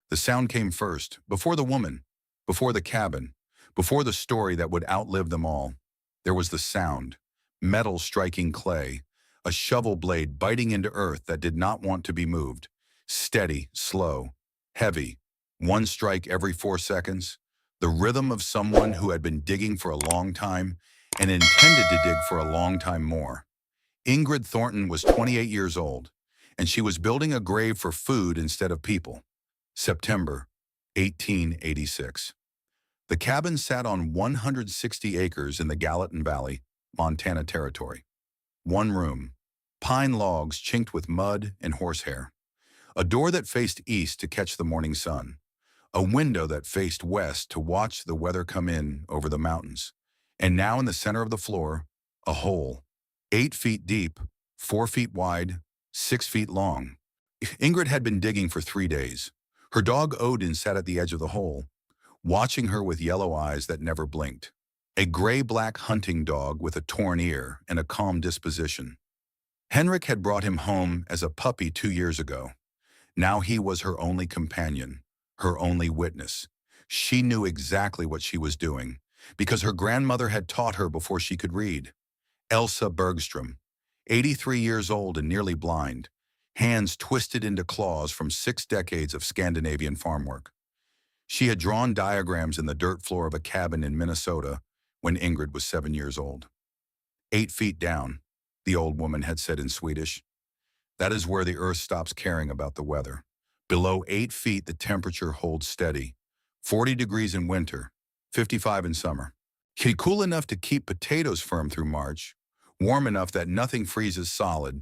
The sound came first, before the woman, before the cabin, before the story that would outlive them all. There was the sound, metal striking clay, a shovel blade biting into earth that did not want to be moved. Steady, slow, heavy, one strike every 4 seconds. The rhythm of someone who had been digging for a long time and intended to dig for a long time more. Ingrid Thornton was 28 years old, and she was building a grave for food instead of people. September 1886. The cabin sat on 160 acres in the Gallatin Valley, Montana Territory. One room, pine logs chinked with mud and horsehair. A door that faced east to catch the morning sun. A window that faced west to watch the weather come in over the mountains. And now in the center of the floor, a hole, 8 feet deep, 4 feet wide, 6 feet long. Ingrid had been digging for 3 days. Her dog Odin sat at the edge of the hole, watching her with yellow eyes that never blinked. A gray-black hunting dog with a torn ear and a calm disposition. Henrik had brought him home as a puppy 2 years ago. Now he was her only companion, her only witness. She knew exactly what she was doing, because her grandmother had taught her before she could read. Elsa Bergstrom, 83 years old and nearly blind, hands twisted into claws from 6 decades of Scandinavian farm work. She had drawn diagrams in the dirt floor of a cabin in Minnesota when Ingrid was 7 years old. 8 feet down, the old woman had said in Swedish. That is where the earth stops caring about the weather. Below 8 feet, the temperature holds steady. 40 degrees in winter, 55 in summer. Cool enough to keep potatoes firm through March, warm enough that nothing freezes solid.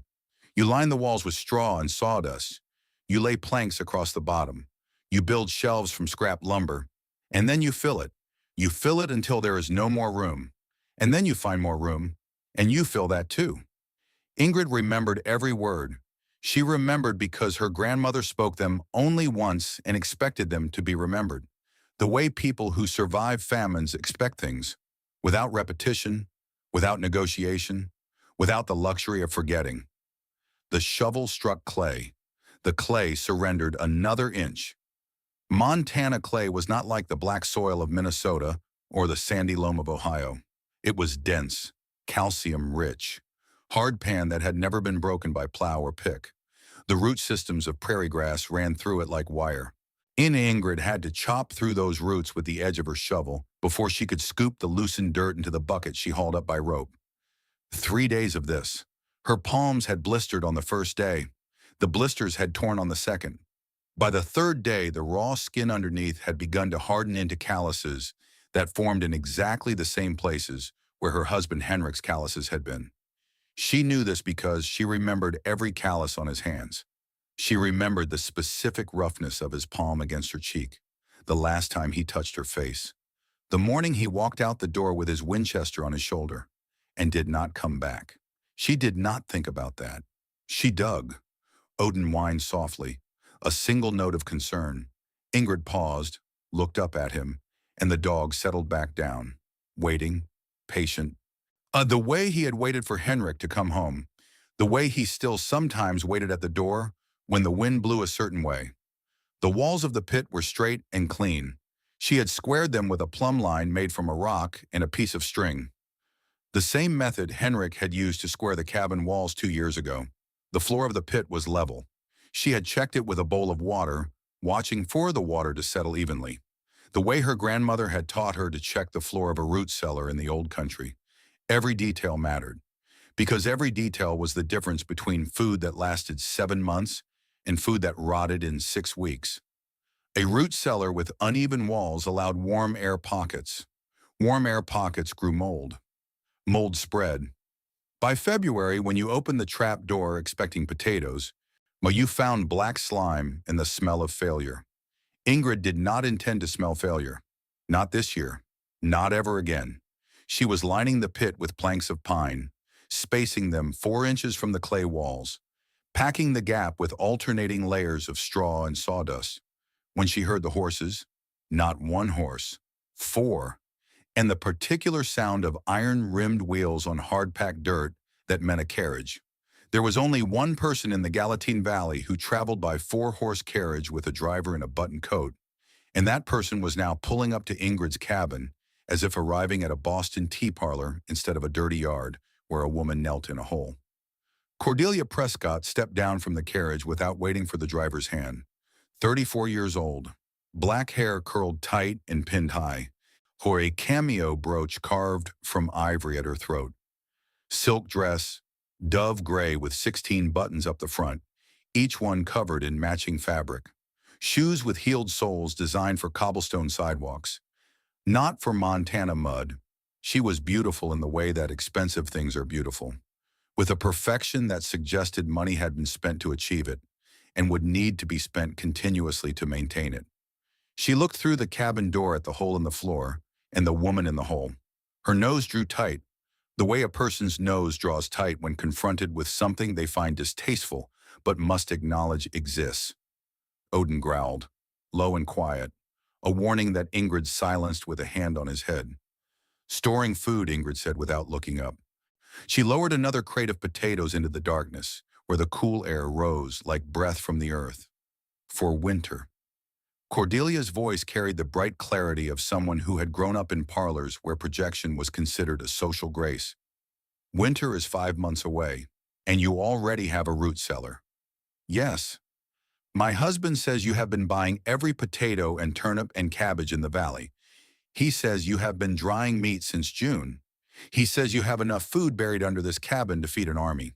You line the walls with straw and sawdust. You lay planks across the bottom. You build shelves from scrap lumber. And then you fill it. You fill it until there is no more room. And then you find more room. And you fill that too. Ingrid remembered every word. She remembered because her grandmother spoke them only once and expected them to be remembered. The way people who survive famines expect things, without repetition, without negotiation, without the luxury of forgetting. The shovel struck clay. The clay surrendered another inch. Montana clay was not like the black soil of Minnesota or the sandy loam of Ohio. It was dense, calcium-rich, hard pan that had never been broken by plow or pick. The root systems of prairie grass ran through it like wire. Ingrid had to chop through those roots with the edge of her shovel before she could scoop the loosened dirt into the bucket she hauled up by rope. 3 days of this. Her palms had blistered on the first day. The blisters had torn on the second. By the third day, the raw skin underneath had begun to harden into calluses that formed in exactly the same places where her husband Henrik's calluses had been. She knew this because she remembered every callus on his hands. She remembered the specific roughness of his palm against her cheek, the last time he touched her face. The morning he walked out the door with his Winchester on his shoulder and did not come back. She did not think about that. She dug. Odin whined softly, a single note of concern. Ingrid paused, looked up at him, and the dog settled back down, waiting, patient. The way he had waited for Henrik to come home, the way he still sometimes waited at the door when the wind blew a certain way. The walls of the pit were straight and clean. She had squared them with a plumb line made from a rock and a piece of string. The same method Henrik had used to square the cabin walls 2 years ago. The floor of the pit was level. She had checked it with a bowl of water, watching for the water to settle evenly. The way her grandmother had taught her to check the floor of a root cellar in the old country. Every detail mattered, because every detail was the difference between food that lasted 7 months and food that rotted in 6 weeks. A root cellar with uneven walls allowed warm air pockets. Warm air pockets grew mold. Mold spread. By February, when you opened the trap door expecting potatoes, well, you found black slime and the smell of failure. Ingrid did not intend to smell failure. Not this year. Not ever again. She was lining the pit with planks of pine, spacing them 4 inches from the clay walls, packing the gap with alternating layers of straw and sawdust. When she heard the horses, not one horse, 4, and the particular sound of iron-rimmed wheels on hard-packed dirt that meant a carriage. There was only one person in the Galatine Valley who traveled by four-horse carriage with a driver in a button coat, and that person was now pulling up to Ingrid's cabin as if arriving at a Boston tea parlor instead of a dirty yard where a woman knelt in a hole. Cordelia Prescott stepped down from the carriage without waiting for the driver's hand. 34 years old, black hair curled tight and pinned high, wore a cameo brooch carved from ivory at her throat. Silk dress, dove gray with 16 buttons up the front, each one covered in matching fabric. Shoes with heeled soles designed for cobblestone sidewalks. Not for Montana mud. She was beautiful in the way that expensive things are beautiful, with a perfection that suggested money had been spent to achieve it and would need to be spent continuously to maintain it. She looked through the cabin door at the hole in the floor and the woman in the hole. Her nose drew tight, the way a person's nose draws tight when confronted with something they find distasteful but must acknowledge exists. Odin growled, low and quiet, a warning that Ingrid silenced with a hand on his head. Storing food, Ingrid said without looking up. She lowered another crate of potatoes into the darkness, where the cool air rose like breath from the earth. For winter. Cordelia's voice carried the bright clarity of someone who had grown up in parlors where projection was considered a social grace. Winter is 5 months away, and you already have a root cellar. Yes. My husband says you have been buying every potato and turnip and cabbage in the valley. He says you have been drying meat since June. He says you have enough food buried under this cabin to feed an army.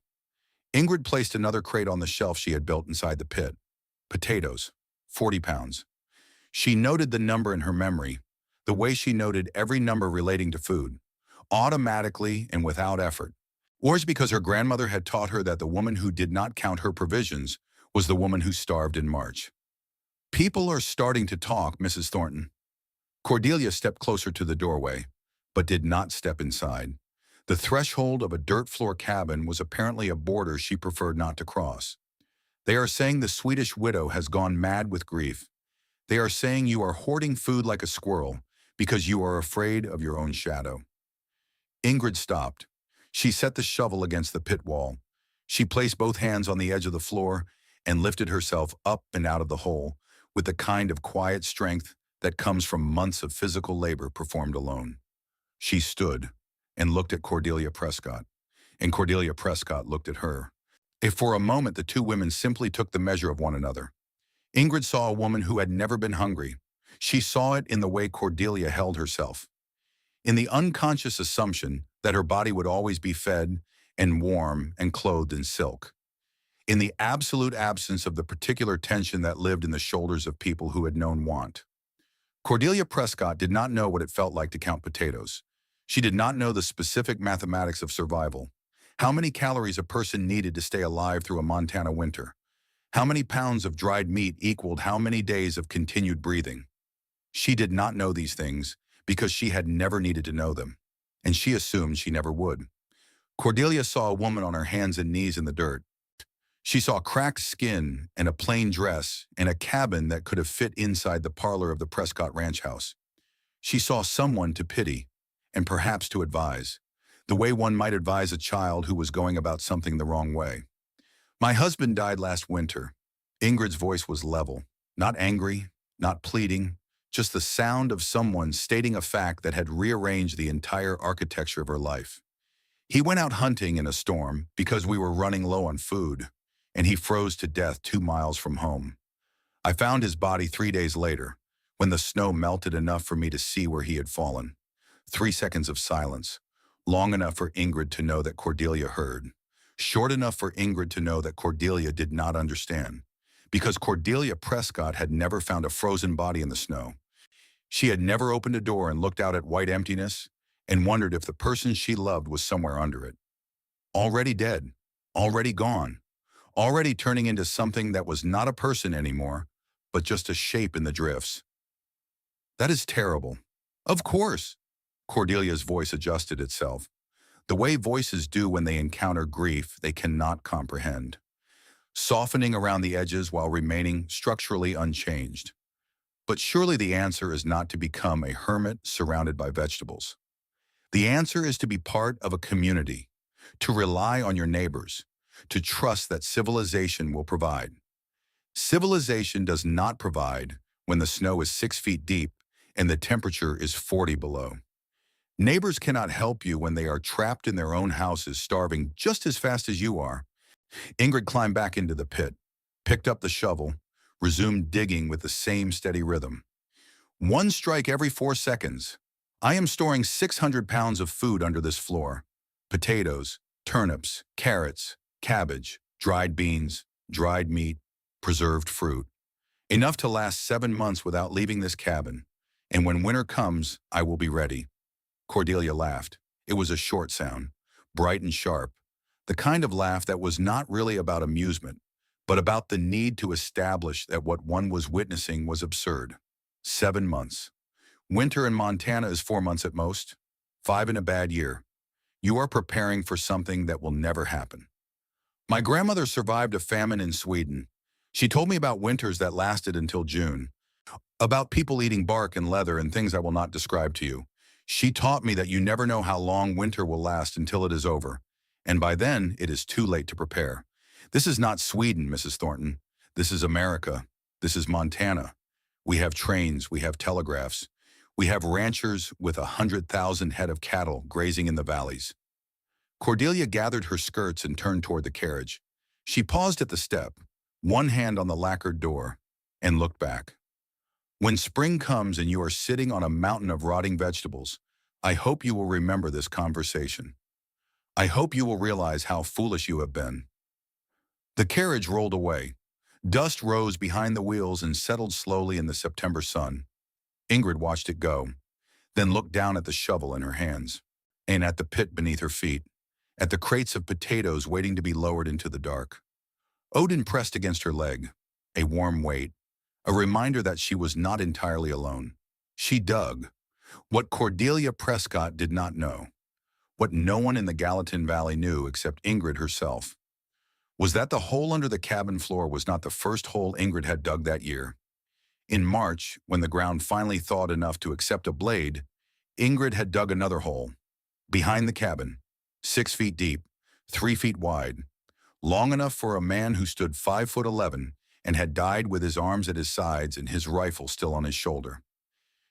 Ingrid placed another crate on the shelf she had built inside the pit. Potatoes, 40 pounds. She noted the number in her memory, the way she noted every number relating to food, automatically and without effort. Or is because her grandmother had taught her that the woman who did not count her provisions was the woman who starved in March. People are starting to talk, Mrs. Thornton. Cordelia stepped closer to the doorway, but did not step inside. The threshold of a dirt floor cabin was apparently a border she preferred not to cross. They are saying the Swedish widow has gone mad with grief. They are saying you are hoarding food like a squirrel because you are afraid of your own shadow. Ingrid stopped. She set the shovel against the pit wall. She placed both hands on the edge of the floor and lifted herself up and out of the hole with the kind of quiet strength that comes from months of physical labor performed alone. She stood and looked at Cordelia Prescott, and Cordelia Prescott looked at her. If for a moment the two women simply took the measure of one another. Ingrid saw a woman who had never been hungry. She saw it in the way Cordelia held herself, in the unconscious assumption that her body would always be fed and warm and clothed in silk, in the absolute absence of the particular tension that lived in the shoulders of people who had known want. Cordelia Prescott did not know what it felt like to count potatoes. She did not know the specific mathematics of survival, how many calories a person needed to stay alive through a Montana winter. How many pounds of dried meat equaled how many days of continued breathing? She did not know these things because she had never needed to know them, and she assumed she never would. Cordelia saw a woman on her hands and knees in the dirt. She saw cracked skin and a plain dress and a cabin that could have fit inside the parlor of the Prescott ranch house. She saw someone to pity and perhaps to advise, the way one might advise a child who was going about something the wrong way. My husband died last winter. Ingrid's voice was level, not angry, not pleading, just the sound of someone stating a fact that had rearranged the entire architecture of her life. He went out hunting in a storm because we were running low on food, and he froze to death 2 miles from home. I found his body 3 days later, when the snow melted enough for me to see where he had fallen. 3 seconds of silence, long enough for Ingrid to know that Cordelia heard. Short enough for Ingrid to know that Cordelia did not understand, because Cordelia Prescott had never found a frozen body in the snow. She had never opened a door and looked out at white emptiness and wondered if the person she loved was somewhere under it. Already dead, already gone, already turning into something that was not a person anymore, but just a shape in the drifts. That is terrible. Of course. Cordelia's voice adjusted itself, the way voices do when they encounter grief they cannot comprehend, softening around the edges while remaining structurally unchanged. But surely the answer is not to become a hermit surrounded by vegetables. The answer is to be part of a community, to rely on your neighbors, to trust that civilization will provide. Civilization does not provide when the snow is 6 feet deep and the temperature is 40 below. Neighbors cannot help you when they are trapped in their own houses starving just as fast as you are. Ingrid climbed back into the pit, picked up the shovel, resumed digging with the same steady rhythm. One strike every 4 seconds. I am storing 600 pounds of food under this floor. Potatoes, turnips, carrots, cabbage, dried beans, dried meat, preserved fruit. Enough to last 7 months without leaving this cabin. And when winter comes, I will be ready. Cordelia laughed. It was a short sound, bright and sharp, the kind of laugh that was not really about amusement, but about the need to establish that what one was witnessing was absurd. 7 months. Winter in Montana is 4 months at most, 5 in a bad year. You are preparing for something that will never happen. My grandmother survived a famine in Sweden. She told me about winters that lasted until June, about people eating bark and leather and things I will not describe to you. She taught me that you never know how long winter will last until it is over, and by then it is too late to prepare. This is not Sweden, Mrs. Thornton. This is America. This is Montana. We have trains, we have telegraphs. We have ranchers with 100,000 head of cattle grazing in the valleys. Cordelia gathered her skirts and turned toward the carriage. She paused at the step, one hand on the lacquered door, and looked back. When spring comes and you are sitting on a mountain of rotting vegetables, I hope you will remember this conversation. I hope you will realize how foolish you have been. The carriage rolled away. Dust rose behind the wheels and settled slowly in the September sun. Ingrid watched it go, then looked down at the shovel in her hands, and at the pit beneath her feet, at the crates of potatoes waiting to be lowered into the dark. Odin pressed against her leg, a warm weight, a reminder that she was not entirely alone. She dug. What Cordelia Prescott did not know, what no one in the Gallatin Valley knew except Ingrid herself, was that the hole under the cabin floor was not the first hole Ingrid had dug that year. In March, when the ground finally thawed enough to accept a blade, Ingrid had dug another hole, behind the cabin, 6 feet deep, 3 feet wide, long enough for a man who stood 5'11" and had died with his arms at his sides and his rifle still on his shoulder.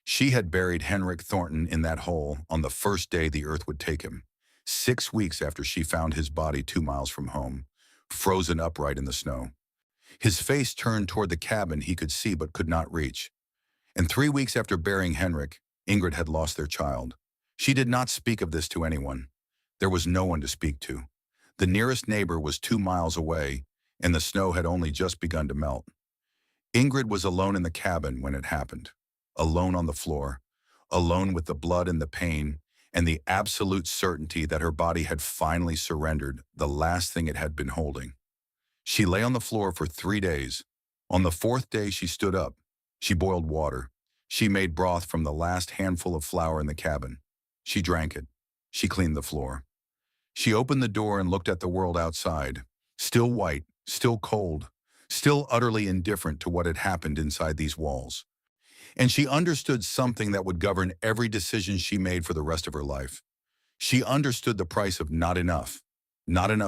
She had buried Henrik Thornton in that hole on the first day the earth would take him, 6 weeks after she found his body 2 miles from home, frozen upright in the snow. His face turned toward the cabin he could see but could not reach. And 3 weeks after burying Henrik, Ingrid had lost their child. She did not speak of this to anyone. There was no one to speak to. The nearest neighbor was 2 miles away, and the snow had only just begun to melt. Ingrid was alone in the cabin when it happened, alone on the floor, alone with the blood and the pain, and the absolute certainty that her body had finally surrendered the last thing it had been holding. She lay on the floor for 3 days. On the 4th day, she stood up. She boiled water. She made broth from the last handful of flour in the cabin. She drank it. She cleaned the floor. She opened the door and looked at the world outside, still white, still cold, still utterly indifferent to what had happened inside these walls. And she understood something that would govern every decision she made for the rest of her life. She understood the price of not enough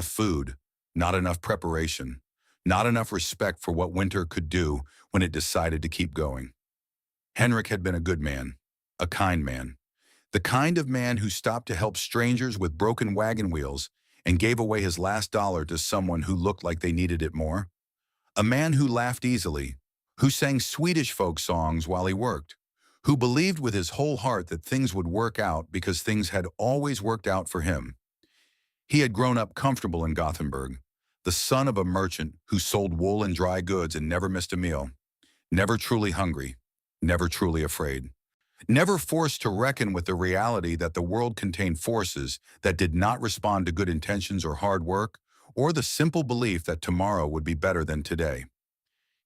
food, not enough preparation, not enough respect for what winter could do when it decided to keep going. Henrik had been a good man, a kind man, the kind of man who stopped to help strangers with broken wagon wheels and gave away his last dollar to someone who looked like they needed it more. A man who laughed easily, who sang Swedish folk songs while he worked, who believed with his whole heart that things would work out because things had always worked out for him. He had grown up comfortable in Gothenburg, the son of a merchant who sold wool and dry goods and never missed a meal, never truly hungry, never truly afraid, never forced to reckon with the reality that the world contained forces that did not respond to good intentions or hard work, or the simple belief that tomorrow would be better than today.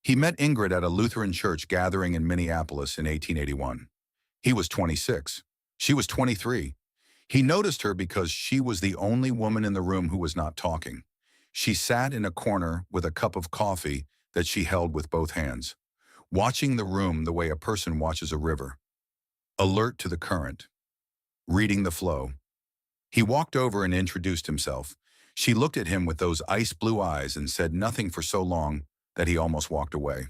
He met Ingrid at a Lutheran church gathering in Minneapolis in 1881. He was 26. She was 23. He noticed her because she was the only woman in the room who was not talking. She sat in a corner with a cup of coffee that she held with both hands, watching the room the way a person watches a river, alert to the current, reading the flow. He walked over and introduced himself. She looked at him with those ice blue eyes and said nothing for so long that he almost walked away.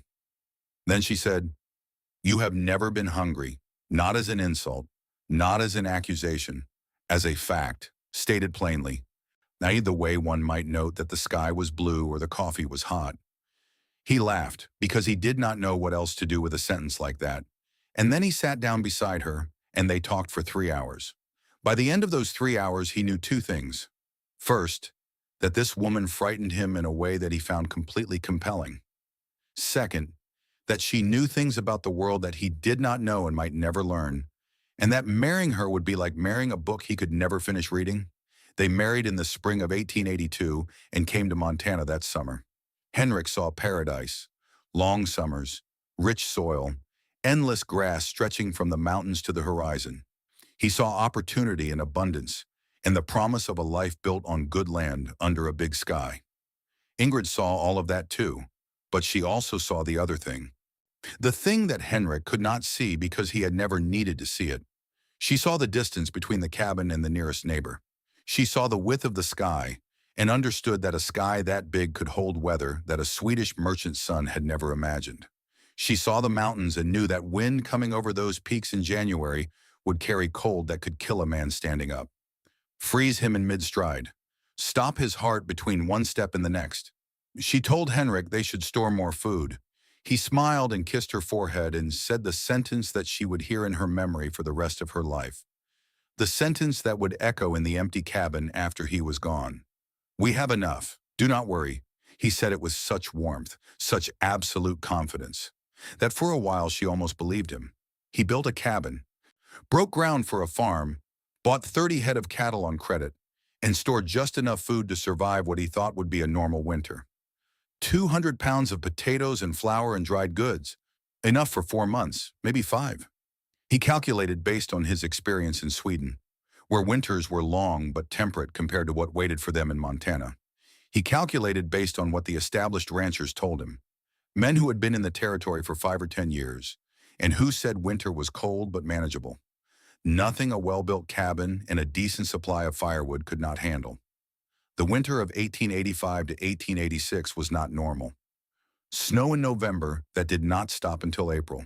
Then she said, "You have never been hungry, not as an insult, not as an accusation, as a fact, stated plainly, not the way one might note that the sky was blue or the coffee was hot." He laughed because he did not know what else to do with a sentence like that. And then he sat down beside her, and they talked for 3 hours. By the end of those 3 hours, he knew two things. First, that this woman frightened him in a way that he found completely compelling. Second, that she knew things about the world that he did not know and might never learn, and that marrying her would be like marrying a book he could never finish reading. They married in the spring of 1882 and came to Montana that summer. Henrik saw paradise, long summers, rich soil, endless grass stretching from the mountains to the horizon. He saw opportunity and abundance, and the promise of a life built on good land under a big sky. Ingrid saw all of that too, but she also saw the other thing. The thing that Henrik could not see because he had never needed to see it. She saw the distance between the cabin and the nearest neighbor. She saw the width of the sky and understood that a sky that big could hold weather that a Swedish merchant son had never imagined. She saw the mountains and knew that wind coming over those peaks in January would carry cold that could kill a man standing up, freeze him in mid-stride, stop his heart between one step and the next. She told Henrik they should store more food. He smiled and kissed her forehead and said the sentence that she would hear in her memory for the rest of her life. The sentence that would echo in the empty cabin after he was gone. "We have enough. Do not worry." He said it with such warmth, such absolute confidence, that for a while she almost believed him. He built a cabin, broke ground for a farm, bought 30 head of cattle on credit, and stored just enough food to survive what he thought would be a normal winter. 200 pounds of potatoes and flour and dried goods, enough for 4 months, maybe 5. He calculated based on his experience in Sweden, where winters were long but temperate compared to what waited for them in Montana. He calculated based on what the established ranchers told him, men who had been in the territory for 5 or 10 years, and who said winter was cold but manageable. Nothing a well-built cabin and a decent supply of firewood could not handle. The winter of 1885 to 1886 was not normal. Snow in November that did not stop until April.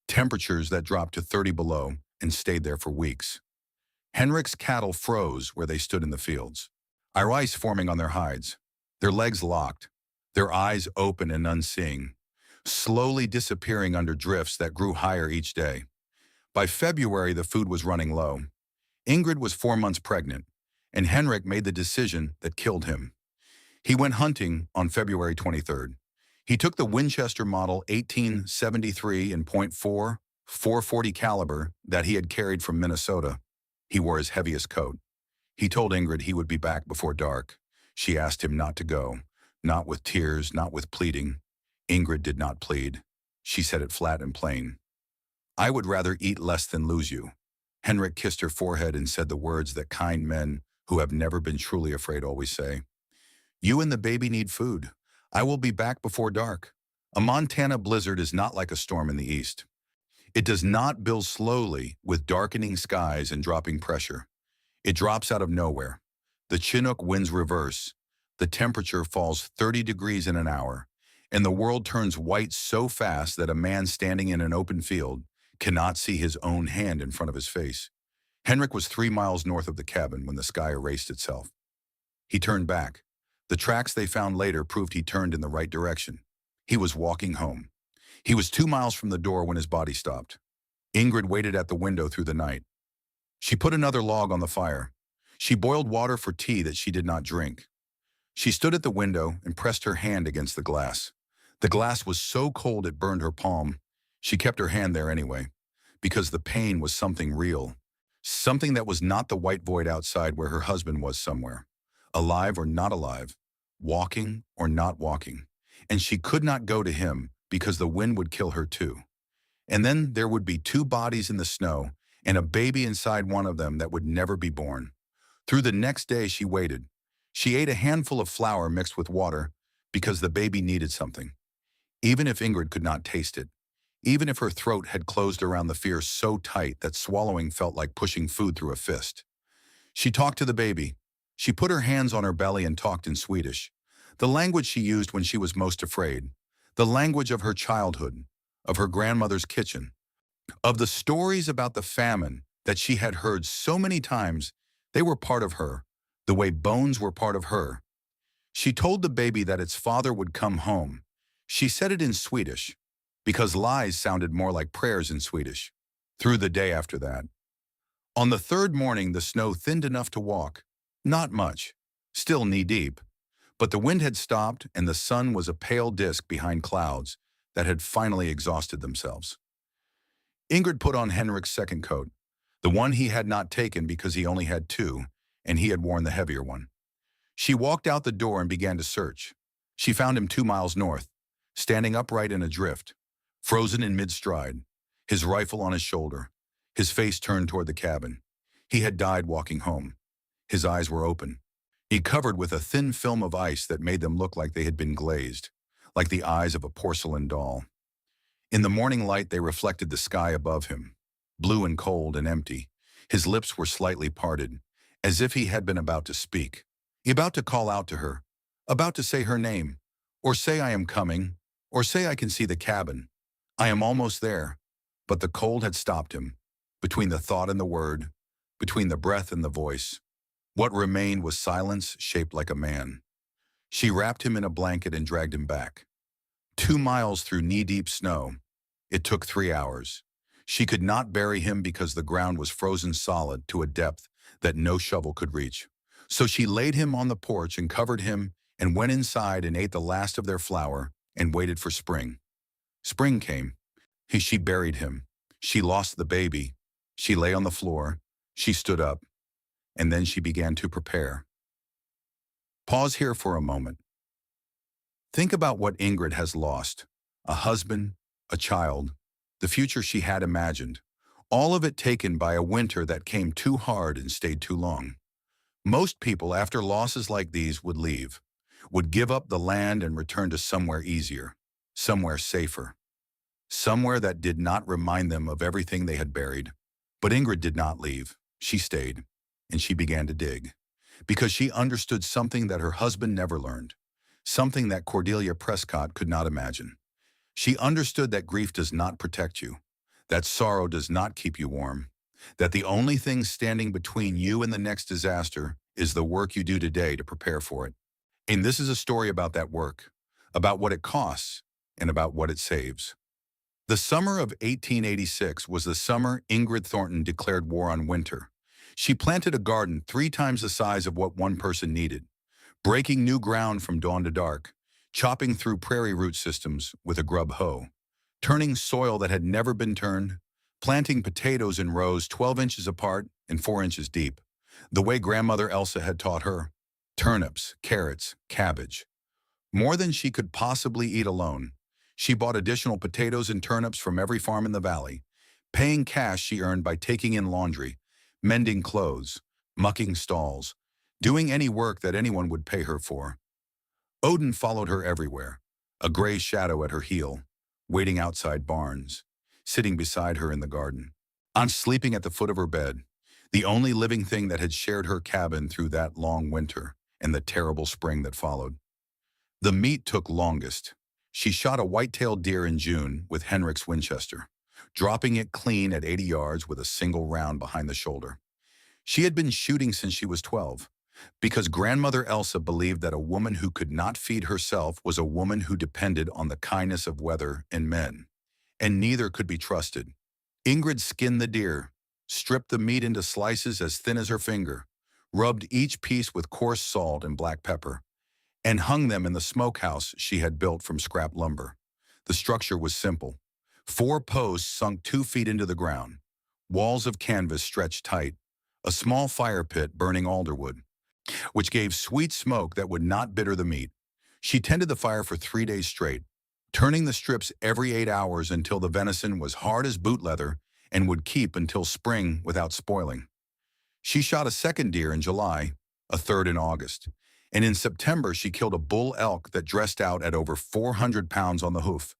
Temperatures that dropped to 30 below and stayed there for weeks. Henrik's cattle froze where they stood in the fields, ice forming on their hides, their legs locked, their eyes open and unseeing, slowly disappearing under drifts that grew higher each day. By February, the food was running low. Ingrid was 4 months pregnant, and Henrik made the decision that killed him. He went hunting on February 23rd. He took the Winchester Model 1873 in .4, 440 caliber that he had carried from Minnesota. He wore his heaviest coat. He told Ingrid he would be back before dark. She asked him not to go, not with tears, not with pleading. Ingrid did not plead. She said it flat and plain. "I would rather eat less than lose you." Henrik kissed her forehead and said the words that kind men who have never been truly afraid always say. "You and the baby need food. I will be back before dark." A Montana blizzard is not like a storm in the east. It does not build slowly with darkening skies and dropping pressure. It drops out of nowhere. The Chinook winds reverse. The temperature falls 30 degrees in an hour, and the world turns white so fast that a man standing in an open field cannot see his own hand in front of his face. Henrik was 3 miles north of the cabin when the sky erased itself. He turned back. The tracks they found later proved he turned in the right direction. He was walking home. He was 2 miles from the door when his body stopped. Ingrid waited at the window through the night. She put another log on the fire. She boiled water for tea that she did not drink. She stood at the window and pressed her hand against the glass. The glass was so cold it burned her palm. She kept her hand there anyway, because the pain was something real. Something that was not the white void outside where her husband was somewhere. Alive or not alive, walking or not walking. And she could not go to him because the wind would kill her too. And then there would be 2 bodies in the snow and a baby inside one of them that would never be born. Through the next day she waited. She ate a handful of flour mixed with water because the baby needed something. Even if Ingrid could not taste it, even if her throat had closed around the fear so tight that swallowing felt like pushing food through a fist. She talked to the baby. She put her hands on her belly and talked in Swedish, the language she used when she was most afraid, the language of her childhood, of her grandmother's kitchen, of the stories about the famine that she had heard so many times. They were part of her, the way bones were part of her. She told the baby that its father would come home. She said it in Swedish, because lies sounded more like prayers in Swedish. Through the day after that. On the third morning, the snow thinned enough to walk. Not much, still knee-deep. But the wind had stopped and the sun was a pale disk behind clouds that had finally exhausted themselves. Ingrid put on Henrik's second coat, the one he had not taken because he only had two, and he had worn the heavier one. She walked out the door and began to search. She found him 2 miles north, standing upright in a drift, frozen in mid-stride, his rifle on his shoulder, his face turned toward the cabin. He had died walking home. His eyes were open. He covered with a thin film of ice that made them look like they had been glazed, like the eyes of a porcelain doll. In the morning light, they reflected the sky above him, blue and cold and empty. His lips were slightly parted, as if he had been about to speak, about to call out to her, about to say her name, or say I am coming, or say I can see the cabin. I am almost there. But the cold had stopped him, between the thought and the word, between the breath and the voice. What remained was silence shaped like a man. She wrapped him in a blanket and dragged him back. 2 miles through knee-deep snow. It took 3 hours. She could not bury him because the ground was frozen solid to a depth that no shovel could reach. So she laid him on the porch and covered him and went inside and ate the last of their flour and waited for spring. Spring came. She buried him. She lost the baby. She lay on the floor. She stood up. And then she began to prepare. Pause here for a moment. Think about what Ingrid has lost. A husband, a child, the future she had imagined. All of it taken by a winter that came too hard and stayed too long. Most people, after losses like these, would leave, would give up the land and return to somewhere easier, somewhere safer, somewhere that did not remind them of everything they had buried. But Ingrid did not leave. She stayed. And she began to dig, because she understood something that her husband never learned, something that Cordelia Prescott could not imagine. She understood that grief does not protect you, that sorrow does not keep you warm, that the only thing standing between you and the next disaster is the work you do today to prepare for it. And this is a story about that work, about what it costs, and about what it saves. The summer of 1886 was the summer Ingrid Thornton declared war on winter. She planted a garden 3 times the size of what one person needed, breaking new ground from dawn to dark, chopping through prairie root systems with a grub hoe, turning soil that had never been turned, planting potatoes in rows 12 inches apart and 4 inches deep, the way grandmother Elsa had taught her, turnips, carrots, cabbage. More than she could possibly eat alone, she bought additional potatoes and turnips from every farm in the valley, paying cash she earned by taking in laundry, mending clothes, mucking stalls, doing any work that anyone would pay her for. Odin followed her everywhere, a gray shadow at her heel, waiting outside barns, sitting beside her in the garden, on sleeping at the foot of her bed, the only living thing that had shared her cabin through that long winter and the terrible spring that followed. The meat took longest. She shot a white-tailed deer in June with Henrik's Winchester, dropping it clean at 80 yards with a single round behind the shoulder. She had been shooting since she was 12, because grandmother Elsa believed that a woman who could not feed herself was a woman who depended on the kindness of weather and men, and neither could be trusted. Ingrid skinned the deer, stripped the meat into slices as thin as her finger, rubbed each piece with coarse salt and black pepper, and hung them in the smokehouse she had built from scrap lumber. The structure was simple. 4 posts sunk 2 feet into the ground, walls of canvas stretched tight, a small fire pit burning alderwood, which gave sweet smoke that would not bitter the meat. She tended the fire for 3 days straight, turning the strips every 8 hours until the venison was hard as boot leather and would keep until spring without spoiling. She shot a second deer in July, a third in August, and in September she killed a bull elk that dressed out at over 400 pounds on the hoof,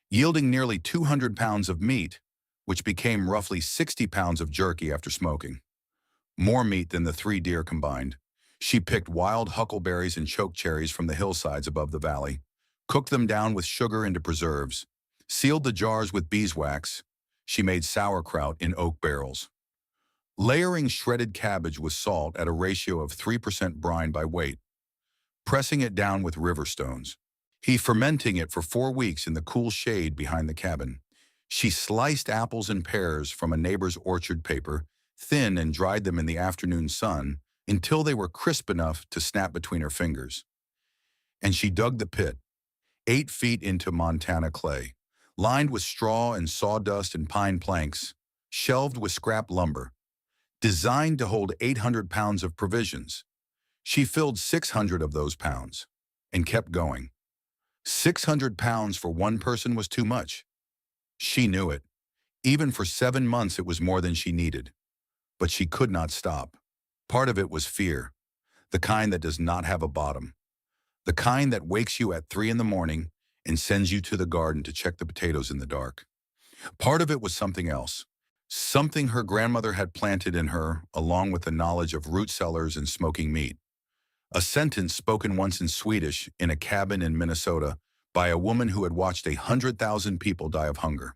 yielding nearly 200 pounds of meat, which became roughly 60 pounds of jerky after smoking. More meat than the 3 deer combined. She picked wild huckleberries and chokecherries from the hillsides above the valley, cooked them down with sugar into preserves, sealed the jars with beeswax. She made sauerkraut in oak barrels. Layering shredded cabbage with salt at a ratio of 3% brine by weight, pressing it down with river stones. He fermenting it for 4 weeks in the cool shade behind the cabin. She sliced apples and pears from a neighbor's orchard paper, thin, and dried them in the afternoon sun until they were crisp enough to snap between her fingers. And she dug the pit, 8 feet into Montana clay, lined with straw and sawdust and pine planks, shelved with scrap lumber, designed to hold 800 pounds of provisions. She filled 600 of those pounds and kept going. 600 pounds for one person was too much. She knew it. Even for 7 months it was more than she needed. But she could not stop. Part of it was fear, the kind that does not have a bottom, the kind that wakes you at 3 in the morning and sends you to the garden to check the potatoes in the dark. Part of it was something else, something her grandmother had planted in her, along with the knowledge of root cellars and smoking meat. A sentence spoken once in Swedish in a cabin in Minnesota by a woman who had watched 100,000 people die of hunger.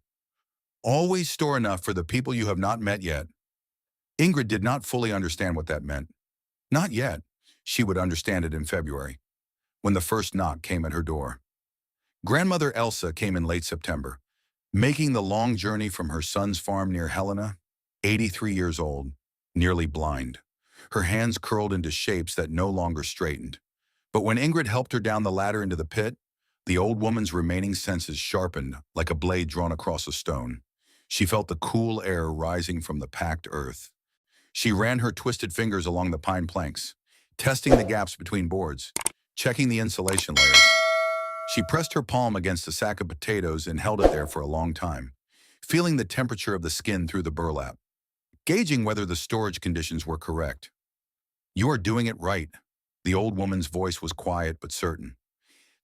Always store enough for the people you have not met yet. Ingrid did not fully understand what that meant. Not yet. She would understand it in February, when the first knock came at her door. Grandmother Elsa came in late September, making the long journey from her son's farm near Helena, 83 years old, nearly blind. Her hands curled into shapes that no longer straightened. But when Ingrid helped her down the ladder into the pit, the old woman's remaining senses sharpened like a blade drawn across a stone. She felt the cool air rising from the packed earth. She ran her twisted fingers along the pine planks, testing the gaps between boards, checking the insulation layers. She pressed her palm against a sack of potatoes and held it there for a long time, feeling the temperature of the skin through the burlap, gauging whether the storage conditions were correct. "You are doing it right." The old woman's voice was quiet but certain.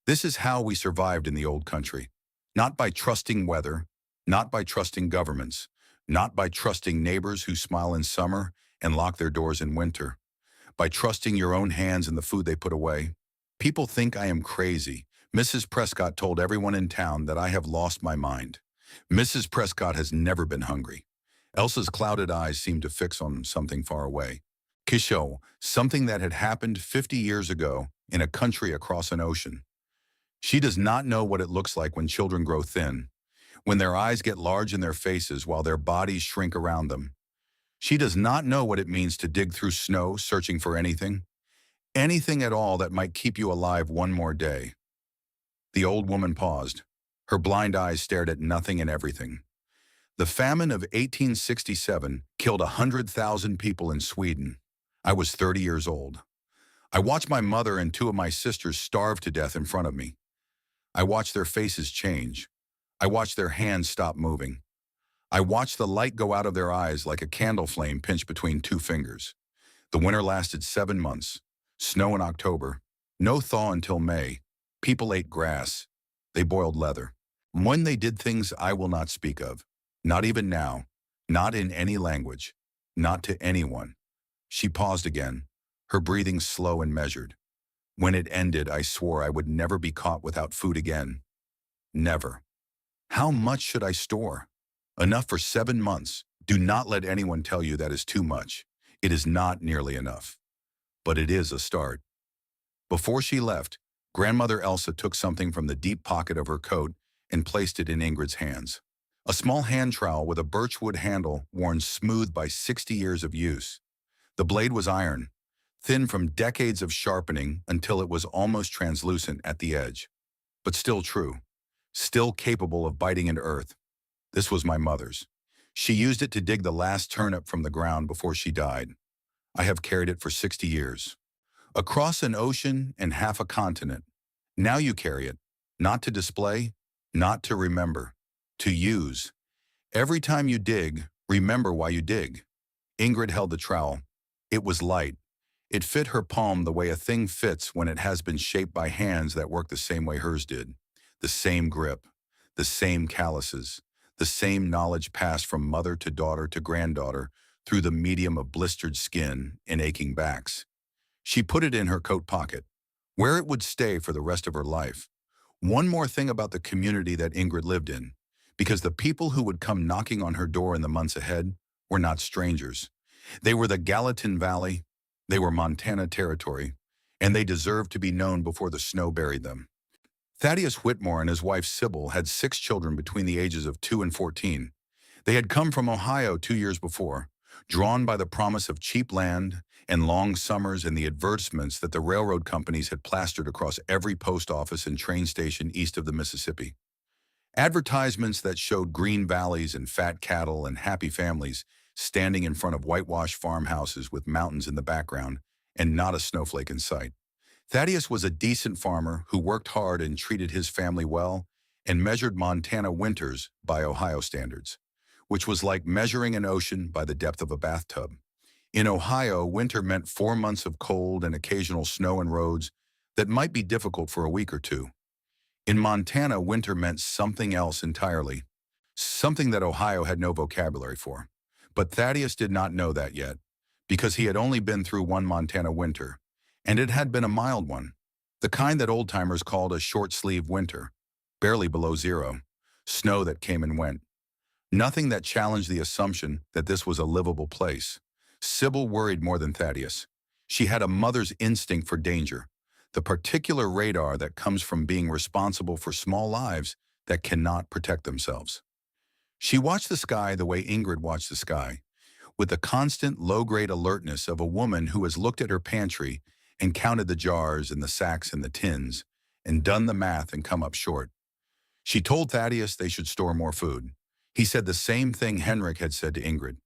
"This is how we survived in the old country. Not by trusting weather, not by trusting governments, not by trusting neighbors who smile in summer and lock their doors in winter, by trusting your own hands and the food they put away. People think I am crazy." Mrs. Prescott told everyone in town that I have lost my mind. Mrs. Prescott has never been hungry. Elsa's clouded eyes seemed to fix on something far away. Kisho, something that had happened 50 years ago in a country across an ocean. She does not know what it looks like when children grow thin, when their eyes get large in their faces while their bodies shrink around them. She does not know what it means to dig through snow searching for anything at all that might keep you alive one more day. The old woman paused. Her blind eyes stared at nothing and everything. The famine of 1867 killed 100,000 people in Sweden. I was 30 years old. I watched my mother and 2 of my sisters starve to death in front of me. I watched their faces change. I watched their hands stop moving. I watched the light go out of their eyes like a candle flame pinched between 2 fingers. The winter lasted 7 months. Snow in October. No thaw until May. People ate grass. They boiled leather. When they did things I will not speak of. Not even now. Not in any language. Not to anyone. She paused again, her breathing slow and measured. When it ended, I swore I would never be caught without food again. Never. How much should I store? Enough for 7 months. Do not let anyone tell you that is too much. It is not nearly enough. But it is a start. Before she left, Grandmother Elsa took something from the deep pocket of her coat and placed it in Ingrid's hands. A small hand trowel with a birchwood handle worn smooth by 60 years of use. The blade was iron, thin from decades of sharpening until it was almost translucent at the edge. But still true, still capable of biting into earth. This was my mother's. She used it to dig the last turnip from the ground before she died. I have carried it for 60 years. Across an ocean and half a continent. Now you carry it, not to display, not to remember, to use. Every time you dig, remember why you dig. Ingrid held the trowel. It was light. It fit her palm the way a thing fits when it has been shaped by hands that work the same way hers did. The same grip, the same calluses, the same knowledge passed from mother to daughter to granddaughter through the medium of blistered skin and aching backs. She put it in her coat pocket, where it would stay for the rest of her life. One more thing about the community that Ingrid lived in, because the people who would come knocking on her door in the months ahead were not strangers. They were the Gallatin Valley, they were Montana territory, and they deserved to be known before the snow buried them. Thaddeus Whitmore and his wife Sybil had 6 children between the ages of 2 and 14. They had come from Ohio 2 years before, drawn by the promise of cheap land and long summers and the advertisements that the railroad companies had plastered across every post office and train station east of the Mississippi. Advertisements that showed green valleys and fat cattle and happy families standing in front of whitewashed farmhouses with mountains in the background and not a snowflake in sight. Thaddeus was a decent farmer who worked hard and treated his family well and measured Montana winters by Ohio standards, which was like measuring an ocean by the depth of a bathtub. In Ohio, winter meant 4 months of cold and occasional snow and roads that might be difficult for a week or two. In Montana, winter meant something else entirely, something that Ohio had no vocabulary for. But Thaddeus did not know that yet, because he had only been through one Montana winter, and it had been a mild one, the kind that old-timers called a short-sleeve winter, barely below zero, snow that came and went. Nothing that challenged the assumption that this was a livable place. Sybil worried more than Thaddeus. She had a mother's instinct for danger, the particular radar that comes from being responsible for small lives that cannot protect themselves. She watched the sky the way Ingrid watched the sky, with the constant low-grade alertness of a woman who has looked at her pantry and counted the jars and the sacks and the tins and done the math and come up short. She told Thaddeus they should store more food. He said the same thing Henrik had said to Ingrid.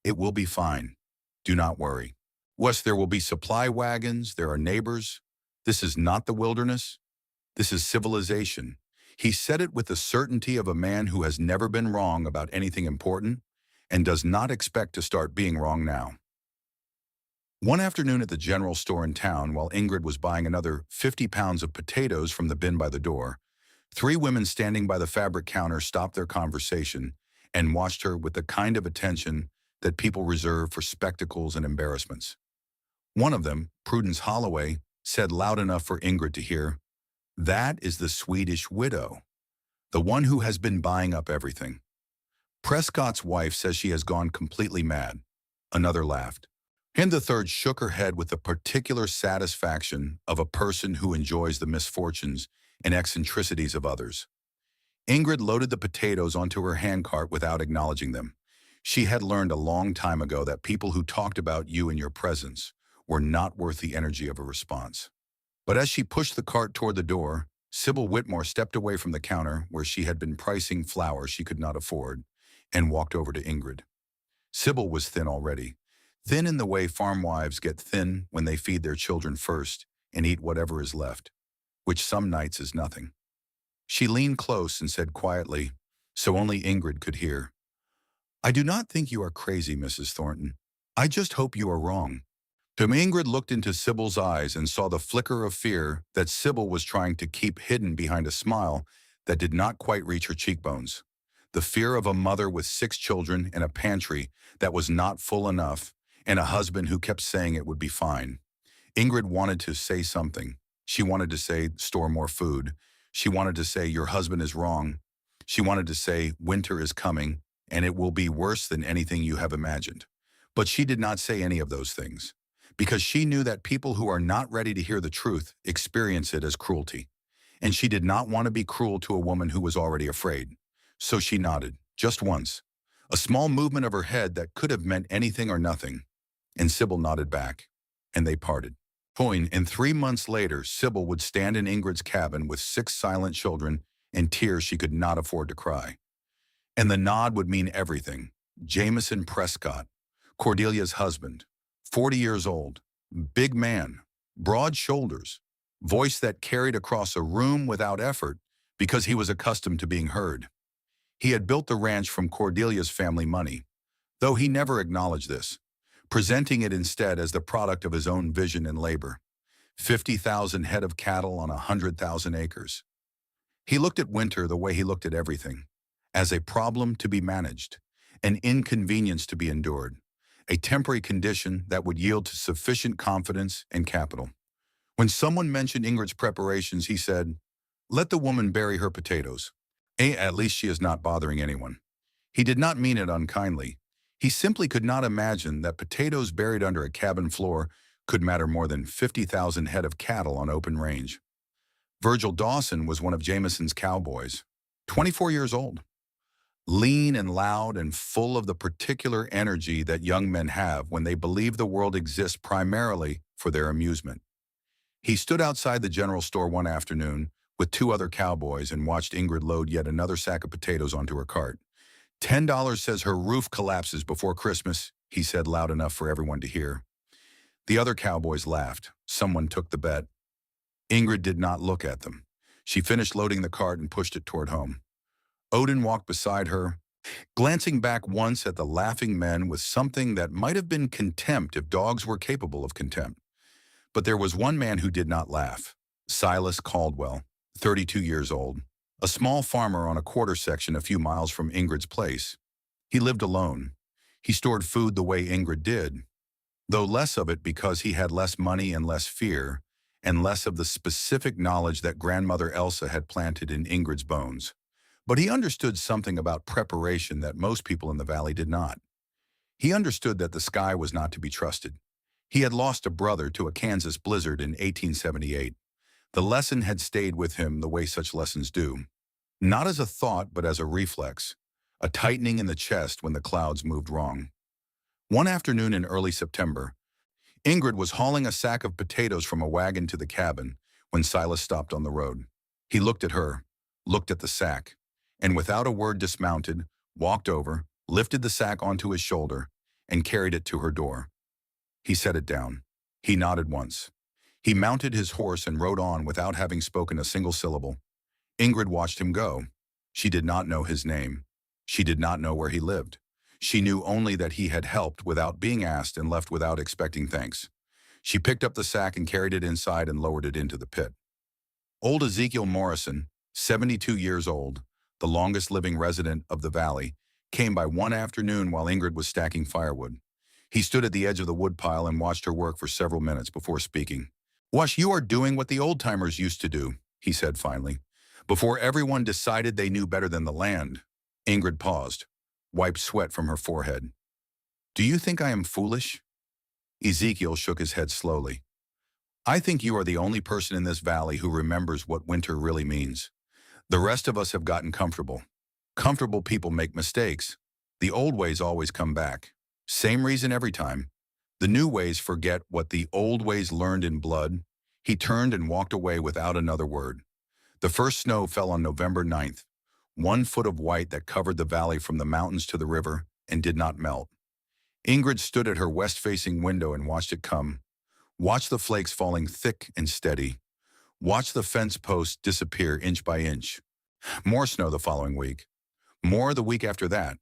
It will be fine. Do not worry. Wes, there will be supply wagons, there are neighbors. This is not the wilderness. This is civilization. He said it with the certainty of a man who has never been wrong about anything important and does not expect to start being wrong now. One afternoon at the general store in town, while Ingrid was buying another 50 pounds of potatoes from the bin by the door, 3 women standing by the fabric counter stopped their conversation and watched her with the kind of attention that people reserve for spectacles and embarrassments. One of them, Prudence Holloway, said loud enough for Ingrid to hear, "That is the Swedish widow, the one who has been buying up everything." Prescott's wife says she has gone completely mad. Another laughed. And the third shook her head with the particular satisfaction of a person who enjoys the misfortunes and eccentricities of others. Ingrid loaded the potatoes onto her handcart without acknowledging them. She had learned a long time ago that people who talked about you in your presence were not worth the energy of a response. But as she pushed the cart toward the door, Sybil Whitmore stepped away from the counter where she had been pricing flour she could not afford and walked over to Ingrid. Sybil was thin already. Thin in the way farm wives get thin when they feed their children first and eat whatever is left, which some nights is nothing. She leaned close and said quietly, so only Ingrid could hear, "I do not think you are crazy, Mrs. Thornton. I just hope you are wrong." Ingrid looked into Sybil's eyes and saw the flicker of fear that Sybil was trying to keep hidden behind a smile that did not quite reach her cheekbones. The fear of a mother with 6 children and a pantry that was not full enough, and a husband who kept saying it would be fine. Ingrid wanted to say something. She wanted to say, store more food. She wanted to say, your husband is wrong. She wanted to say, winter is coming, and it will be worse than anything you have imagined. But she did not say any of those things, because she knew that people who are not ready to hear the truth experience it as cruelty. And she did not want to be cruel to a woman who was already afraid. So she nodded, just once, a small movement of her head that could have meant anything or nothing. And Sybil nodded back, and they parted. And 3 months later, Sybil would stand in Ingrid's cabin with 6 silent children and tears she could not afford to cry. And the nod would mean everything. Jameson Prescott, Cordelia's husband, 40 years old, big man, broad shoulders, voice that carried across a room without effort because he was accustomed to being heard. He had built the ranch from Cordelia's family money, though he never acknowledged this, presenting it instead as the product of his own vision and labor. 50,000 head of cattle on 100,000 acres. He looked at winter the way he looked at everything, as a problem to be managed, an inconvenience to be endured, a temporary condition that would yield to sufficient confidence and capital. When someone mentioned Ingrid's preparations, he said, "Let the woman bury her potatoes. At least she is not bothering anyone." He did not mean it unkindly. He simply could not imagine that potatoes buried under a cabin floor could matter more than 50,000 head of cattle on open range. Virgil Dawson was one of Jameson's cowboys, 24 years old, lean and loud and full of the particular energy that young men have when they believe the world exists primarily for their amusement. He stood outside the general store one afternoon with two other cowboys and watched Ingrid load yet another sack of potatoes onto her cart. $10 says her roof collapses before Christmas, he said loud enough for everyone to hear. The other cowboys laughed. Someone took the bet. Ingrid did not look at them. She finished loading the cart and pushed it toward home. Odin walked beside her, glancing back once at the laughing men with something that might have been contempt if dogs were capable of contempt. But there was one man who did not laugh. Silas Caldwell, 32 years old, a small farmer on a quarter section a few miles from Ingrid's place. He lived alone. He stored food the way Ingrid did, though less of it because he had less money and less fear, and less of the specific knowledge that grandmother Elsa had planted in Ingrid's bones. But he understood something about preparation that most people in the valley did not. He understood that the sky was not to be trusted. He had lost a brother to a Kansas blizzard in 1878. The lesson had stayed with him the way such lessons do. Not as a thought, but as a reflex, a tightening in the chest when the clouds moved wrong. One afternoon in early September, Ingrid was hauling a sack of potatoes from a wagon to the cabin when Silas stopped on the road. He looked at her, looked at the sack, and without a word dismounted, walked over, lifted the sack onto his shoulder, and carried it to her door. He set it down. He nodded once. He mounted his horse and rode on without having spoken a single syllable. Ingrid watched him go. She did not know his name. She did not know where he lived. She knew only that he had helped without being asked and left without expecting thanks. She picked up the sack and carried it inside and lowered it into the pit. Old Ezekiel Morrison, 72 years old, the longest living resident of the valley, came by one afternoon while Ingrid was stacking firewood. He stood at the edge of the woodpile and watched her work for several minutes before speaking. "Wash, you are doing what the old-timers used to do," he said finally, "before everyone decided they knew better than the land." Ingrid paused, wiped sweat from her forehead. "Do you think I am foolish?" Ezekiel shook his head slowly. "I think you are the only person in this valley who remembers what winter really means. The rest of us have gotten comfortable. Comfortable people make mistakes. The old ways always come back. Same reason every time. The new ways forget what the old ways learned in blood." He turned and walked away without another word. The first snow fell on November 9th, 1 foot of white that covered the valley from the mountains to the river and did not melt. Ingrid stood at her west-facing window and watched it come. Watched the flakes falling thick and steady. Watched the fence posts disappear inch by inch. More snow the following week. More the week after that.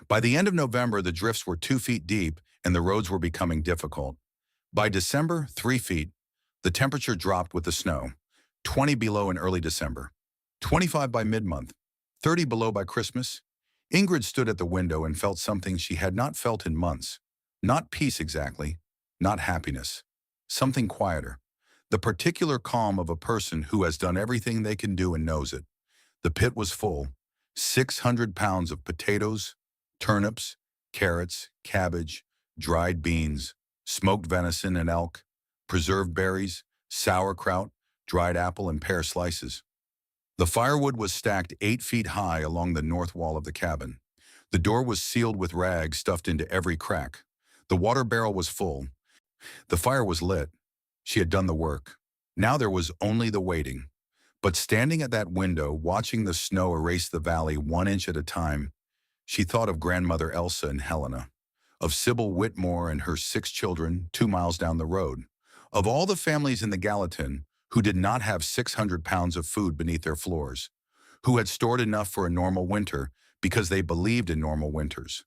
By the end of November, the drifts were 2 feet deep and the roads were becoming difficult. By December, 3 feet. The temperature dropped with the snow. 20 below in early December. 25 by mid-month. 30 below by Christmas. Ingrid stood at the window and felt something she had not felt in months. Not peace exactly. Not happiness. Something quieter. The particular calm of a person who has done everything they can do and knows it. The pit was full. 600 pounds of potatoes, turnips, carrots, cabbage, dried beans, smoked venison and elk, preserved berries, sauerkraut, dried apple and pear slices. The firewood was stacked 8 feet high along the north wall of the cabin. The door was sealed with rags stuffed into every crack. The water barrel was full. The fire was lit. She had done the work. Now there was only the waiting. But standing at that window, watching the snow erase the valley 1 inch at a time, she thought of grandmother Elsa and Helena, of Sybil Whitmore and her 6 children 2 miles down the road, of all the families in the Gallatin who did not have 600 pounds of food beneath their floors, who had stored enough for a normal winter because they believed in normal winters,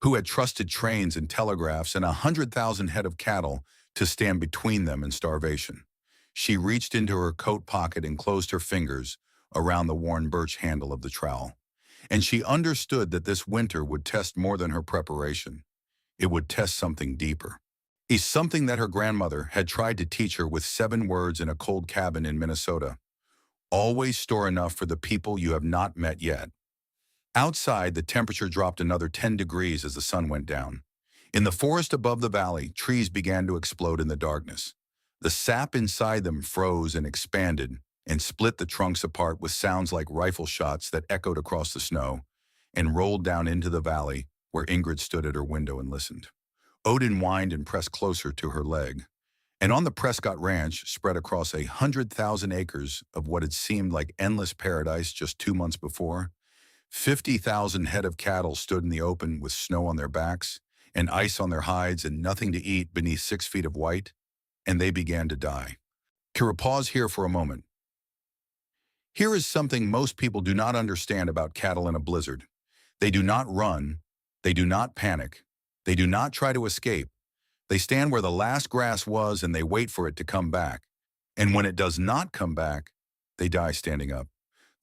who had trusted trains and telegraphs and 100,000 head of cattle to stand between them and starvation. She reached into her coat pocket and closed her fingers around the worn birch handle of the trowel. And she understood that this winter would test more than her preparation. It would test something deeper. It's something that her grandmother had tried to teach her with 7 words in a cold cabin in Minnesota. Always store enough for the people you have not met yet. Outside, the temperature dropped another 10 degrees as the sun went down. In the forest above the valley, trees began to explode in the darkness. The sap inside them froze and expanded and split the trunks apart with sounds like rifle shots that echoed across the snow and rolled down into the valley where Ingrid stood at her window and listened. Odin whined and pressed closer to her leg. And on the Prescott Ranch, spread across 100,000 acres of what had seemed like endless paradise just 2 months before, 50,000 head of cattle stood in the open with snow on their backs and ice on their hides and nothing to eat beneath 6 feet of white, and they began to die. Kira, pause here for a moment. Here is something most people do not understand about cattle in a blizzard. They do not run. They do not panic. They do not try to escape. They stand where the last grass was and they wait for it to come back. And when it does not come back, they die standing up.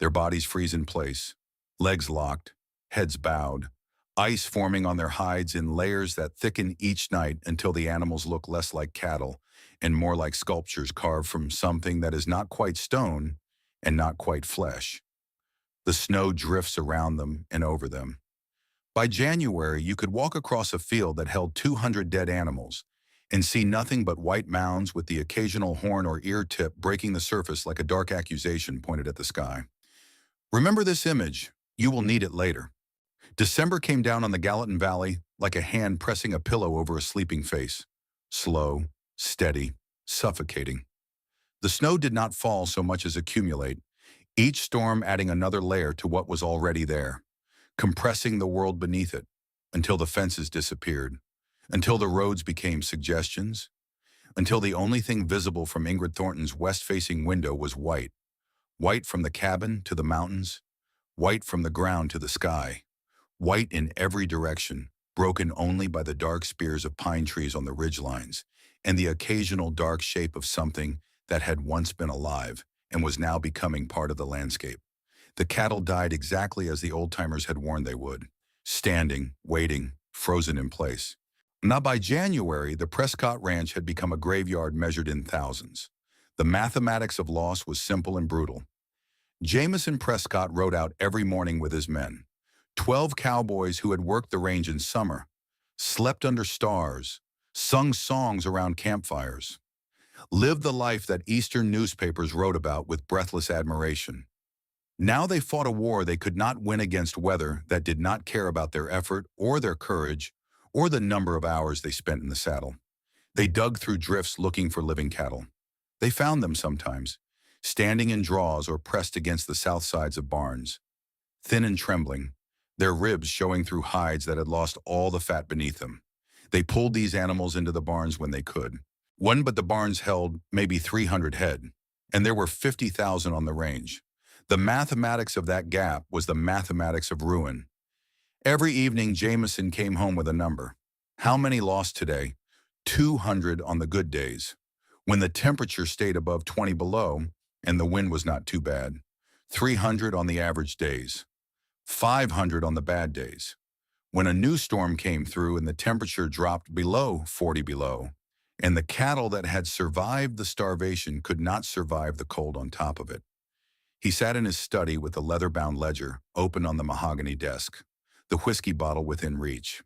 Their bodies freeze in place, legs locked, heads bowed, ice forming on their hides in layers that thicken each night until the animals look less like cattle and more like sculptures carved from something that is not quite stone and not quite flesh. The snow drifts around them and over them. By January, you could walk across a field that held 200 dead animals and see nothing but white mounds with the occasional horn or ear tip breaking the surface like a dark accusation pointed at the sky. Remember this image. You will need it later. December came down on the Gallatin Valley like a hand pressing a pillow over a sleeping face. Slow, steady, suffocating. The snow did not fall so much as accumulate, each storm adding another layer to what was already there, compressing the world beneath it, until the fences disappeared, until the roads became suggestions, until the only thing visible from Ingrid Thornton's west-facing window was white. White from the cabin to the mountains, white from the ground to the sky, white in every direction, broken only by the dark spears of pine trees on the ridgelines, and the occasional dark shape of something that had once been alive and was now becoming part of the landscape. The cattle died exactly as the old-timers had warned they would, standing, waiting, frozen in place. Now by January, the Prescott Ranch had become a graveyard measured in thousands. The mathematics of loss was simple and brutal. Jamison Prescott rode out every morning with his men, 12 cowboys who had worked the range in summer, slept under stars, sung songs around campfires, lived the life that Eastern newspapers wrote about with breathless admiration. Now they fought a war they could not win against weather that did not care about their effort or their courage or the number of hours they spent in the saddle. They dug through drifts looking for living cattle. They found them sometimes, standing in draws or pressed against the south sides of barns, thin and trembling, their ribs showing through hides that had lost all the fat beneath them. They pulled these animals into the barns when they could. But the barns held maybe 300 head, and there were 50,000 on the range. The mathematics of that gap was the mathematics of ruin. Every evening, Jamison came home with a number. How many lost today? 200 on the good days, when the temperature stayed above 20 below and the wind was not too bad. 300 on the average days. 500 on the bad days, when a new storm came through and the temperature dropped below 40 below, and the cattle that had survived the starvation could not survive the cold on top of it. He sat in his study with the leather-bound ledger open on the mahogany desk, the whiskey bottle within reach.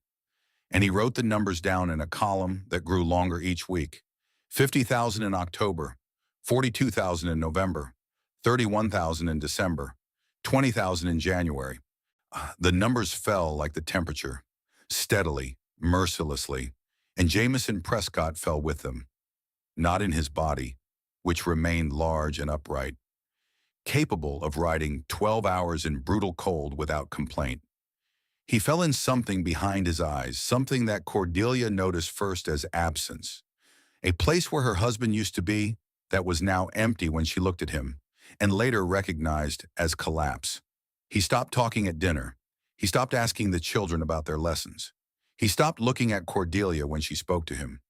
And he wrote the numbers down in a column that grew longer each week. 50,000 in October, 42,000 in November, 31,000 in December, 20,000 in January. The numbers fell like the temperature, steadily, mercilessly, and Jamison Prescott fell with them, not in his body, which remained large and upright, capable of riding 12 hours in brutal cold without complaint. He fell in something behind his eyes, something that Cordelia noticed first as absence, a place where her husband used to be that was now empty when she looked at him, and later recognized as collapse. He stopped talking at dinner. He stopped asking the children about their lessons. He stopped looking at Cordelia when she spoke to him.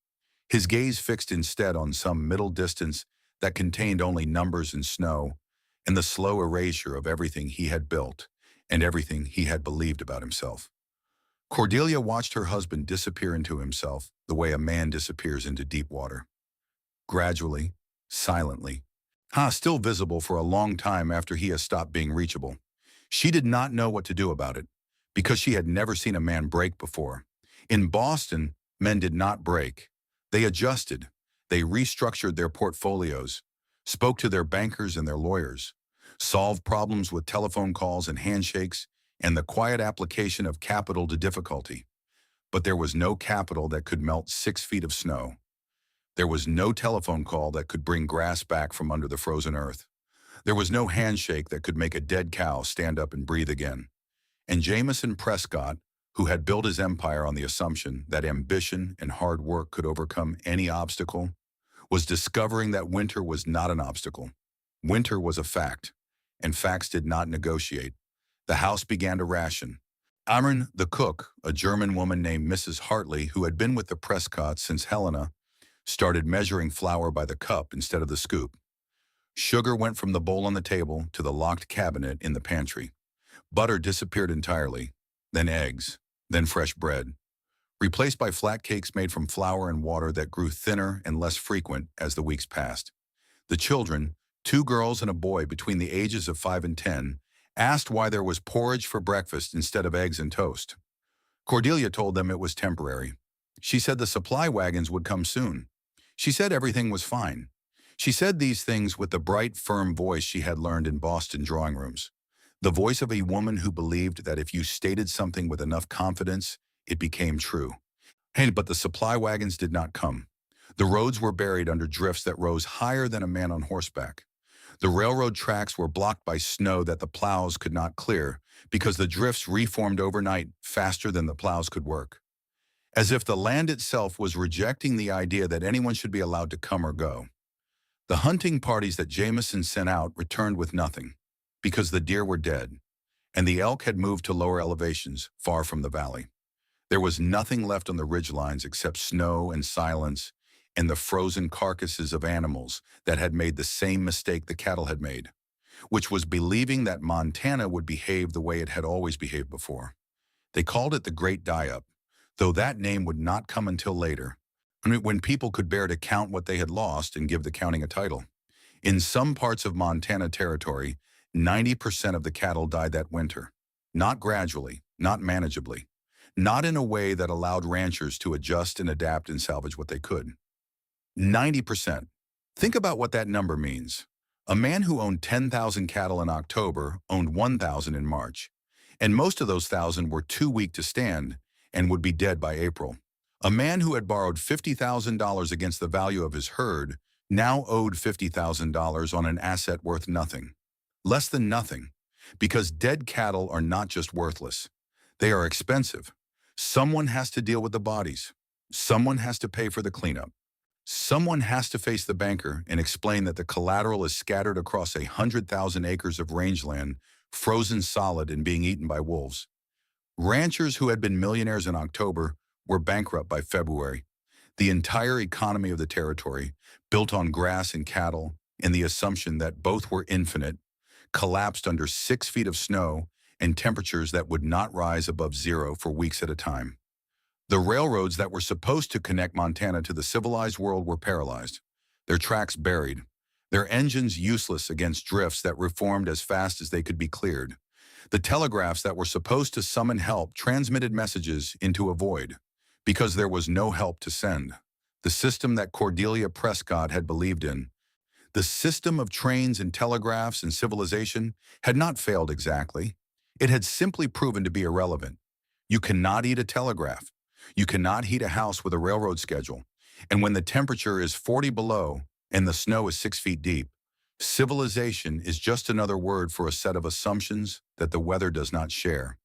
His gaze fixed instead on some middle distance that contained only numbers and snow and the slow erasure of everything he had built and everything he had believed about himself. Cordelia watched her husband disappear into himself the way a man disappears into deep water. Gradually, silently, still visible for a long time after he has stopped being reachable. She did not know what to do about it, because she had never seen a man break before. In Boston, men did not break. They adjusted. They restructured their portfolios, spoke to their bankers and their lawyers, solved problems with telephone calls and handshakes, and the quiet application of capital to difficulty. But there was no capital that could melt 6 feet of snow. There was no telephone call that could bring grass back from under the frozen earth. There was no handshake that could make a dead cow stand up and breathe again. And Jameson Prescott, who had built his empire on the assumption that ambition and hard work could overcome any obstacle, was discovering that winter was not an obstacle. Winter was a fact, and facts did not negotiate. The house began to ration. Amryn, the cook, a German woman named Mrs. Hartley, who had been with the Prescotts since Helena, started measuring flour by the cup instead of the scoop. Sugar went from the bowl on the table to the locked cabinet in the pantry. Butter disappeared entirely, then eggs, then fresh bread, replaced by flat cakes made from flour and water that grew thinner and less frequent as the weeks passed. The children, 2 girls and a boy between the ages of 5 and 10, asked why there was porridge for breakfast instead of eggs and toast. Cordelia told them it was temporary. She said the supply wagons would come soon. She said everything was fine. She said these things with the bright, firm voice she had learned in Boston drawing rooms. The voice of a woman who believed that if you stated something with enough confidence, it became true. Hey, but the supply wagons did not come. The roads were buried under drifts that rose higher than a man on horseback. The railroad tracks were blocked by snow that the plows could not clear because the drifts reformed overnight faster than the plows could work. As if the land itself was rejecting the idea that anyone should be allowed to come or go. The hunting parties that Jameson sent out returned with nothing, because the deer were dead, and the elk had moved to lower elevations, far from the valley. There was nothing left on the ridgelines except snow and silence and the frozen carcasses of animals that had made the same mistake the cattle had made, which was believing that Montana would behave the way it had always behaved before. They called it the Great Die-Up, though that name would not come until later, when people could bear to count what they had lost and give the counting a title. In some parts of Montana Territory, 90% of the cattle died that winter. Not gradually, not manageably, not in a way that allowed ranchers to adjust and adapt and salvage what they could. 90%. Think about what that number means. A man who owned 10,000 cattle in October owned 1,000 in March, and most of those 1,000 were too weak to stand and would be dead by April. A man who had borrowed $50,000 against the value of his herd now owed $50,000 on an asset worth nothing. Less than nothing, because dead cattle are not just worthless. They are expensive. Someone has to deal with the bodies. Someone has to pay for the cleanup. Someone has to face the banker and explain that the collateral is scattered across 100,000 acres of rangeland, frozen solid and being eaten by wolves. Ranchers who had been millionaires in October were bankrupt by February. The entire economy of the territory, built on grass and cattle and the assumption that both were infinite, collapsed under 6 feet of snow and temperatures that would not rise above zero for weeks at a time. The railroads that were supposed to connect Montana to the civilized world were paralyzed, their tracks buried, their engines useless against drifts that reformed as fast as they could be cleared. The telegraphs that were supposed to summon help transmitted messages into a void, because there was no help to send. The system that Cordelia Prescott had believed in, the system of trains and telegraphs and civilization, had not failed exactly. It had simply proven to be irrelevant. You cannot eat a telegraph. You cannot heat a house with a railroad schedule. And when the temperature is 40 below and the snow is 6 feet deep, civilization is just another word for a set of assumptions that the weather does not share.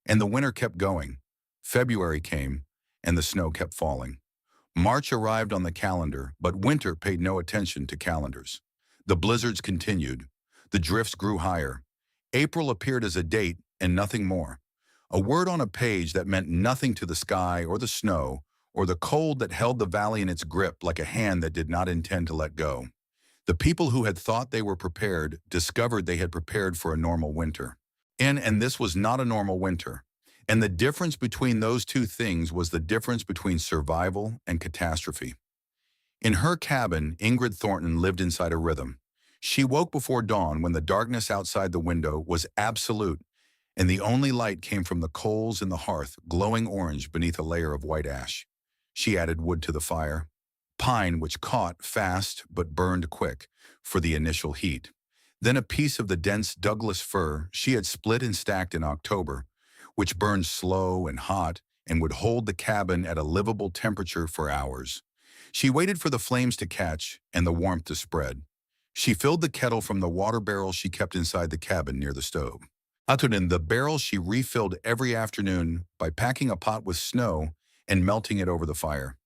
And the winter kept going. February came, and the snow kept falling. March arrived on the calendar, but winter paid no attention to calendars. The blizzards continued. The drifts grew higher. April appeared as a date and nothing more. A word on a page that meant nothing to the sky or the snow or the cold that held the valley in its grip like a hand that did not intend to let go. The people who had thought they were prepared discovered they had prepared for a normal winter. And this was not a normal winter. And the difference between those two things was the difference between survival and catastrophe. In her cabin, Ingrid Thornton lived inside a rhythm. She woke before dawn when the darkness outside the window was absolute, and the only light came from the coals in the hearth, glowing orange beneath a layer of white ash. She added wood to the fire, pine which caught fast but burned quick for the initial heat. Then a piece of the dense Douglas fir she had split and stacked in October, which burned slow and hot and would hold the cabin at a livable temperature for hours. She waited for the flames to catch and the warmth to spread. She filled the kettle from the water barrel she kept inside the cabin near the stove. In the barrel she refilled every afternoon by packing a pot with snow and melting it over the fire.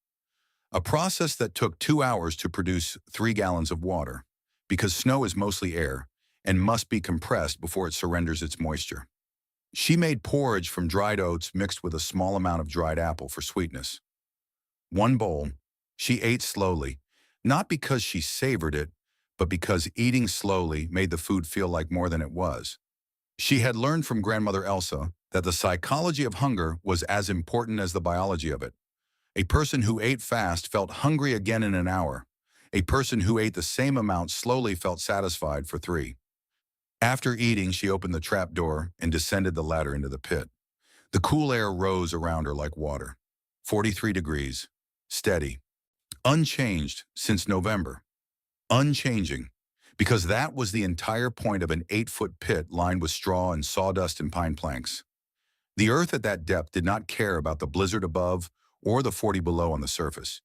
A process that took 2 hours to produce 3 gallons of water, because snow is mostly air and must be compressed before it surrenders its moisture. She made porridge from dried oats mixed with a small amount of dried apple for sweetness. One bowl, she ate slowly, not because she savored it, but because eating slowly made the food feel like more than it was. She had learned from grandmother Elsa that the psychology of hunger was as important as the biology of it. A person who ate fast felt hungry again in an hour. A person who ate the same amount slowly felt satisfied for 3. After eating, she opened the trap door and descended the ladder into the pit. The cool air rose around her like water. 43 degrees. Steady. Unchanged since November. Unchanging. Because that was the entire point of an 8-foot pit lined with straw and sawdust and pine planks. The earth at that depth did not care about the blizzard above or the 40 below on the surface.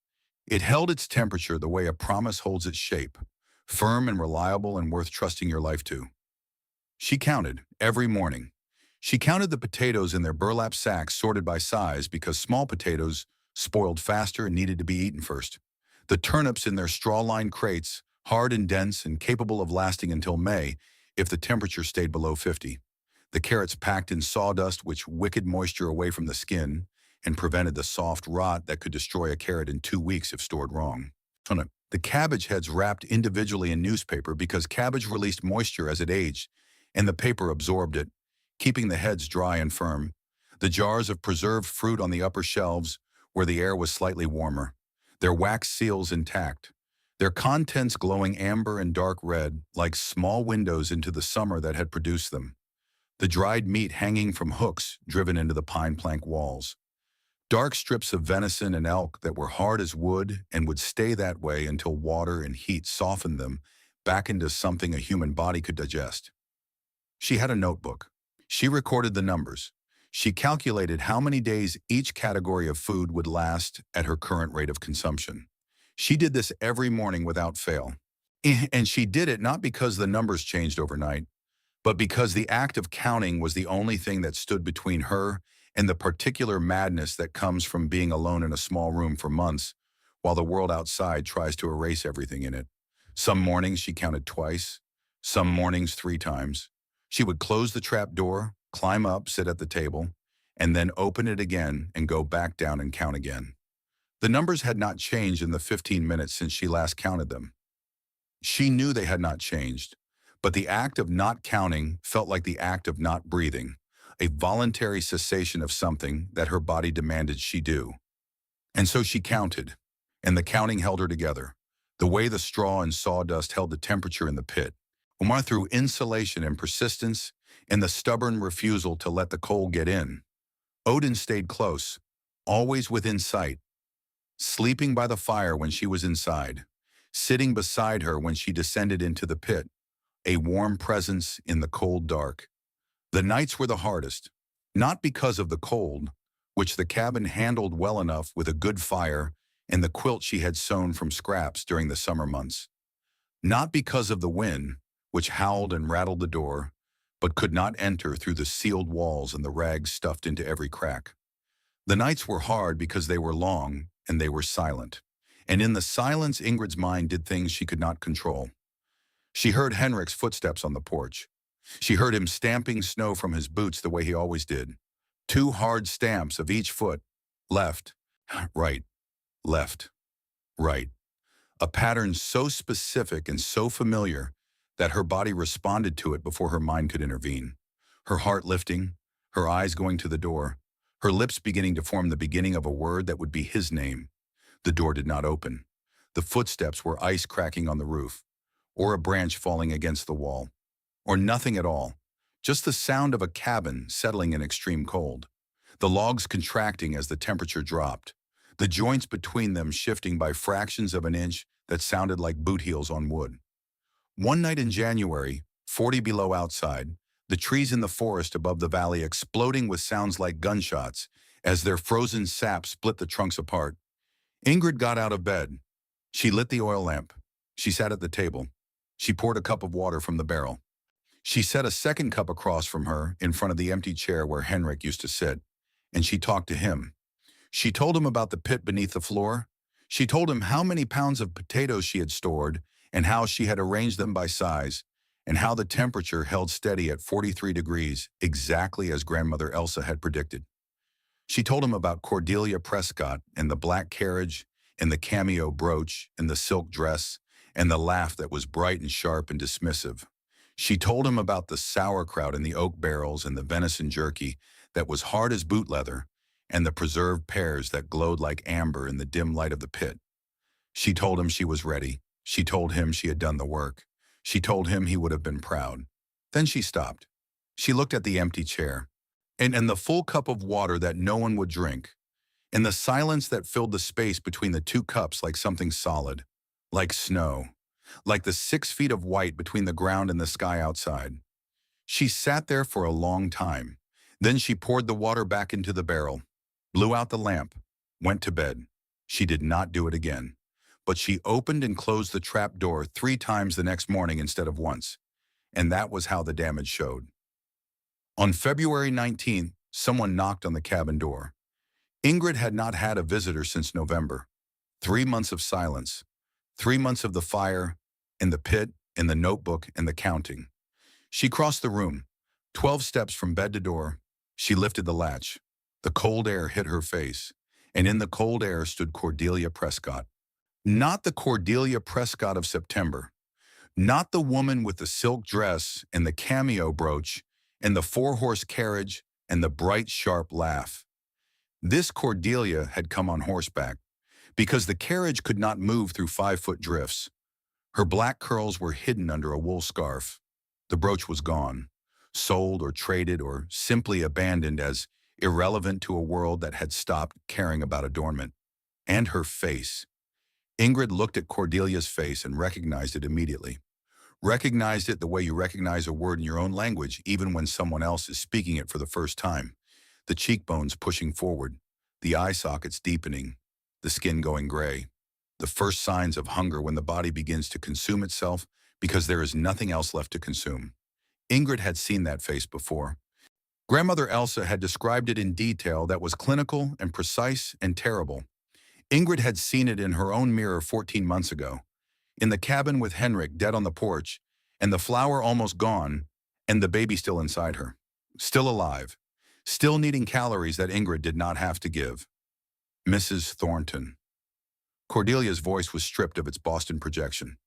It held its temperature the way a promise holds its shape, firm and reliable and worth trusting your life to. She counted every morning. She counted the potatoes in their burlap sacks sorted by size because small potatoes spoiled faster and needed to be eaten first. The turnips in their straw-lined crates, hard and dense and capable of lasting until May if the temperature stayed below 50. The carrots packed in sawdust which wicked moisture away from the skin and prevented the soft rot that could destroy a carrot in 2 weeks if stored wrong. The cabbage heads wrapped individually in newspaper because cabbage released moisture as it aged, and the paper absorbed it, keeping the heads dry and firm. The jars of preserved fruit on the upper shelves, where the air was slightly warmer, their wax seals intact, their contents glowing amber and dark red like small windows into the summer that had produced them. The dried meat hanging from hooks driven into the pine plank walls. Dark strips of venison and elk that were hard as wood and would stay that way until water and heat softened them back into something a human body could digest. She had a notebook. She recorded the numbers. She calculated how many days each category of food would last at her current rate of consumption. She did this every morning without fail. And she did it not because the numbers changed overnight, but because the act of counting was the only thing that stood between her and the particular madness that comes from being alone in a small room for months while the world outside tries to erase everything in it. Some mornings she counted twice, some mornings 3 times. She would close the trap door, climb up, sit at the table, and then open it again and go back down and count again. The numbers had not changed in the 15 minutes since she last counted them. She knew they had not changed, but the act of not counting felt like the act of not breathing, a voluntary cessation of something that her body demanded she do. And so she counted, and the counting held her together, the way the straw and sawdust held the temperature in the pit. Umar through insulation and persistence and the stubborn refusal to let the cold get in. Odin stayed close, always within sight, sleeping by the fire when she was inside, sitting beside her when she descended into the pit, a warm presence in the cold dark. The nights were the hardest, not because of the cold, which the cabin handled well enough with a good fire and the quilt she had sewn from scraps during the summer months. Not because of the wind, which howled and rattled the door, but could not enter through the sealed walls and the rags stuffed into every crack. The nights were hard because they were long and they were silent. And in the silence, Ingrid's mind did things she could not control. She heard Henrik's footsteps on the porch. She heard him stamping snow from his boots the way he always did. 2 hard stamps of each foot, left, right, left, right. A pattern so specific and so familiar that her body responded to it before her mind could intervene. Her heart lifting, her eyes going to the door, her lips beginning to form the beginning of a word that would be his name. The door did not open. The footsteps were ice cracking on the roof, or a branch falling against the wall, or nothing at all. Just the sound of a cabin settling in extreme cold. The logs contracting as the temperature dropped, the joints between them shifting by fractions of an inch that sounded like boot heels on wood. One night in January, 40 below outside, the trees in the forest above the valley exploding with sounds like gunshots as their frozen sap split the trunks apart. Ingrid got out of bed. She lit the oil lamp. She sat at the table. She poured a cup of water from the barrel. She set a second cup across from her in front of the empty chair where Henrik used to sit, and she talked to him. She told him about the pit beneath the floor. She told him how many pounds of potatoes she had stored and how she had arranged them by size, and how the temperature held steady at 43 degrees, exactly as grandmother Elsa had predicted. She told him about Cordelia Prescott and the black carriage and the cameo brooch and the silk dress and the laugh that was bright and sharp and dismissive. She told him about the sauerkraut in the oak barrels and the venison jerky that was hard as boot leather and the preserved pears that glowed like amber in the dim light of the pit. She told him she was ready. She told him she had done the work. She told him he would have been proud. Then she stopped. She looked at the empty chair and the full cup of water that no one would drink, and the silence that filled the space between the two cups like something solid, like snow, like the 6 feet of white between the ground and the sky outside. She sat there for a long time. Then she poured the water back into the barrel, blew out the lamp, went to bed. She did not do it again, but she opened and closed the trap door 3 times the next morning instead of once, and that was how the damage showed. On February 19th, someone knocked on the cabin door. Ingrid had not had a visitor since November. 3 months of silence, 3 months of the fire, in the pit, in the notebook, and the counting. She crossed the room, 12 steps from bed to door. She lifted the latch. The cold air hit her face, and in the cold air stood Cordelia Prescott. Not the Cordelia Prescott of September. Not the woman with the silk dress and the cameo brooch and the 4-horse carriage and the bright, sharp laugh. This Cordelia had come on horseback, because the carriage could not move through 5-foot drifts. Her black curls were hidden under a wool scarf. The brooch was gone, sold or traded or simply abandoned as irrelevant to a world that had stopped caring about adornment. And her face. Ingrid looked at Cordelia's face and recognized it immediately. Recognized it the way you recognize a word in your own language, even when someone else is speaking it for the first time. The cheekbones pushing forward, the eye sockets deepening, the skin going gray. The first signs of hunger when the body begins to consume itself because there is nothing else left to consume. Ingrid had seen that face before. Grandmother Elsa had described it in detail that was clinical and precise and terrible. Ingrid had seen it in her own mirror 14 months ago, in the cabin with Henrik dead on the porch, and the flower almost gone, and the baby still inside her, still alive, still needing calories that Ingrid did not have to give. Mrs. Thornton. Cordelia's voice was stripped of its Boston projection,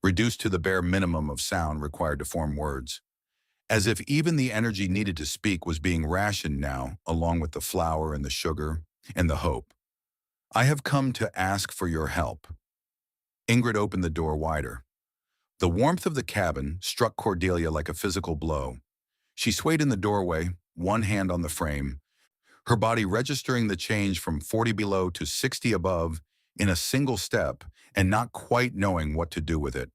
reduced to the bare minimum of sound required to form words, as if even the energy needed to speak was being rationed now, along with the flour and the sugar and the hope. I have come to ask for your help. Ingrid opened the door wider. The warmth of the cabin struck Cordelia like a physical blow. She swayed in the doorway, one hand on the frame, her body registering the change from 40 below to 60 above in a single step and not quite knowing what to do with it.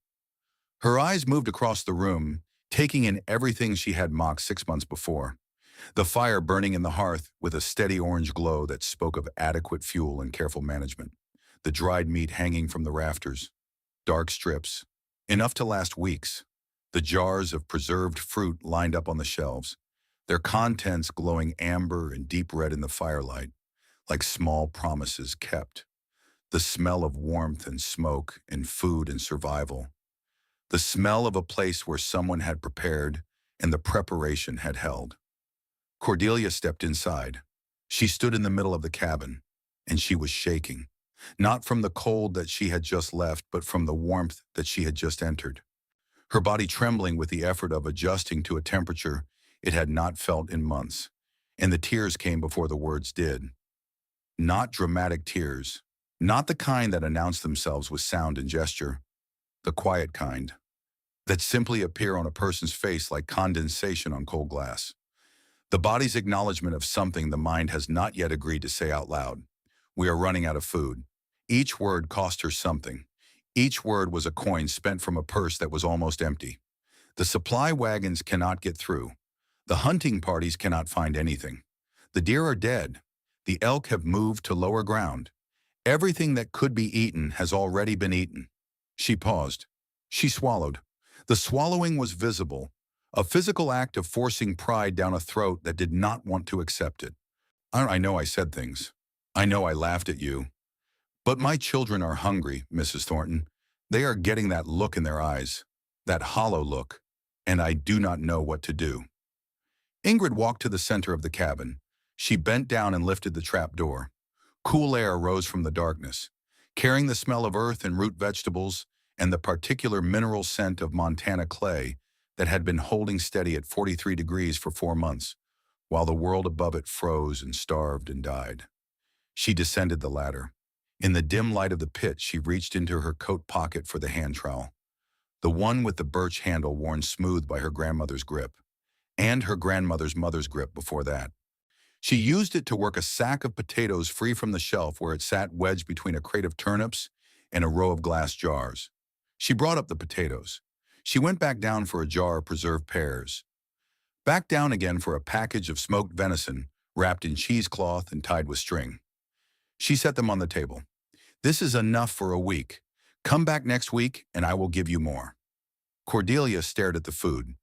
Her eyes moved across the room, taking in everything she had mocked 6 months before. The fire burning in the hearth with a steady orange glow that spoke of adequate fuel and careful management. The dried meat hanging from the rafters. Dark strips, enough to last weeks. The jars of preserved fruit lined up on the shelves, their contents glowing amber and deep red in the firelight, like small promises kept. The smell of warmth and smoke and food and survival. The smell of a place where someone had prepared and the preparation had held. Cordelia stepped inside. She stood in the middle of the cabin, and she was shaking, not from the cold that she had just left, but from the warmth that she had just entered. Her body trembling with the effort of adjusting to a temperature it had not felt in months, and the tears came before the words did. Not dramatic tears, not the kind that announce themselves with sound and gesture, the quiet kind, that simply appear on a person's face like condensation on cold glass. The body's acknowledgement of something the mind has not yet agreed to say out loud. We are running out of food. Each word cost her something. Each word was a coin spent from a purse that was almost empty. The supply wagons cannot get through. The hunting parties cannot find anything. The deer are dead. The elk have moved to lower ground. Everything that could be eaten has already been eaten. She paused. She swallowed. The swallowing was visible, a physical act of forcing pride down a throat that did not want to accept it. I know I said things. I know I laughed at you. But my children are hungry, Mrs. Thornton. They are getting that look in their eyes, that hollow look, and I do not know what to do. Ingrid walked to the center of the cabin. She bent down and lifted the trap door. Cool air rose from the darkness, carrying the smell of earth and root vegetables and the particular mineral scent of Montana clay that had been holding steady at 43 degrees for 4 months, while the world above it froze and starved and died. She descended the ladder. In the dim light of the pit, she reached into her coat pocket for the hand trowel, the one with the birch handle worn smooth by her grandmother's grip, and her grandmother's mother's grip before that. She used it to work a sack of potatoes free from the shelf where it sat wedged between a crate of turnips and a row of glass jars. She brought up the potatoes. She went back down for a jar of preserved pears. Back down again for a package of smoked venison wrapped in cheesecloth and tied with string. She set them on the table. This is enough for a week. Come back next week and I will give you more. Cordelia stared at the food,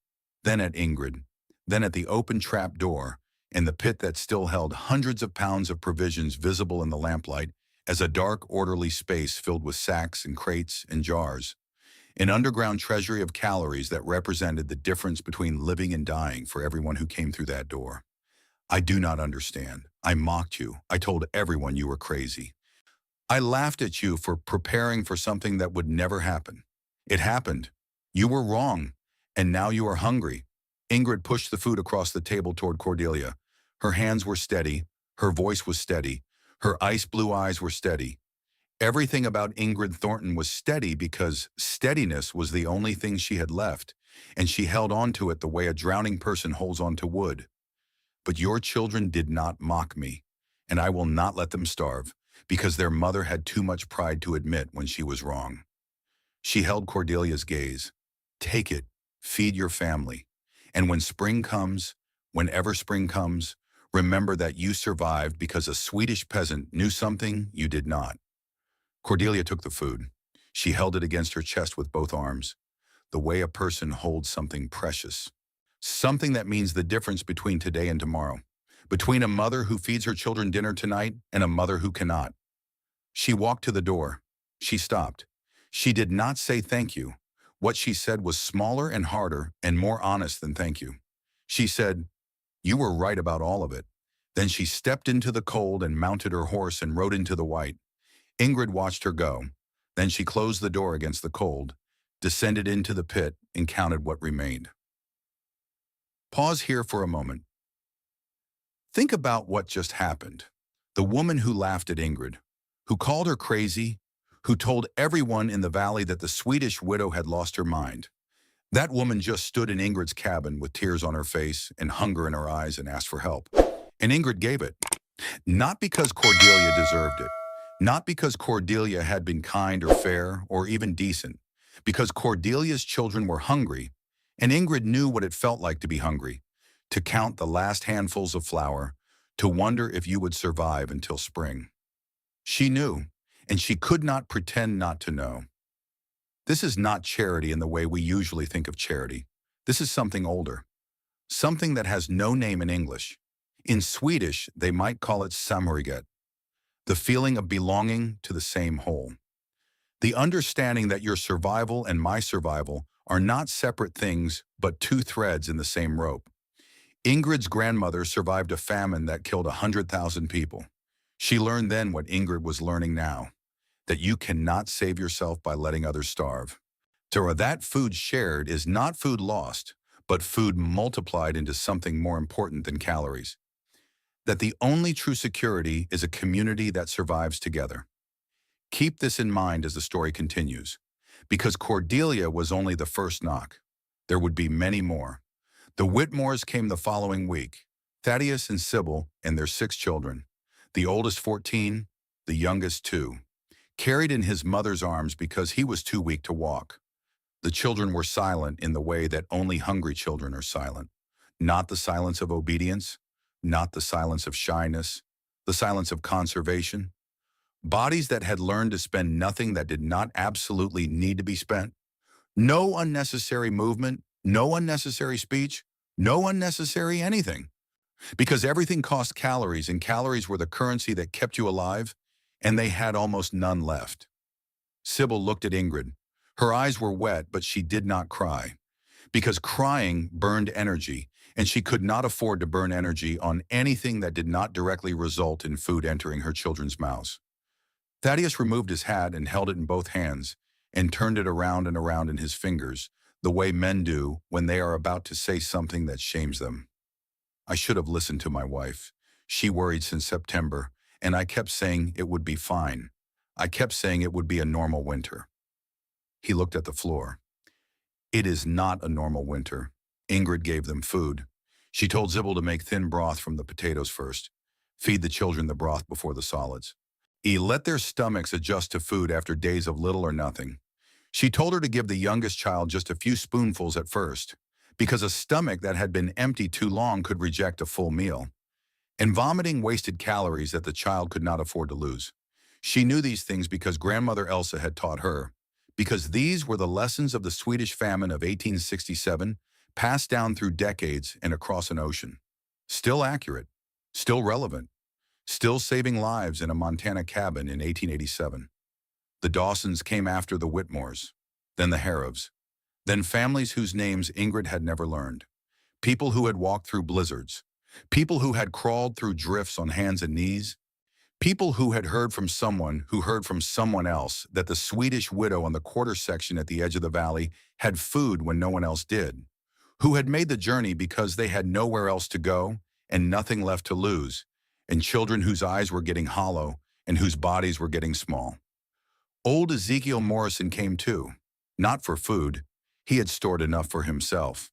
then at Ingrid, then at the open trap door and the pit that still held hundreds of pounds of provisions visible in the lamplight as a dark, orderly space filled with sacks and crates and jars. An underground treasury of calories that represented the difference between living and dying for everyone who came through that door. I do not understand. I mocked you. I told everyone you were crazy. I laughed at you for preparing for something that would never happen. It happened. You were wrong. And now you are hungry. Ingrid pushed the food across the table toward Cordelia. Her hands were steady. Her voice was steady. Her ice blue eyes were steady. Everything about Ingrid Thornton was steady because steadiness was the only thing she had left, and she held on to it the way a drowning person holds on to wood. But your children did not mock me, and I will not let them starve, because their mother had too much pride to admit when she was wrong. She held Cordelia's gaze. Take it, feed your family, and when spring comes, whenever spring comes, remember that you survived because a Swedish peasant knew something you did not. Cordelia took the food. She held it against her chest with both arms, the way a person holds something precious. Something that means the difference between today and tomorrow, between a mother who feeds her children dinner tonight and a mother who cannot. She walked to the door. She stopped. She did not say thank you. What she said was smaller and harder and more honest than thank you. She said, you were right about all of it. Then she stepped into the cold and mounted her horse and rode into the white. Ingrid watched her go. Then she closed the door against the cold, descended into the pit, and counted what remained. Pause here for a moment. Think about what just happened. The woman who laughed at Ingrid, who called her crazy, who told everyone in the valley that the Swedish widow had lost her mind. That woman just stood in Ingrid's cabin with tears on her face and hunger in her eyes and asked for help. And Ingrid gave it. Not because Cordelia deserved it. Not because Cordelia had been kind or fair or even decent. Because Cordelia's children were hungry, and Ingrid knew what it felt like to be hungry, to count the last handfuls of flour, to wonder if you would survive until spring. She knew, and she could not pretend not to know. This is not charity in the way we usually think of charity. This is something older, something that has no name in English. In Swedish, they might call it samhörighet, the feeling of belonging to the same whole. The understanding that your survival and my survival are not separate things, but two threads in the same rope. Ingrid's grandmother survived a famine that killed 100,000 people. She learned then what Ingrid was learning now, that you cannot save yourself by letting others starve. To her, that food shared is not food lost, but food multiplied into something more important than calories. that the only true security is a community that survives together. Keep this in mind as the story continues, because Cordelia was only the first knock. There would be many more. The Whitmores came the following week, Thaddeus and Sybil and their 6 children, the oldest 14, the youngest 2, carried in his mother's arms because he was too weak to walk. The children were silent in the way that only hungry children are silent. Not the silence of obedience, not the silence of shyness, the silence of conservation. Bodies that had learned to spend nothing that did not absolutely need to be spent. No unnecessary movement, no unnecessary speech, no unnecessary anything. Because everything cost calories, and calories were the currency that kept you alive, and they had almost none left. Sybil looked at Ingrid. Her eyes were wet, but she did not cry. Because crying burned energy, and she could not afford to burn energy on anything that did not directly result in food entering her children's mouths. Thaddeus removed his hat and held it in both hands, and turned it around and around in his fingers, the way men do when they are about to say something that shames them. I should have listened to my wife. She worried since September, and I kept saying it would be fine. I kept saying it would be a normal winter. He looked at the floor. It is not a normal winter. Ingrid gave them food. She told Sybil to make thin broth from the potatoes first. Feed the children the broth before the solids. Let their stomachs adjust to food after days of little or nothing. She told her to give the youngest child just a few spoonfuls at first, because a stomach that had been empty too long could reject a full meal. And vomiting wasted calories that the child could not afford to lose. She knew these things because grandmother Elsa had taught her, because these were the lessons of the Swedish famine of 1867, passed down through decades and across an ocean. Still accurate, still relevant, still saving lives in a Montana cabin in 1887. The Dawsons came after the Whitmores, then the Harrows, then families whose names Ingrid had never learned. People who had walked through blizzards, people who had crawled through drifts on hands and knees, people who had heard from someone who heard from someone else that the Swedish widow on the quarter section at the edge of the valley had food when no one else did, who had made the journey because they had nowhere else to go and nothing left to lose, and children whose eyes were getting hollow and whose bodies were getting small. Old Ezekiel Morrison came too, not for food. He had stored enough for himself.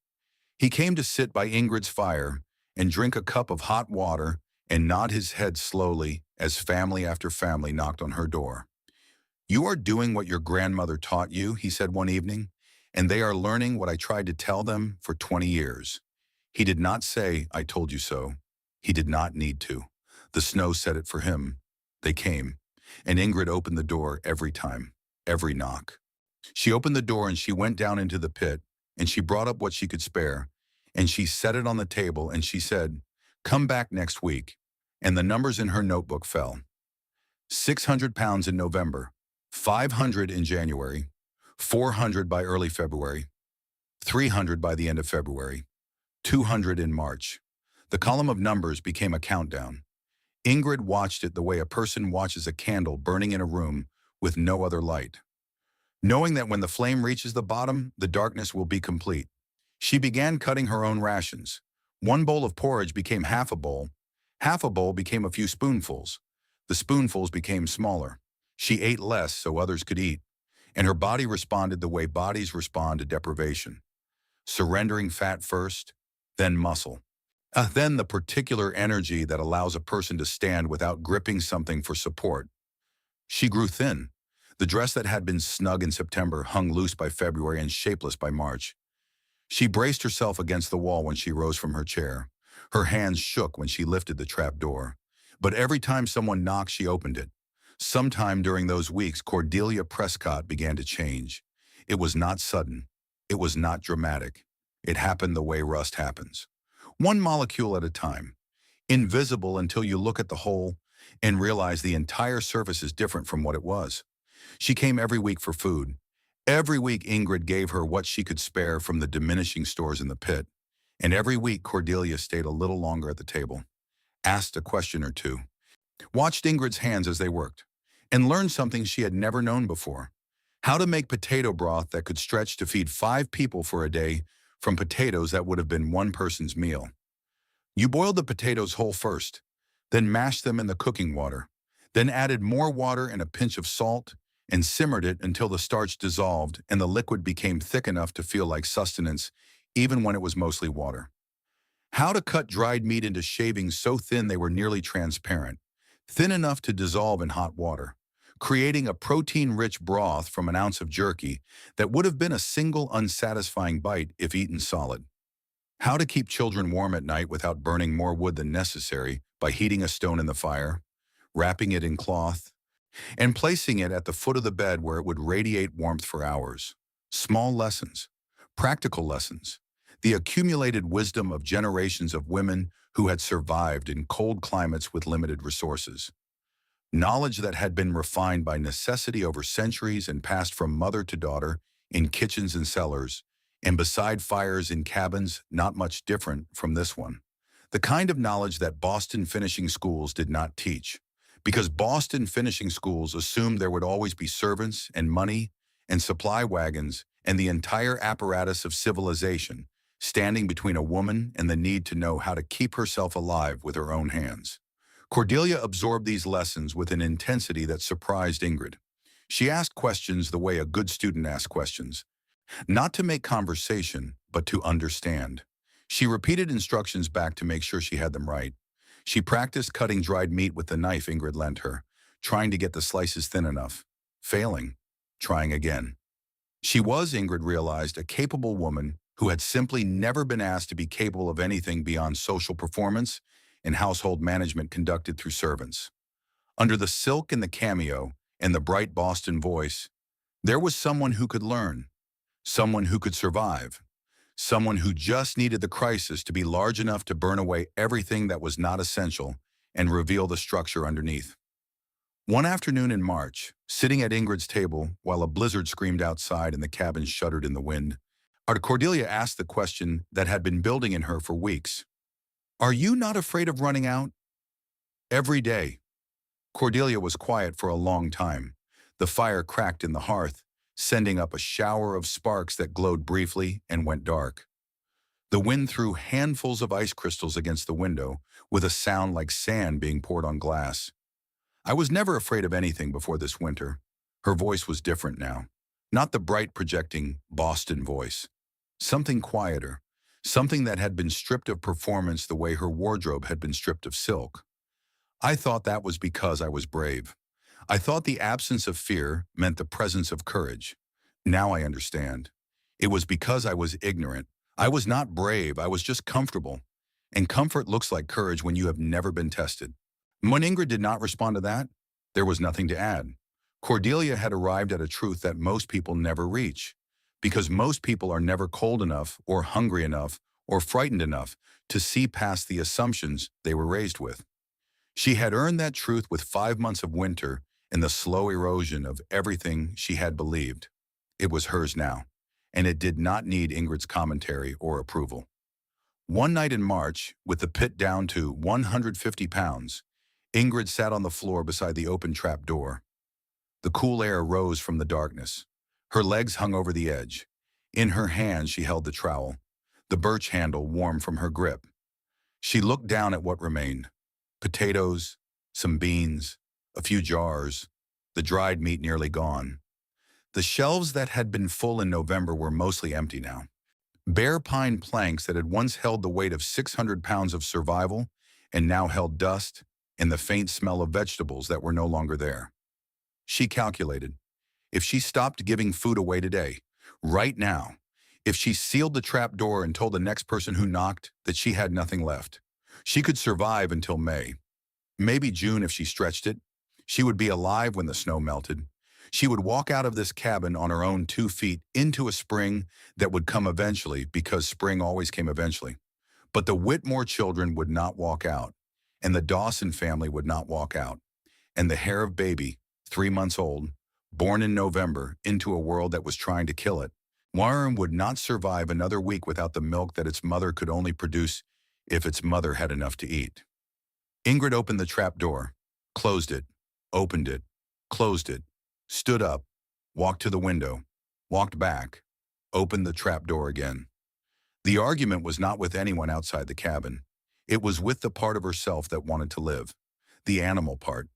He came to sit by Ingrid's fire and drink a cup of hot water and nod his head slowly as family after family knocked on her door. "You are doing what your grandmother taught you," he said one evening, "and they are learning what I tried to tell them for 20 years. He did not say, "I told you so." He did not need to. The snow said it for him. They came, and Ingrid opened the door every time, every knock. She opened the door and she went down into the pit, and she brought up what she could spare, and she set it on the table, and she said, "Come back next week." And the numbers in her notebook fell. 600 pounds in November, 500 in January, 400 by early February, 300 by the end of February, 200 in March. The column of numbers became a countdown. Ingrid watched it the way a person watches a candle burning in a room with no other light. Knowing that when the flame reaches the bottom, the darkness will be complete. She began cutting her own rations. One bowl of porridge became half a bowl became a few spoonfuls. The spoonfuls became smaller. She ate less so others could eat, and her body responded the way bodies respond to deprivation. Surrendering fat first, then muscle. Then the particular energy that allows a person to stand without gripping something for support. She grew thin. The dress that had been snug in September hung loose by February and shapeless by March. She braced herself against the wall when she rose from her chair. Her hands shook when she lifted the trap door. But every time someone knocked, she opened it. Sometime during those weeks, Cordelia Prescott began to change. It was not sudden. It was not dramatic. It happened the way rust happens. One molecule at a time. Invisible until you look at the whole and realize the entire surface is different from what it was. She came every week for food. Every week Ingrid gave her what she could spare from the diminishing stores in the pit. And every week Cordelia stayed a little longer at the table, asked a question or two, watched Ingrid's hands as they worked, and learned something she had never known before. How to make potato broth that could stretch to feed 5 people for a day from potatoes that would have been one person's meal. You boiled the potatoes whole first, then mashed them in the cooking water, then added more water and a pinch of salt, and simmered it until the starch dissolved and the liquid became thick enough to feel like sustenance, even when it was mostly water. How to cut dried meat into shavings so thin they were nearly transparent, thin enough to dissolve in hot water, creating a protein-rich broth from an ounce of jerky that would have been a single unsatisfying bite if eaten solid. How to keep children warm at night without burning more wood than necessary by heating a stone in the fire, wrapping it in cloth, and placing it at the foot of the bed where it would radiate warmth for hours. Small lessons, practical lessons, the accumulated wisdom of generations of women who had survived in cold climates with limited resources. Knowledge that had been refined by necessity over centuries and passed from mother to daughter in kitchens and cellars, and beside fires in cabins not much different from this one. The kind of knowledge that Boston finishing schools did not teach, because Boston finishing schools assumed there would always be servants and money and supply wagons and the entire apparatus of civilization standing between a woman and the need to know how to keep herself alive with her own hands. Cordelia absorbed these lessons with an intensity that surprised Ingrid. She asked questions the way a good student asks questions, not to make conversation, but to understand. She repeated instructions back to make sure she had them right. She practiced cutting dried meat with the knife Ingrid lent her, trying to get the slices thin enough, failing, trying again. She was, Ingrid realized, a capable woman who had simply never been asked to be capable of anything beyond social performance and household management conducted through servants. Under the silk and the cameo and the bright Boston voice, there was someone who could learn, someone who could survive, someone who just needed the crisis to be large enough to burn away everything that was not essential and reveal the structure underneath. One afternoon in March, sitting at Ingrid's table while a blizzard screamed outside and the cabin shuddered in the wind, Cordelia asked the question that had been building in her for weeks. "Are you not afraid of running out?" Every day. Cordelia was quiet for a long time. The fire cracked in the hearth, sending up a shower of sparks that glowed briefly and went dark. The wind threw handfuls of ice crystals against the window, with a sound like sand being poured on glass. "I was never afraid of anything before this winter." Her voice was different now. Not the bright projecting Boston voice. Something quieter. Something that had been stripped of performance the way her wardrobe had been stripped of silk. "I thought that was because I was brave. I thought the absence of fear meant the presence of courage. Now I understand. It was because I was ignorant. I was not brave, I was just comfortable. And comfort looks like courage when you have never been tested." When Ingrid did not respond to that, there was nothing to add. Cordelia had arrived at a truth that most people never reach, because most people are never cold enough or hungry enough or frightened enough to see past the assumptions they were raised with. She had earned that truth with 5 months of winter and the slow erosion of everything she had believed. It was hers now, and it did not need Ingrid's commentary or approval. One night in March, with the pit down to 150 pounds, Ingrid sat on the floor beside the open trap door. The cool air rose from the darkness. Her legs hung over the edge. In her hand she held the trowel, the birch handle warm from her grip. She looked down at what remained. Potatoes, some beans, a few jars, the dried meat nearly gone. The shelves that had been full in November were mostly empty now. Bare pine planks that had once held the weight of 600 pounds of survival and now held dust and the faint smell of vegetables that were no longer there. She calculated. If she stopped giving food away today, right now, if she sealed the trap door and told the next person who knocked that she had nothing left, she could survive until May. Maybe June if she stretched it. She would be alive when the snow melted. She would walk out of this cabin on her own 2 feet into a spring that would come eventually, because spring always came eventually. But the Whitmore children would not walk out, and the Dawson family would not walk out, and the hair of baby, 3 months old, born in November into a world that was trying to kill it, Warren would not survive another week without the milk that its mother could only produce if its mother had enough to eat. Ingrid opened the trap door, closed it, opened it, closed it, stood up, walked to the window, walked back, opened the trap door again. The argument was not with anyone outside the cabin. It was with the part of herself that wanted to live. The animal part.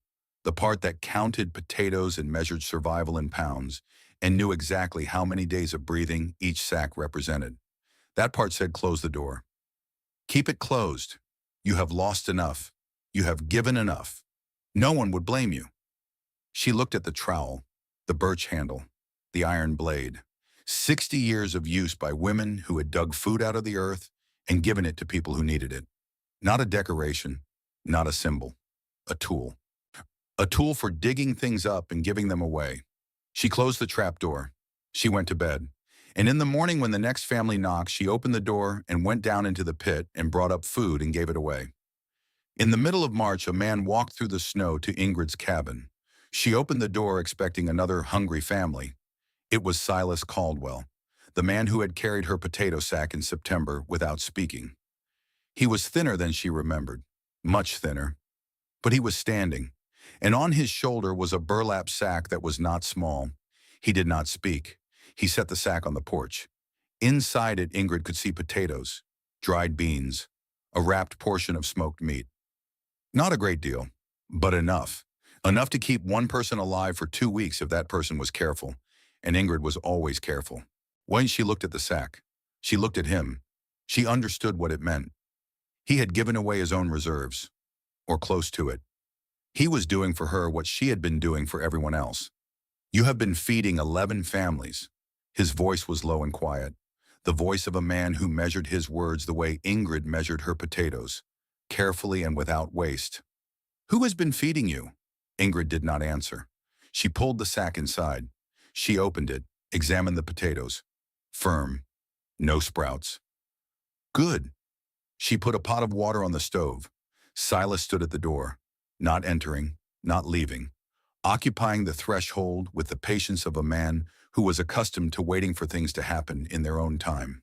The part that counted potatoes and measured survival in pounds and knew exactly how many days of breathing each sack represented. That part said, close the door. Keep it closed. You have lost enough. You have given enough. No one would blame you. She looked at the trowel, the birch handle, the iron blade. 60 years of use by women who had dug food out of the earth and given it to people who needed it. Not a decoration, not a symbol, a tool. A tool for digging things up and giving them away. She closed the trap door. She went to bed. And in the morning when the next family knocked, she opened the door and went down into the pit and brought up food and gave it away. In the middle of March, a man walked through the snow to Ingrid's cabin. She opened the door expecting another hungry family. It was Silas Caldwell, the man who had carried her potato sack in September without speaking. He was thinner than she remembered, much thinner, but he was standing, and on his shoulder was a burlap sack that was not small. He did not speak. He set the sack on the porch. Inside it, Ingrid could see potatoes, dried beans, a wrapped portion of smoked meat. Not a great deal, but enough. Enough to keep one person alive for 2 weeks if that person was careful, and Ingrid was always careful. When she looked at the sack, she looked at him. She understood what it meant. He had given away his own reserves, or close to it. He was doing for her what she had been doing for everyone else. You have been feeding 11 families. His voice was low and quiet, the voice of a man who measured his words the way Ingrid measured her potatoes, carefully and without waste. Who has been feeding you? Ingrid did not answer. She pulled the sack inside. She opened it, examined the potatoes. Firm. No sprouts. Good. She put a pot of water on the stove. Silas stood at the door, not entering, not leaving, occupying the threshold with the patience of a man who was accustomed to waiting for things to happen in their own time.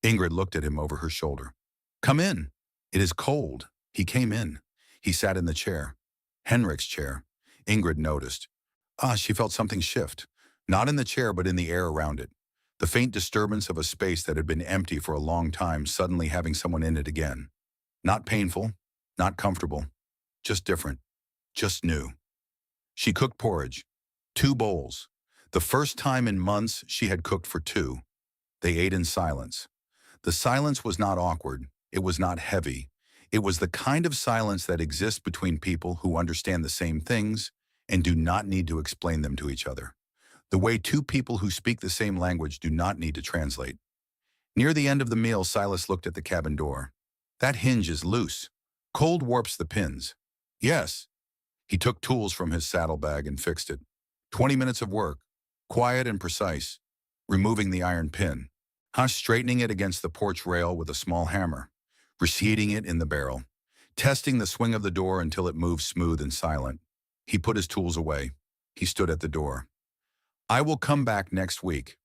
Ingrid looked at him over her shoulder. Come in. It is cold. He came in. He sat in the chair. Henrik's chair. Ingrid noticed. She felt something shift. Not in the chair, but in the air around it. The faint disturbance of a space that had been empty for a long time suddenly having someone in it again. Not painful, not comfortable, just different, just new. She cooked porridge, 2 bowls. The first time in months she had cooked for 2. They ate in silence. The silence was not awkward, it was not heavy. It was the kind of silence that exists between people who understand the same things and do not need to explain them to each other. The way 2 people who speak the same language do not need to translate. Near the end of the meal, Silas looked at the cabin door. That hinge is loose. Cold warps the pins. Yes. He took tools from his saddlebag and fixed it. 20 minutes of work, quiet and precise, removing the iron pin, straightening it against the porch rail with a small hammer, reseating it in the barrel, testing the swing of the door until it moved smooth and silent. He put his tools away. He stood at the door. I will come back next week.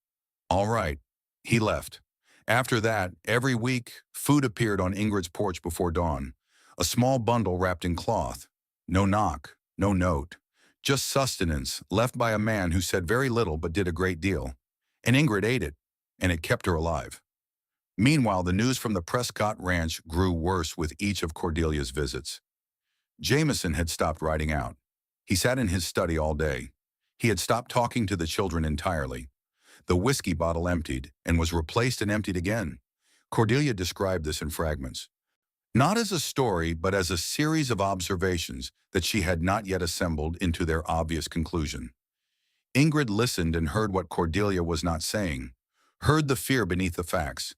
All right. He left. After that, every week, food appeared on Ingrid's porch before dawn. A small bundle wrapped in cloth. No knock, no note. Just sustenance left by a man who said very little but did a great deal. And Ingrid ate it, and it kept her alive. Meanwhile, the news from the Prescott Ranch grew worse with each of Cordelia's visits. Jameson had stopped riding out. He sat in his study all day. He had stopped talking to the children entirely. The whiskey bottle emptied and was replaced and emptied again. Cordelia described this in fragments. Not as a story, but as a series of observations that she had not yet assembled into their obvious conclusion. Ingrid listened and heard what Cordelia was not saying, heard the fear beneath the facts,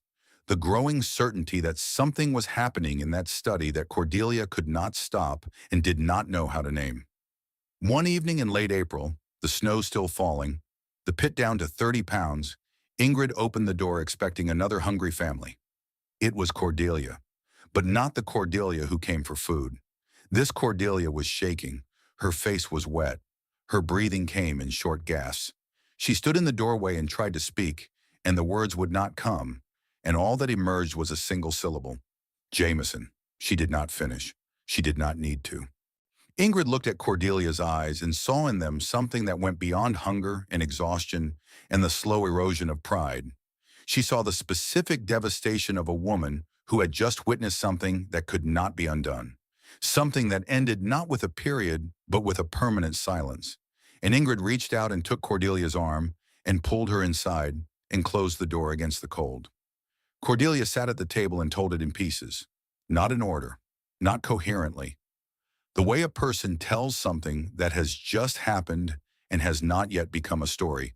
the growing certainty that something was happening in that study that Cordelia could not stop and did not know how to name. One evening in late April, the snow still falling, the pit down to 30 pounds, Ingrid opened the door expecting another hungry family. It was Cordelia, but not the Cordelia who came for food. This Cordelia was shaking. Her face was wet. Her breathing came in short gasps. She stood in the doorway and tried to speak, and the words would not come, and all that emerged was a single syllable. Jameson. She did not finish. She did not need to. Ingrid looked at Cordelia's eyes and saw in them something that went beyond hunger and exhaustion and the slow erosion of pride. She saw the specific devastation of a woman who had just witnessed something that could not be undone, something that ended not with a period, but with a permanent silence. And Ingrid reached out and took Cordelia's arm and pulled her inside and closed the door against the cold. Cordelia sat at the table and told it in pieces, not in order, not coherently. The way a person tells something that has just happened and has not yet become a story,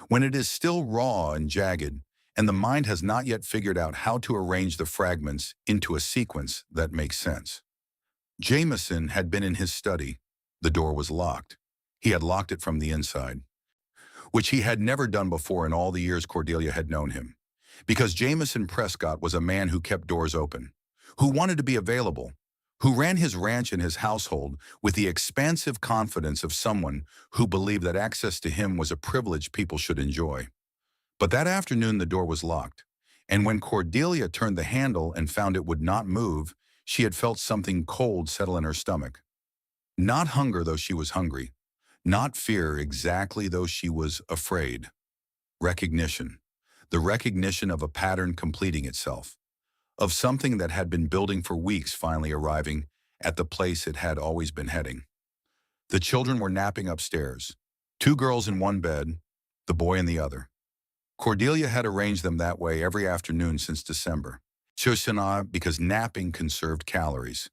when it is still raw and jagged, and the mind has not yet figured out how to arrange the fragments into a sequence that makes sense. Jameson had been in his study. The door was locked. He had locked it from the inside, which he had never done before in all the years Cordelia had known him. Because Jameson Prescott was a man who kept doors open, who wanted to be available, who ran his ranch and his household with the expansive confidence of someone who believed that access to him was a privilege people should enjoy. But that afternoon the door was locked, and when Cordelia turned the handle and found it would not move, she had felt something cold settle in her stomach. Not hunger, though she was hungry. Not fear, exactly, though she was afraid. Recognition. The recognition of a pattern completing itself. Of something that had been building for weeks finally arriving at the place it had always been heading. The children were napping upstairs. 2 girls in one bed, the boy in the other. Cordelia had arranged them that way every afternoon since December. Chosana, because napping conserved calories.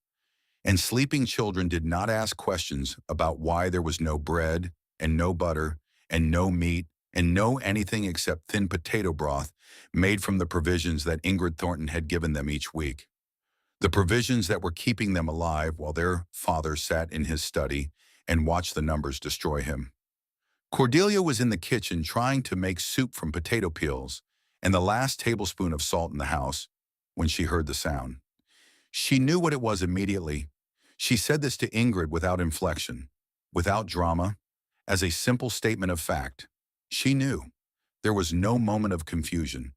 And sleeping children did not ask questions about why there was no bread and no butter and no meat and no anything except thin potato broth made from the provisions that Ingrid Thornton had given them each week. The provisions that were keeping them alive while their father sat in his study and watched the numbers destroy him. Cordelia was in the kitchen trying to make soup from potato peels and the last tablespoon of salt in the house when she heard the sound. She knew what it was immediately. She said this to Ingrid without inflection, without drama, as a simple statement of fact. She knew. There was no moment of confusion,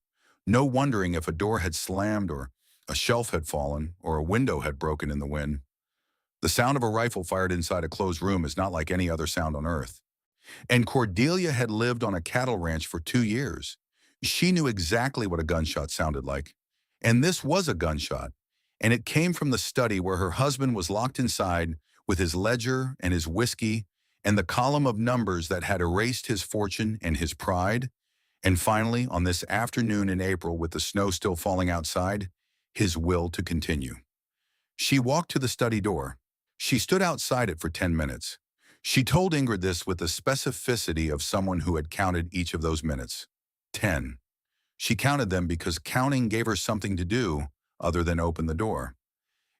no wondering if a door had slammed or a shelf had fallen or a window had broken in the wind. The sound of a rifle fired inside a closed room is not like any other sound on earth. And Cordelia had lived on a cattle ranch for 2 years. She knew exactly what a gunshot sounded like. And this was a gunshot. And it came from the study where her husband was locked inside with his ledger and his whiskey and the column of numbers that had erased his fortune and his pride. And finally, on this afternoon in April with the snow still falling outside, his will to continue. She walked to the study door. She stood outside it for 10 minutes. She told Ingrid this with the specificity of someone who had counted each of those minutes. 10. She counted them because counting gave her something to do other than open the door.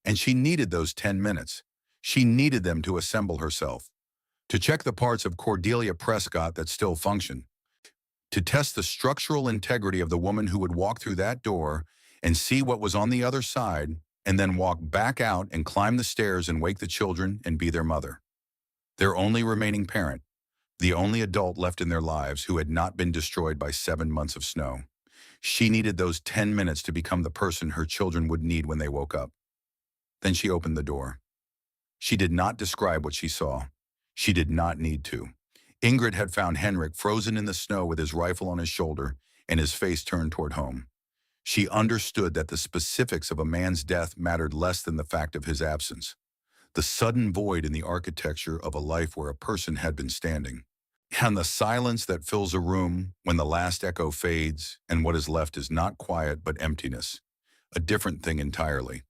And she needed those 10 minutes. She needed them to assemble herself, to check the parts of Cordelia Prescott that still function, to test the structural integrity of the woman who would walk through that door and see what was on the other side, and then walk back out and climb the stairs and wake the children and be their mother. Their only remaining parent, the only adult left in their lives who had not been destroyed by 7 months of snow. She needed those 10 minutes to become the person her children would need when they woke up. Then she opened the door. She did not describe what she saw. She did not need to. Ingrid had found Henrik frozen in the snow with his rifle on his shoulder and his face turned toward home. She understood that the specifics of a man's death mattered less than the fact of his absence. The sudden void in the architecture of a life where a person had been standing. And the silence that fills a room when the last echo fades and what is left is not quiet but emptiness. A different thing entirely.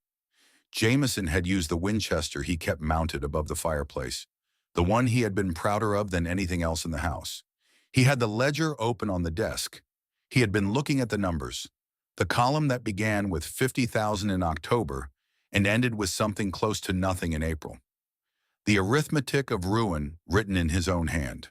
Jameson had used the Winchester he kept mounted above the fireplace, the one he had been prouder of than anything else in the house. He had the ledger open on the desk. He had been looking at the numbers, the column that began with 50,000 in October and ended with something close to nothing in April. The arithmetic of ruin written in his own hand.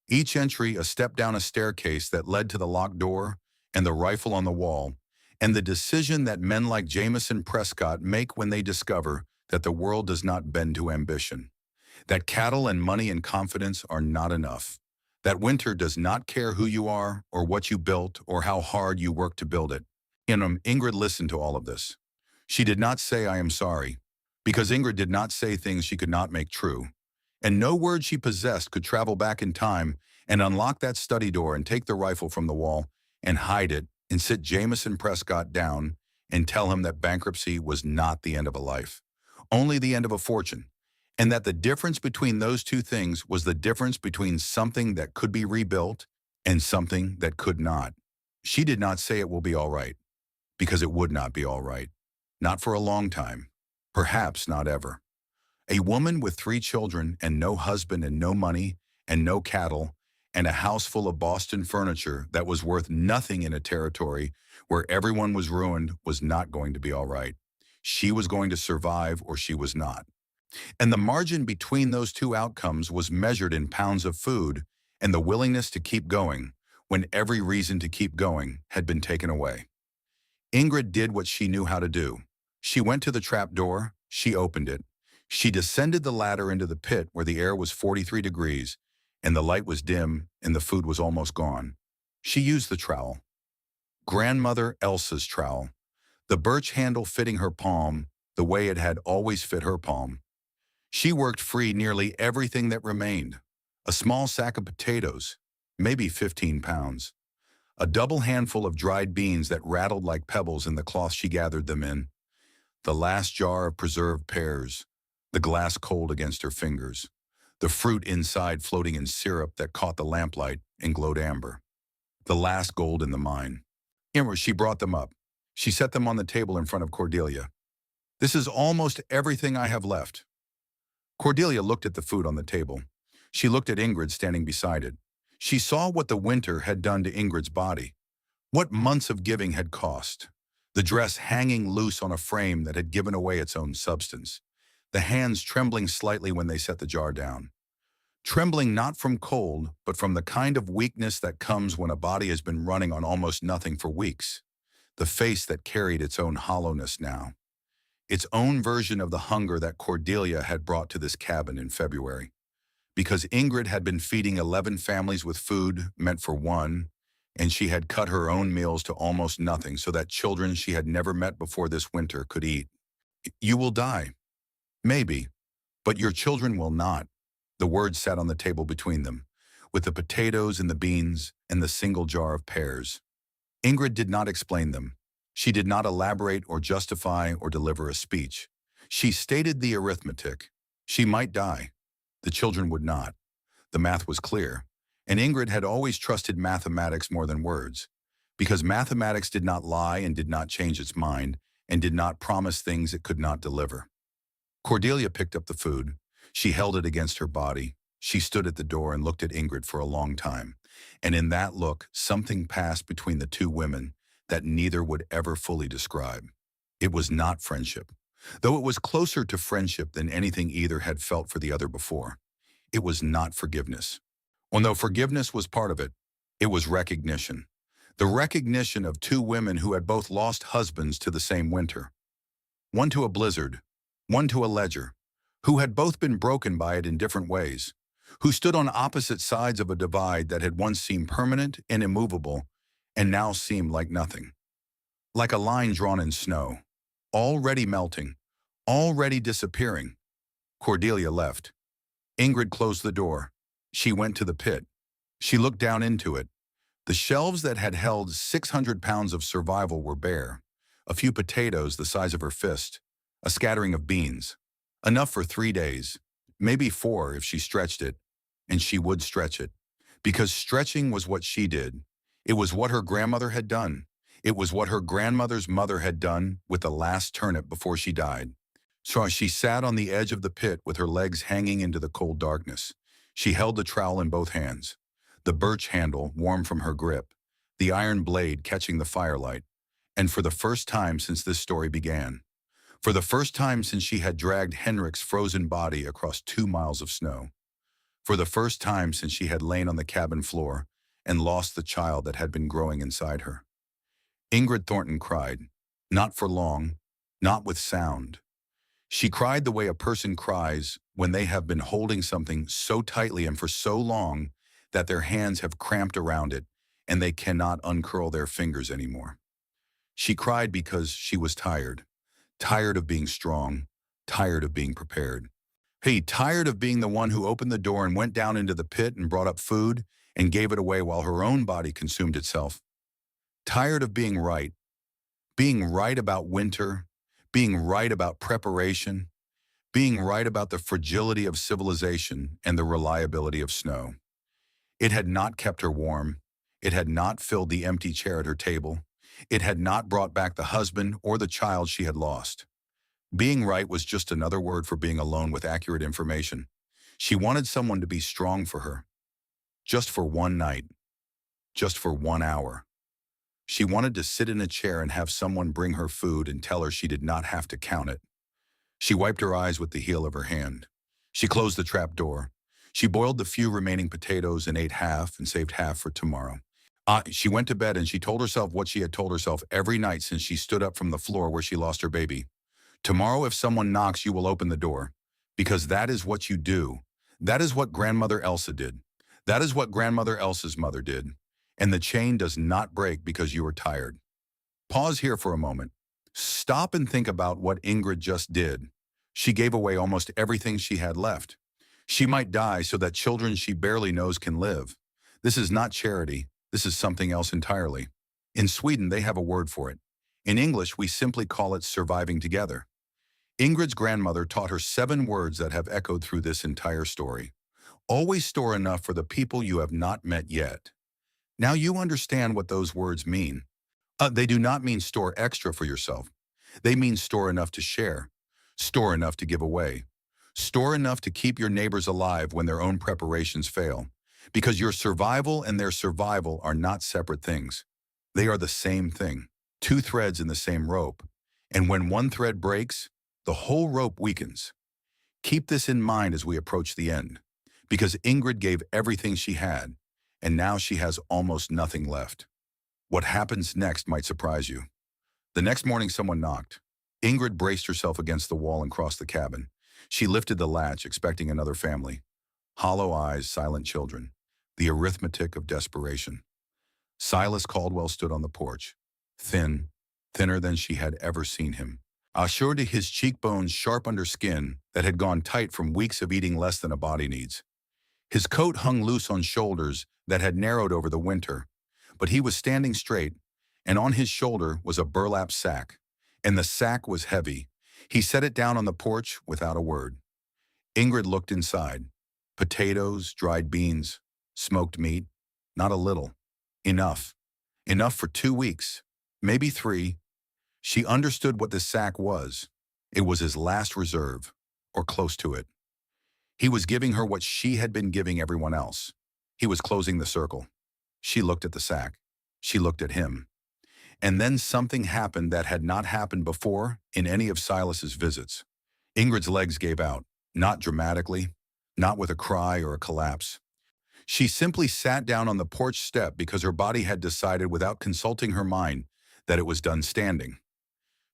Each entry a step down a staircase that led to the locked door and the rifle on the wall, and the decision that men like Jameson Prescott make when they discover that the world does not bend to ambition, that cattle and money and confidence are not enough, that winter does not care who you are or what you built or how hard you worked to build it. Ingrid listened to all of this. She did not say, "I am sorry," because Ingrid did not say things she could not make true. And no word she possessed could travel back in time and unlock that study door and take the rifle from the wall and hide it and sit Jameson Prescott down and tell him that bankruptcy was not the end of a life. only the end of a fortune, and that the difference between those two things was the difference between something that could be rebuilt and something that could not. She did not say it will be all right, because it would not be all right. Not for a long time. Perhaps not ever. A woman with 3 children and no husband and no money and no cattle and a house full of Boston furniture that was worth nothing in a territory where everyone was ruined was not going to be all right. She was going to survive or she was not. And the margin between those two outcomes was measured in pounds of food and the willingness to keep going when every reason to keep going had been taken away. Ingrid did what she knew how to do. She went to the trap door, she opened it. She descended the ladder into the pit where the air was 43 degrees and the light was dim and the food was almost gone. She used the trowel. Grandmother Elsa's trowel. The birch handle fitting her palm the way it had always fit her palm. She worked free nearly everything that remained. A small sack of potatoes, maybe 15 pounds. A double handful of dried beans that rattled like pebbles in the cloth she gathered them in. The last jar of preserved pears, the glass cold against her fingers. The fruit inside floating in syrup that caught the lamplight and glowed amber. The last gold in the mine. She brought them up. She set them on the table in front of Cordelia. This is almost everything I have left. Cordelia looked at the food on the table. She looked at Ingrid standing beside it. She saw what the winter had done to Ingrid's body. What months of giving had cost. The dress hanging loose on a frame that had given away its own substance. The hands trembling slightly when they set the jar down. Trembling not from cold, but from the kind of weakness that comes when a body has been running on almost nothing for weeks. The face that carried its own hollowness now. Its own version of the hunger that Cordelia had brought to this cabin in February. Because Ingrid had been feeding 11 families with food meant for one, and she had cut her own meals to almost nothing so that children she had never met before this winter could eat. You will die. Maybe. But your children will not. The words sat on the table between them, with the potatoes and the beans and the single jar of pears. Ingrid did not explain them. She did not elaborate or justify or deliver a speech. She stated the arithmetic. She might die. The children would not. The math was clear. And Ingrid had always trusted mathematics more than words, because mathematics did not lie and did not change its mind and did not promise things it could not deliver. Cordelia picked up the food. She held it against her body. She stood at the door and looked at Ingrid for a long time. And in that look, something passed between the two women that neither would ever fully describe. It was not friendship, though it was closer to friendship than anything either had felt for the other before. It was not forgiveness. Well, no, forgiveness was part of it. It was recognition. The recognition of two women who had both lost husbands to the same winter. One to a blizzard, one to a ledger, who had both been broken by it in different ways, who stood on opposite sides of a divide that had once seemed permanent and immovable and now seemed like nothing. Like a line drawn in snow, already melting, already disappearing. Cordelia left. Ingrid closed the door. She went to the pit. She looked down into it. The shelves that had held 600 pounds of survival were bare. A few potatoes the size of her fist. A scattering of beans. Enough for 3 days. Maybe 4 if she stretched it. And she would stretch it. Because stretching was what she did. It was what her grandmother had done. It was what her grandmother's mother had done with the last turnip before she died. So she sat on the edge of the pit with her legs hanging into the cold darkness. She held the trowel in both hands, the birch handle warm from her grip, the iron blade catching the firelight. And for the first time since this story began, for the first time since she had dragged Henrik's frozen body across 2 miles of snow, for the first time since she had lain on the cabin floor and lost the child that had been growing inside her. Ingrid Thornton cried, not for long, not with sound. She cried the way a person cries when they have been holding something so tightly and for so long that their hands have cramped around it and they cannot uncurl their fingers anymore. She cried because she was tired, tired of being strong, tired of being prepared. Tired of being the one who opened the door and went down into the pit and brought up food and gave it away while her own body consumed itself. Tired of being right about winter, being right about preparation, being right about the fragility of civilization and the reliability of snow. It had not kept her warm. It had not filled the empty chair at her table. It had not brought back the husband or the child she had lost. Being right was just another word for being alone with accurate information. She wanted someone to be strong for her, just for one night, just for 1 hour. She wanted to sit in a chair and have someone bring her food and tell her she did not have to count it. She wiped her eyes with the heel of her hand. She closed the trap door. She boiled the few remaining potatoes and ate half and saved half for tomorrow. She went to bed and she told herself what she had told herself every night since she stood up from the floor where she lost her baby. Tomorrow, if someone knocks, you will open the door. Because that is what you do. That is what Grandmother Elsa did. That is what Grandmother Elsa's mother did. And the chain does not break because you are tired. Pause here for a moment. Stop and think about what Ingrid just did. She gave away almost everything she had left. She might die so that children she barely knows can live. This is not charity. This is something else entirely. In Sweden, they have a word for it. In English, we simply call it surviving together. Ingrid's grandmother taught her 7 words that have echoed through this entire story. Always store enough for the people you have not met yet. Now you understand what those words mean. They do not mean store extra for yourself. They mean store enough to share, store enough to give away, store enough to keep your neighbors alive when their own preparations fail. Because your survival and their survival are not separate things. They are the same thing, 2 threads in the same rope. And when one thread breaks, the whole rope weakens. Keep this in mind as we approach the end. Because Ingrid gave everything she had, and now she has almost nothing left. What happens next might surprise you. The next morning someone knocked. Ingrid braced herself against the wall and crossed the cabin. She lifted the latch, expecting another family. Hollow eyes, silent children. The arithmetic of desperation. Silas Caldwell stood on the porch. Thin, thinner than she had ever seen him. Assured to his cheekbones sharp under skin that had gone tight from weeks of eating less than a body needs. His coat hung loose on shoulders that had narrowed over the winter, but he was standing straight, and on his shoulder was a burlap sack, and the sack was heavy. He set it down on the porch without a word. Ingrid looked inside. Potatoes, dried beans, smoked meat, not a little. Enough. Enough for 2 weeks, maybe 3. She understood what the sack was. It was his last reserve, or close to it. He was giving her what she had been giving everyone else. He was closing the circle. She looked at the sack. She looked at him. And then something happened that had not happened before in any of Silas's visits. Ingrid's legs gave out, not dramatically, not with a cry or a collapse. She simply sat down on the porch step because her body had decided without consulting her mind that it was done standing.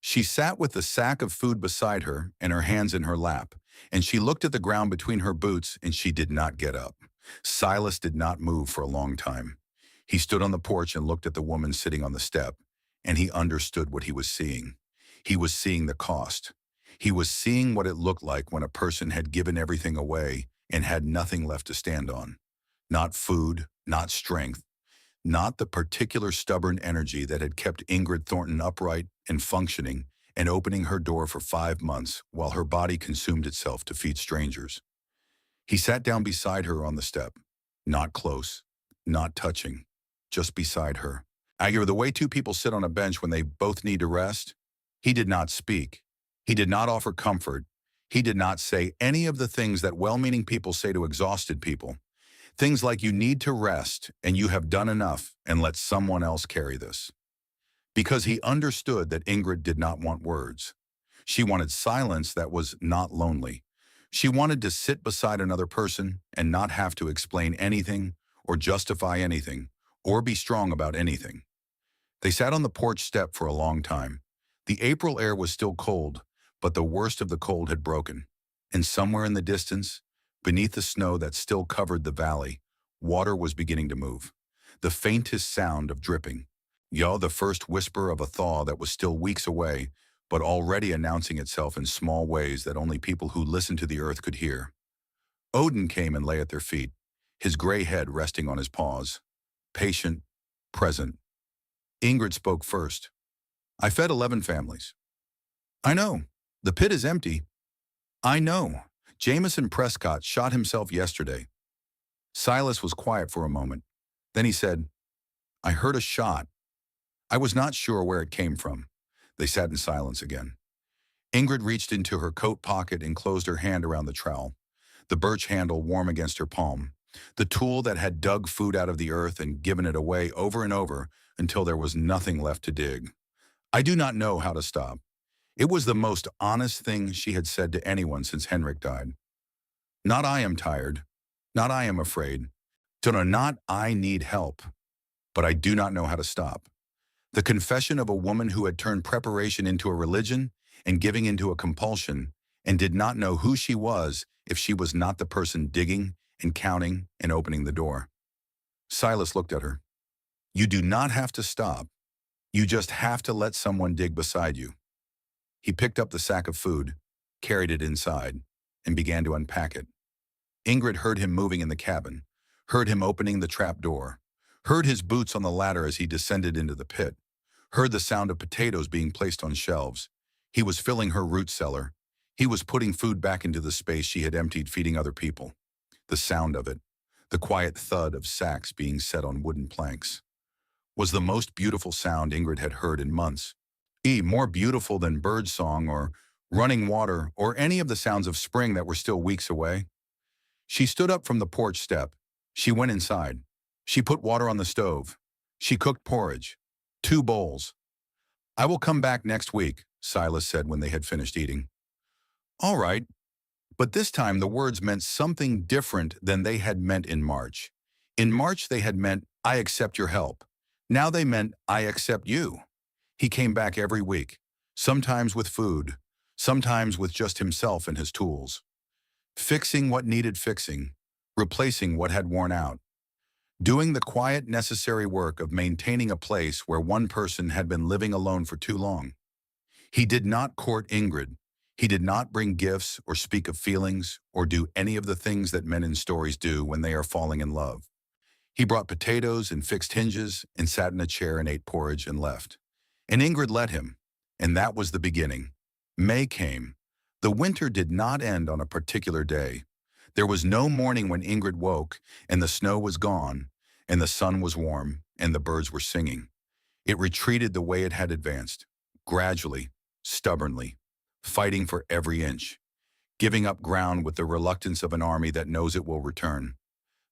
She sat with the sack of food beside her and her hands in her lap, and she looked at the ground between her boots and she did not get up. Silas did not move for a long time. He stood on the porch and looked at the woman sitting on the step, and he understood what he was seeing. He was seeing the cost. He was seeing what it looked like when a person had given everything away and had nothing left to stand on. Not food, not strength, not the particular stubborn energy that had kept Ingrid Thornton upright and functioning and opening her door for 5 months while her body consumed itself to feed strangers. He sat down beside her on the step, not close, not touching, just beside her. The way 2 people sit on a bench when they both need to rest. He did not speak. He did not offer comfort. He did not say any of the things that well-meaning people say to exhausted people. Things like you need to rest and you have done enough and let someone else carry this. Because he understood that Ingrid did not want words. She wanted silence that was not lonely. She wanted to sit beside another person and not have to explain anything or justify anything or be strong about anything. They sat on the porch step for a long time. The April air was still cold, but the worst of the cold had broken. And somewhere in the distance, beneath the snow that still covered the valley, water was beginning to move. The faintest sound of dripping. The first whisper of a thaw that was still weeks away, but already announcing itself in small ways that only people who listened to the earth could hear. Odin came and lay at their feet, his gray head resting on his paws. Patient, present. Ingrid spoke first. I fed 11 families. I know. The pit is empty. I know. Jameson Prescott shot himself yesterday. Silas was quiet for a moment. Then he said, I heard a shot. I was not sure where it came from. They sat in silence again. Ingrid reached into her coat pocket and closed her hand around the trowel, the birch handle warm against her palm, the tool that had dug food out of the earth and given it away over and over until there was nothing left to dig. I do not know how to stop. It was the most honest thing she had said to anyone since Henrik died. Not I am tired. Not I am afraid. Not I need help. But I do not know how to stop. The confession of a woman who had turned preparation into a religion and giving into a compulsion and did not know who she was if she was not the person digging and counting and opening the door. Silas looked at her. You do not have to stop. You just have to let someone dig beside you. He picked up the sack of food, carried it inside, and began to unpack it. Ingrid heard him moving in the cabin, heard him opening the trap door, heard his boots on the ladder as he descended into the pit, heard the sound of potatoes being placed on shelves. He was filling her root cellar. He was putting food back into the space she had emptied feeding other people. The sound of it, the quiet thud of sacks being set on wooden planks, was the most beautiful sound Ingrid had heard in months. More beautiful than birdsong or running water or any of the sounds of spring that were still weeks away. She stood up from the porch step. She went inside. She put water on the stove. She cooked porridge. 2 bowls. I will come back next week, Silas said when they had finished eating. All right. But this time the words meant something different than they had meant in March. In March they had meant, I accept your help. Now they meant, I accept you. He came back every week, sometimes with food, sometimes with just himself and his tools. Fixing what needed fixing, replacing what had worn out. Doing the quiet, necessary work of maintaining a place where one person had been living alone for too long. He did not court Ingrid. He did not bring gifts or speak of feelings or do any of the things that men in stories do when they are falling in love. He brought potatoes and fixed hinges and sat in a chair and ate porridge and left. And Ingrid let him, and that was the beginning. May came. The winter did not end on a particular day. There was no morning when Ingrid woke, and the snow was gone, and the sun was warm, and the birds were singing. It retreated the way it had advanced, gradually, stubbornly, fighting for every inch, giving up ground with the reluctance of an army that knows it will return.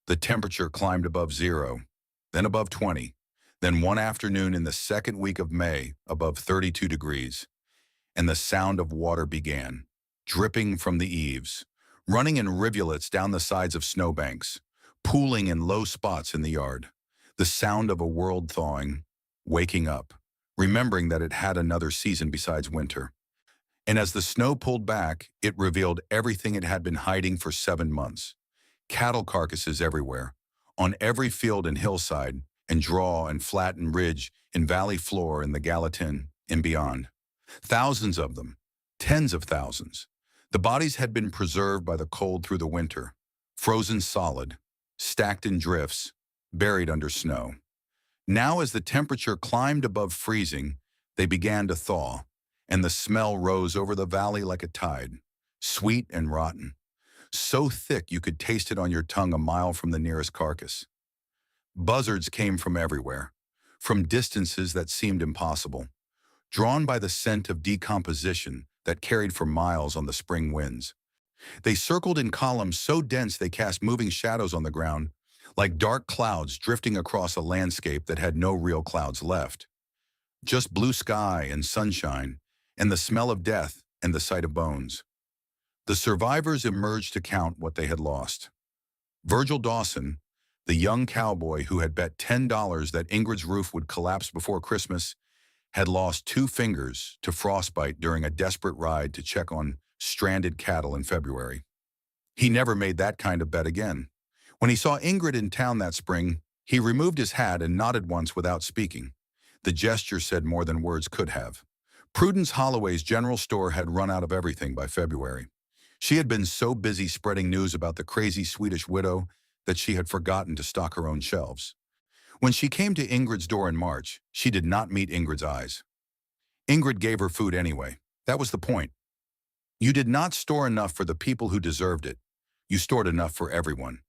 The temperature climbed above 0, then above 20, then one afternoon in the second week of May above 32 degrees, and the sound of water began, dripping from the eaves, running in rivulets down the sides of snowbanks, pooling in low spots in the yard. The sound of a world thawing, waking up, remembering that it had another season besides winter. And as the snow pulled back, it revealed everything it had been hiding for 7 months. Cattle carcasses everywhere, on every field and hillside, and draw and flat and ridge, in valley floor in the Gallatin, and beyond. Thousands of them, tens of thousands. The bodies had been preserved by the cold through the winter, frozen solid, stacked in drifts, buried under snow. Now as the temperature climbed above freezing, they began to thaw, and the smell rose over the valley like a tide, sweet and rotten, so thick you could taste it on your tongue a mile from the nearest carcass. Buzzards came from everywhere, from distances that seemed impossible, drawn by the scent of decomposition that carried for miles on the spring winds. They circled in columns so dense they cast moving shadows on the ground, like dark clouds drifting across a landscape that had no real clouds left. Just blue sky and sunshine, and the smell of death and the sight of bones. The survivors emerged to count what they had lost. Virgil Dawson, the young cowboy who had bet $10 that Ingrid's roof would collapse before Christmas, had lost 2 fingers to frostbite during a desperate ride to check on stranded cattle in February. He never made that kind of bet again. When he saw Ingrid in town that spring, he removed his hat and nodded once without speaking. The gesture said more than words could have. Prudence Holloway's general store had run out of everything by February. She had been so busy spreading news about the crazy Swedish widow that she had forgotten to stock her own shelves. When she came to Ingrid's door in March, she did not meet Ingrid's eyes. Ingrid gave her food anyway. That was the point. You did not store enough for the people who deserved it. You stored enough for everyone.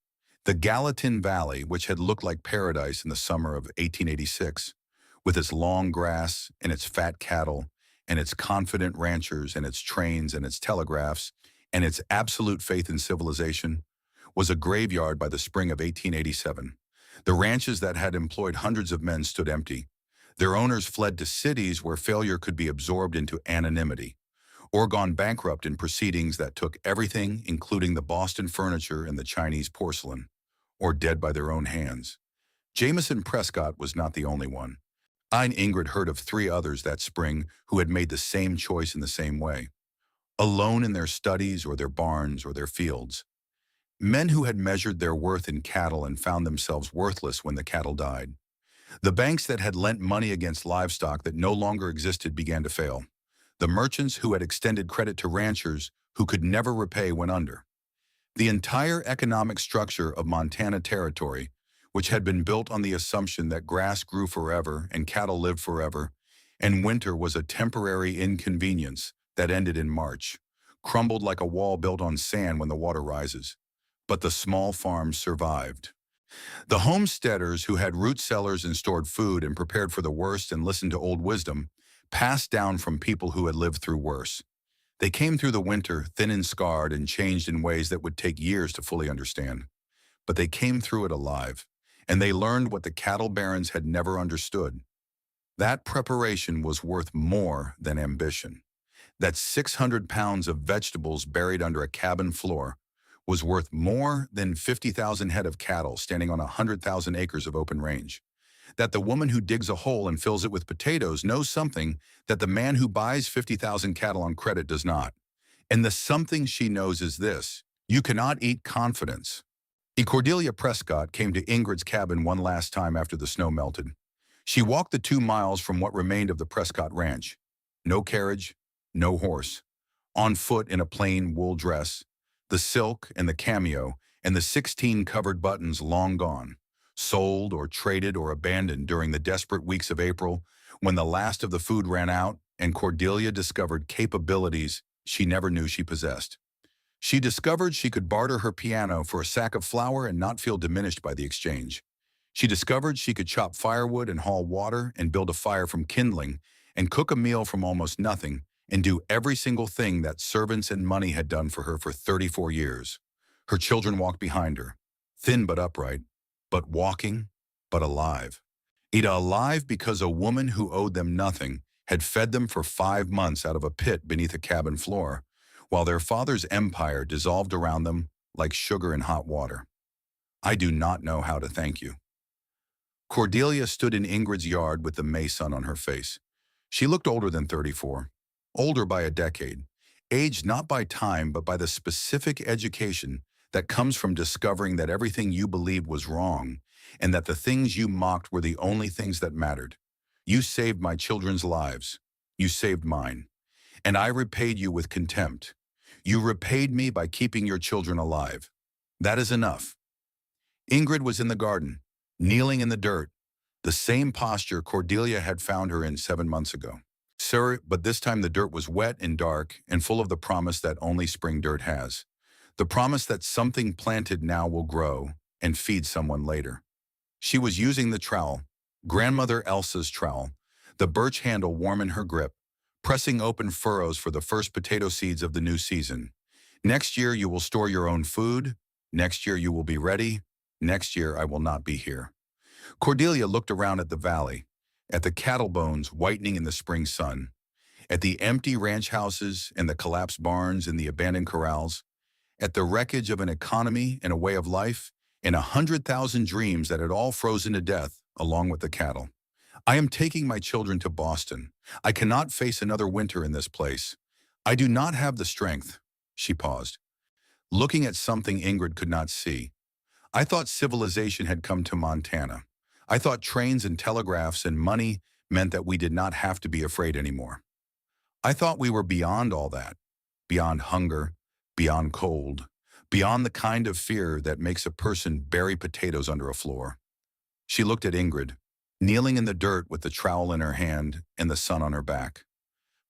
The Gallatin Valley, which had looked like paradise in the summer of 1886, with its long grass and its fat cattle and its confident ranchers and its trains and its telegraphs and its absolute faith in civilization, was a graveyard by the spring of 1887. The ranches that had employed hundreds of men stood empty. Their owners fled to cities where failure could be absorbed into anonymity, or gone bankrupt in proceedings that took everything, including the Boston furniture and the Chinese porcelain, or dead by their own hands. Jameson Prescott was not the only one. I and Ingrid heard of 3 others that spring who had made the same choice in the same way, alone in their studies or their barns or their fields. Men who had measured their worth in cattle and found themselves worthless when the cattle died. The banks that had lent money against livestock that no longer existed began to fail. The merchants who had extended credit to ranchers who could never repay went under. The entire economic structure of Montana Territory, which had been built on the assumption that grass grew forever and cattle lived forever, and winter was a temporary inconvenience that ended in March, crumbled like a wall built on sand when the water rises. But the small farms survived. The homesteaders who had root cellars and stored food and prepared for the worst and listened to old wisdom, passed down from people who had lived through worse. They came through the winter thin and scarred and changed in ways that would take years to fully understand. But they came through it alive, and they learned what the cattle barons had never understood. That preparation was worth more than ambition. That 600 pounds of vegetables buried under a cabin floor was worth more than 50,000 head of cattle standing on 100,000 acres of open range. That the woman who digs a hole and fills it with potatoes knows something that the man who buys 50,000 cattle on credit does not. And the something she knows is this: you cannot eat confidence. Cordelia Prescott came to Ingrid's cabin one last time after the snow melted. She walked the 2 miles from what remained of the Prescott Ranch. No carriage, no horse. On foot in a plain wool dress, the silk and the cameo and the 16 covered buttons long gone, sold or traded or abandoned during the desperate weeks of April when the last of the food ran out and Cordelia discovered capabilities she never knew she possessed. She discovered she could barter her piano for a sack of flour and not feel diminished by the exchange. She discovered she could chop firewood and haul water and build a fire from kindling and cook a meal from almost nothing and do every single thing that servants and money had done for her for 34 years. Her children walked behind her, thin but upright, but walking, but alive. Alive because a woman who owed them nothing had fed them for 5 months out of a pit beneath a cabin floor, while their father's empire dissolved around them like sugar in hot water. I do not know how to thank you. Cordelia stood in Ingrid's yard with the May sun on her face. She looked older than 34, older by a decade, aged not by time but by the specific education that comes from discovering that everything you believed was wrong and that the things you mocked were the only things that mattered. You saved my children's lives. You saved mine. And I repaid you with contempt. You repaid me by keeping your children alive. That is enough. Ingrid was in the garden, kneeling in the dirt, the same posture Cordelia had found her in 7 months ago. Sir, but this time the dirt was wet and dark and full of the promise that only spring dirt has. The promise that something planted now will grow and feed someone later. She was using the trowel, Grandmother Elsa's trowel, the birch handle warm in her grip, pressing open furrows for the first potato seeds of the new season. Next year you will store your own food. Next year you will be ready. Next year I will not be here. Cordelia looked around at the valley, at the cattle bones whitening in the spring sun, at the empty ranch houses and the collapsed barns and the abandoned corrals, at the wreckage of an economy and a way of life, and 100,000 dreams that had all frozen to death along with the cattle. I am taking my children to Boston. I cannot face another winter in this place. I do not have the strength. She paused, looking at something Ingrid could not see. I thought civilization had come to Montana. I thought trains and telegraphs and money meant that we did not have to be afraid anymore. I thought we were beyond all that, beyond hunger, beyond cold, beyond the kind of fear that makes a person bury potatoes under a floor. She looked at Ingrid, kneeling in the dirt with the trowel in her hand and the sun on her back,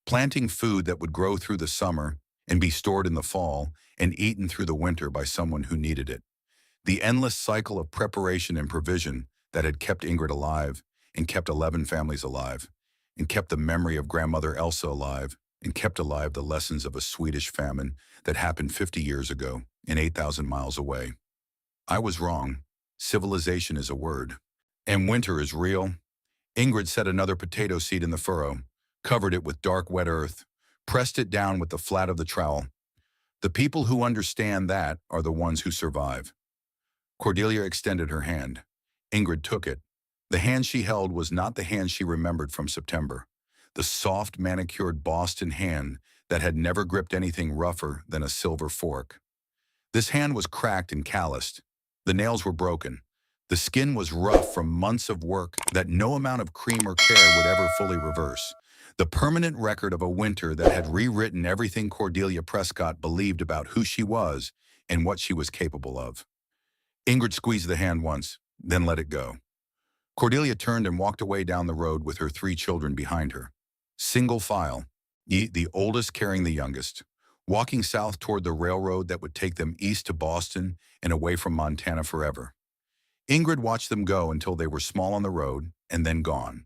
planting food that would grow through the summer and be stored in the fall and eaten through the winter by someone who needed it. The endless cycle of preparation and provision that had kept Ingrid alive and kept 11 families alive and kept the memory of grandmother Elsa alive and kept alive the lessons of a Swedish famine that happened 50 years ago and 8,000 miles away. I was wrong. Civilization is a word. And winter is real. Ingrid set another potato seed in the furrow, covered it with dark, wet earth, pressed it down with the flat of the trowel. The people who understand that are the ones who survive. Cordelia extended her hand. Ingrid took it. The hand she held was not the hand she remembered from September. The soft, manicured Boston hand that had never gripped anything rougher than a silver fork. This hand was cracked and calloused. The nails were broken. The skin was rough from months of work that no amount of cream or care would ever fully reverse. The permanent record of a winter that had rewritten everything Cordelia Prescott believed about who she was and what she was capable of. Ingrid squeezed the hand once, then let it go. Cordelia turned and walked away down the road with her 3 children behind her. Single file, the oldest carrying the youngest, walking south toward the railroad that would take them east to Boston and away from Montana forever. Ingrid watched them go until they were small on the road and then gone.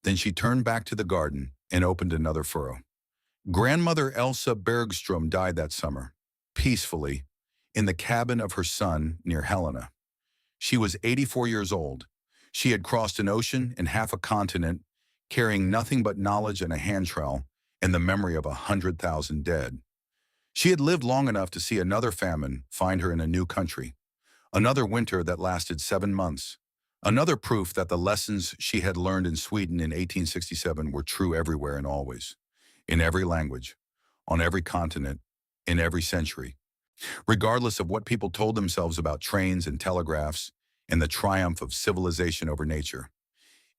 Then she turned back to the garden and opened another furrow. Grandmother Elsa Bergstrom died that summer, peacefully, in the cabin of her son near Helena. She was 84 years old. She had crossed an ocean and half a continent, carrying nothing but knowledge and a hand trowel and the memory of 100,000 dead. She had lived long enough to see another famine find her in a new country, another winter that lasted 7 months, another proof that the lessons she had learned in Sweden in 1867 were true everywhere and always, in every language, on every continent, in every century. Regardless of what people told themselves about trains and telegraphs and the triumph of civilization over nature.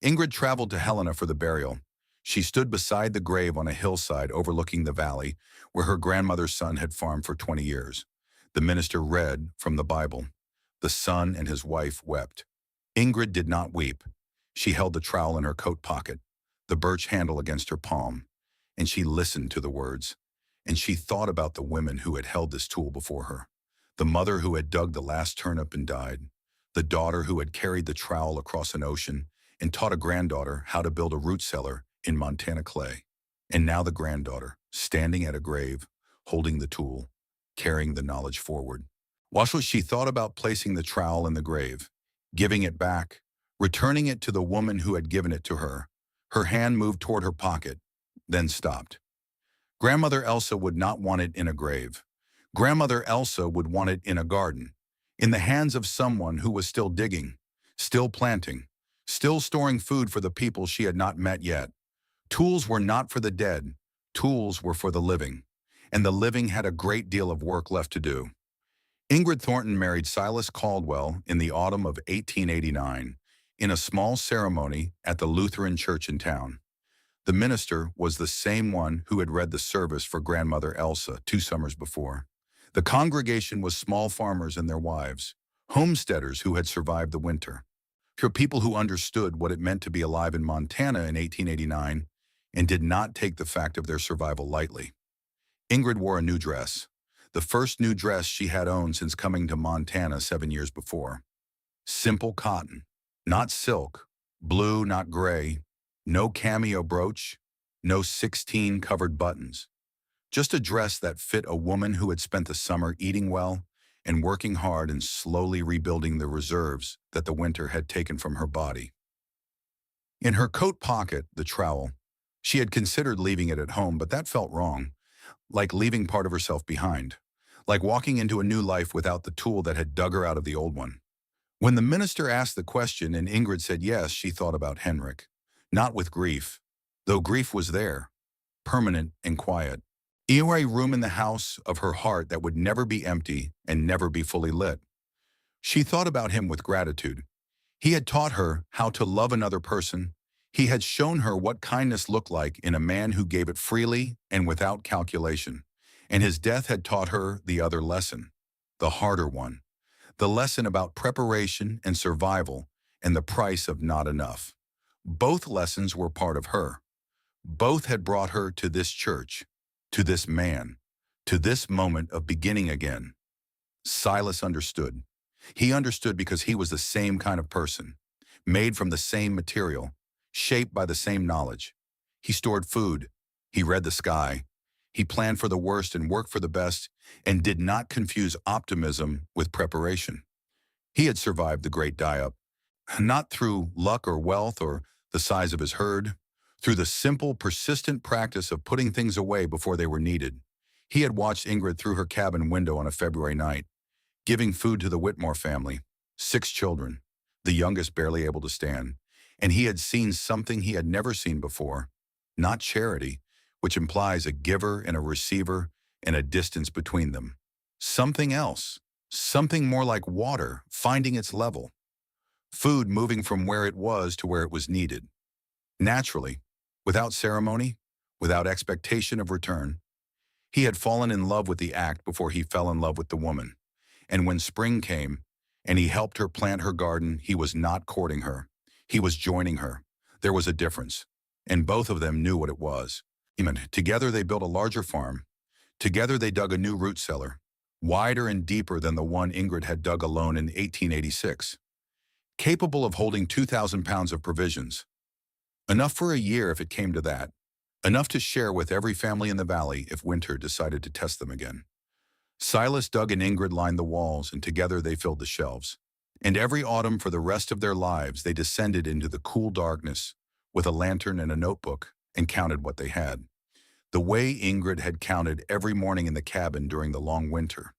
Ingrid traveled to Helena for the burial. She stood beside the grave on a hillside overlooking the valley where her grandmother's son had farmed for 20 years. The minister read from the Bible. The son and his wife wept. Ingrid did not weep. She held the trowel in her coat pocket, the birch handle against her palm, and she listened to the words. And she thought about the women who had held this tool before her. The mother who had dug the last turnip and died. The daughter who had carried the trowel across an ocean and taught a granddaughter how to build a root cellar in Montana clay. And now the granddaughter, standing at a grave, holding the tool, carrying the knowledge forward. While she thought about placing the trowel in the grave, giving it back, returning it to the woman who had given it to her, her hand moved toward her pocket, then stopped. Grandmother Elsa would not want it in a grave. Grandmother Elsa would want it in a garden, in the hands of someone who was still digging, still planting, still storing food for the people she had not met yet. Tools were not for the dead. Tools were for the living, and the living had a great deal of work left to do. Ingrid Thornton married Silas Caldwell in the autumn of 1889 in a small ceremony at the Lutheran church in town. The minister was the same one who had read the service for grandmother Elsa 2 summers before. The congregation was small farmers and their wives, homesteaders who had survived the winter. For people who understood what it meant to be alive in Montana in 1889 and did not take the fact of their survival lightly. Ingrid wore a new dress, the first new dress she had owned since coming to Montana 7 years before. Simple cotton, not silk, blue, not gray, no cameo brooch, no 16 covered buttons. Just a dress that fit a woman who had spent the summer eating well and working hard and slowly rebuilding the reserves that the winter had taken from her body. In her coat pocket, the trowel. She had considered leaving it at home, but that felt wrong, like leaving part of herself behind, like walking into a new life without the tool that had dug her out of the old one. When the minister asked the question and Ingrid said yes, she thought about Henrik. Not with grief, though grief was there, permanent and quiet. A room in the house of her heart that would never be empty and never be fully lit. She thought about him with gratitude. He had taught her how to love another person. He had shown her what kindness looked like in a man who gave it freely and without calculation. And his death had taught her the other lesson, the harder one, the lesson about preparation and survival and the price of not enough. Both lessons were part of her. Both had brought her to this church, to this man, to this moment of beginning again. Silas understood. He understood because he was the same kind of person, made from the same material, shaped by the same knowledge. He stored food. He read the sky. He planned for the worst and worked for the best, and did not confuse optimism with preparation. He had survived the great die-up, not through luck or wealth or the size of his herd, through the simple, persistent practice of putting things away before they were needed. He had watched Ingrid through her cabin window on a February night, giving food to the Whitmore family, 6 children, the youngest barely able to stand, and he had seen something he had never seen before, not charity, which implies a giver and a receiver and a distance between them. Something else, something more like water finding its level, food moving from where it was to where it was needed. Naturally, without ceremony, without expectation of return. He had fallen in love with the act before he fell in love with the woman. And when spring came, and he helped her plant her garden, he was not courting her. He was joining her. There was a difference, and both of them knew what it was. Together they built a larger farm. Together they dug a new root cellar, wider and deeper than the one Ingrid had dug alone in 1886, capable of holding 2,000 pounds of provisions. Enough for a year if it came to that. Enough to share with every family in the valley if winter decided to test them again. Silas, Doug, and Ingrid lined the walls, and together they filled the shelves. And every autumn for the rest of their lives, they descended into the cool darkness with a lantern and a notebook and counted what they had. The way Ingrid had counted every morning in the cabin during the long winter.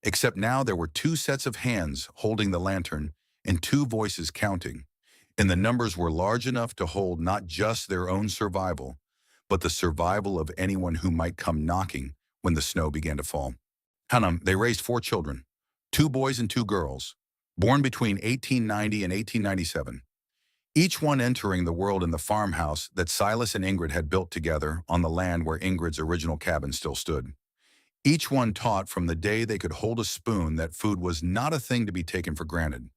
Except now there were 2 sets of hands holding the lantern and 2 voices counting, and the numbers were large enough to hold not just their own survival, but the survival of anyone who might come knocking when the snow began to fall. They raised 4 children, 2 boys and 2 girls, born between 1890 and 1897, each one entering the world in the farmhouse that Silas and Ingrid had built together on the land where Ingrid's original cabin still stood. Each one taught from the day they could hold a spoon that food was not a thing to be taken for granted,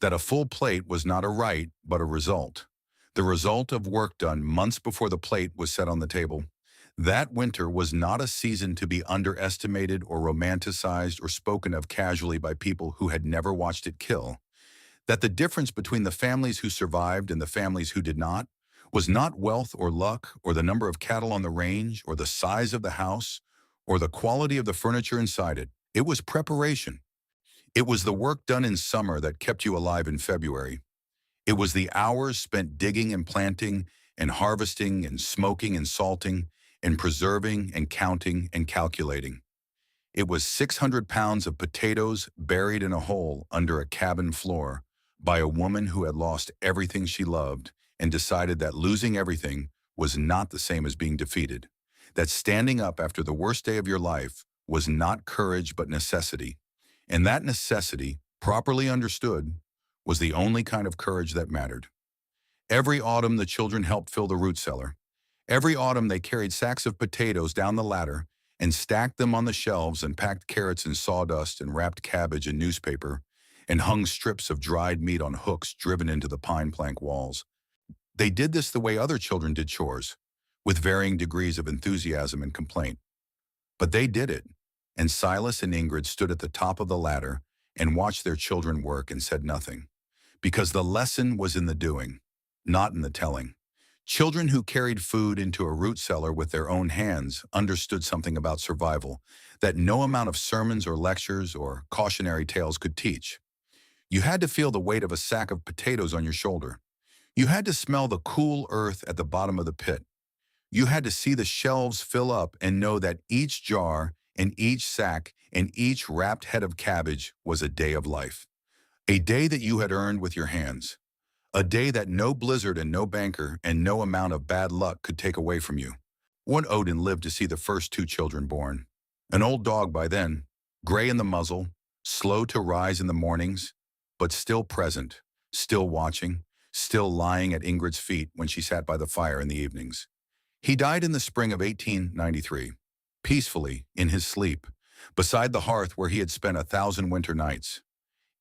that a full plate was not a right but a result, the result of work done months before the plate was set on the table. That winter was not a season to be underestimated or romanticized or spoken of casually by people who had never watched it kill. That the difference between the families who survived and the families who did not was not wealth or luck or the number of cattle on the range or the size of the house or the quality of the furniture inside it. It was preparation. It was the work done in summer that kept you alive in February. It was the hours spent digging and planting and harvesting and smoking and salting and preserving and counting and calculating. It was 600 pounds of potatoes buried in a hole under a cabin floor by a woman who had lost everything she loved and decided that losing everything was not the same as being defeated, that standing up after the worst day of your life was not courage but necessity, and that necessity, properly understood, was the only kind of courage that mattered. Every autumn the children helped fill the root cellar. Every autumn they carried sacks of potatoes down the ladder and stacked them on the shelves and packed carrots in sawdust and wrapped cabbage in newspaper and hung strips of dried meat on hooks driven into the pine plank walls. They did this the way other children did chores, with varying degrees of enthusiasm and complaint. But they did it, and Silas and Ingrid stood at the top of the ladder and watched their children work and said nothing, because the lesson was in the doing, not in the telling. Children who carried food into a root cellar with their own hands understood something about survival that no amount of sermons or lectures or cautionary tales could teach. You had to feel the weight of a sack of potatoes on your shoulder. You had to smell the cool earth at the bottom of the pit. You had to see the shelves fill up and know that each jar and each sack and each wrapped head of cabbage was a day of life. A day that you had earned with your hands. A day that no blizzard and no banker and no amount of bad luck could take away from you. One Odin lived to see the first 2 children born. An old dog by then, gray in the muzzle, slow to rise in the mornings, but still present, still watching, still lying at Ingrid's feet when she sat by the fire in the evenings. He died in the spring of 1893, peacefully, in his sleep, beside the hearth where he had spent 1,000 winter nights.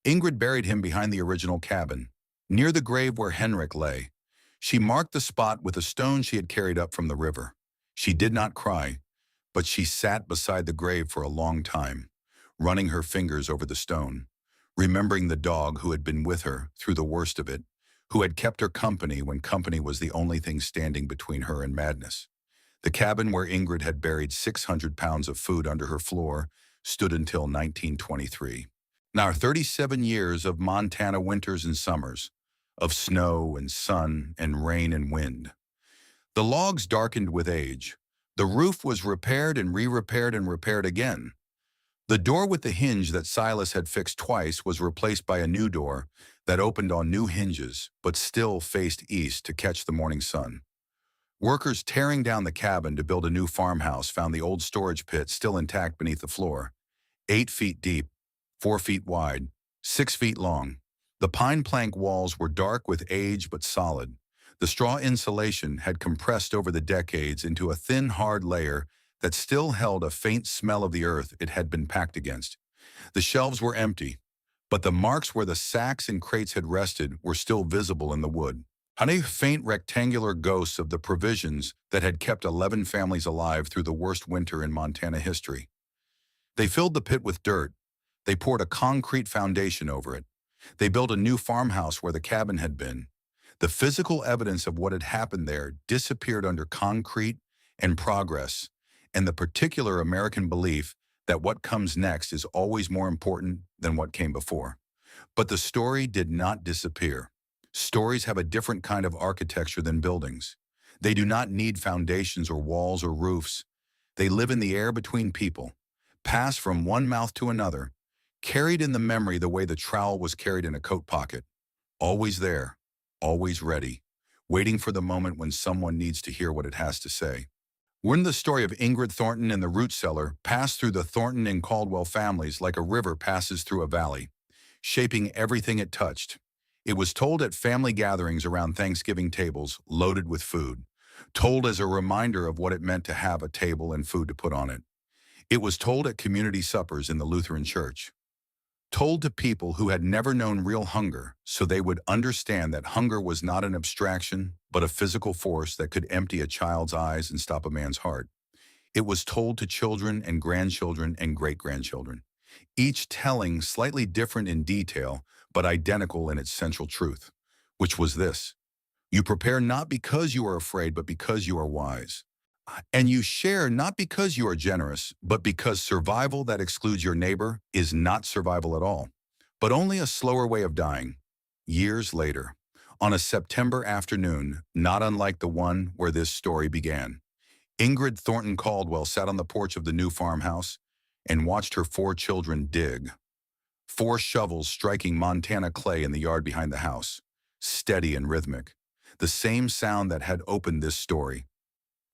Ingrid buried him behind the original cabin, near the grave where Henrik lay. She marked the spot with a stone she had carried up from the river. She did not cry, but she sat beside the grave for a long time, running her fingers over the stone, remembering the dog who had been with her through the worst of it, who had kept her company when company was the only thing standing between her and madness. The cabin where Ingrid had buried 600 pounds of food under her floor stood until 1923. Now, 37 years of Montana winters and summers, of snow and sun and rain and wind. The logs darkened with age. The roof was repaired and re-repaired and repaired again. The door with the hinge that Silas had fixed twice was replaced by a new door that opened on new hinges but still faced east to catch the morning sun. Workers tearing down the cabin to build a new farmhouse found the old storage pit still intact beneath the floor, 8 feet deep, 4 feet wide, 6 feet long. The pine plank walls were dark with age but solid. The straw insulation had compressed over the decades into a thin, hard layer that still held a faint smell of the earth it had been packed against. The shelves were empty, but the marks where the sacks and crates had rested were still visible in the wood. Honey, faint rectangular ghosts of the provisions that had kept 11 families alive through the worst winter in Montana history. They filled the pit with dirt. They poured a concrete foundation over it. They built a new farmhouse where the cabin had been. The physical evidence of what had happened there disappeared under concrete and progress, and the particular American belief that what comes next is always more important than what came before. But the story did not disappear. Stories have a different kind of architecture than buildings. They do not need foundations or walls or roofs. They live in the air between people, pass from one mouth to another, carried in the memory the way the trowel was carried in a coat pocket, always there, always ready, waiting for the moment when someone needs to hear what it has to say. When the story of Ingrid Thornton and the root cellar passed through the Thornton and Caldwell families like a river passes through a valley, shaping everything it touched. It was told at family gatherings around Thanksgiving tables loaded with food, told as a reminder of what it meant to have a table and food to put on it. It was told at community suppers in the Lutheran Church, told to people who had never known real hunger so they would understand that hunger was not an abstraction, but a physical force that could empty a child's eyes and stop a man's heart. It was told to children and grandchildren and great-grandchildren, each telling slightly different in detail, but identical in its central truth, which was this: you prepare not because you are afraid, but because you are wise. And you share not because you are generous, but because survival that excludes your neighbor is not survival at all, but only a slower way of dying. Years later, on a September afternoon, not unlike the one where this story began, Ingrid Thornton Caldwell sat on the porch of the new farmhouse and watched her 4 children dig. 4 shovels striking Montana clay in the yard behind the house, steady and rhythmic. The same sound that had opened this story.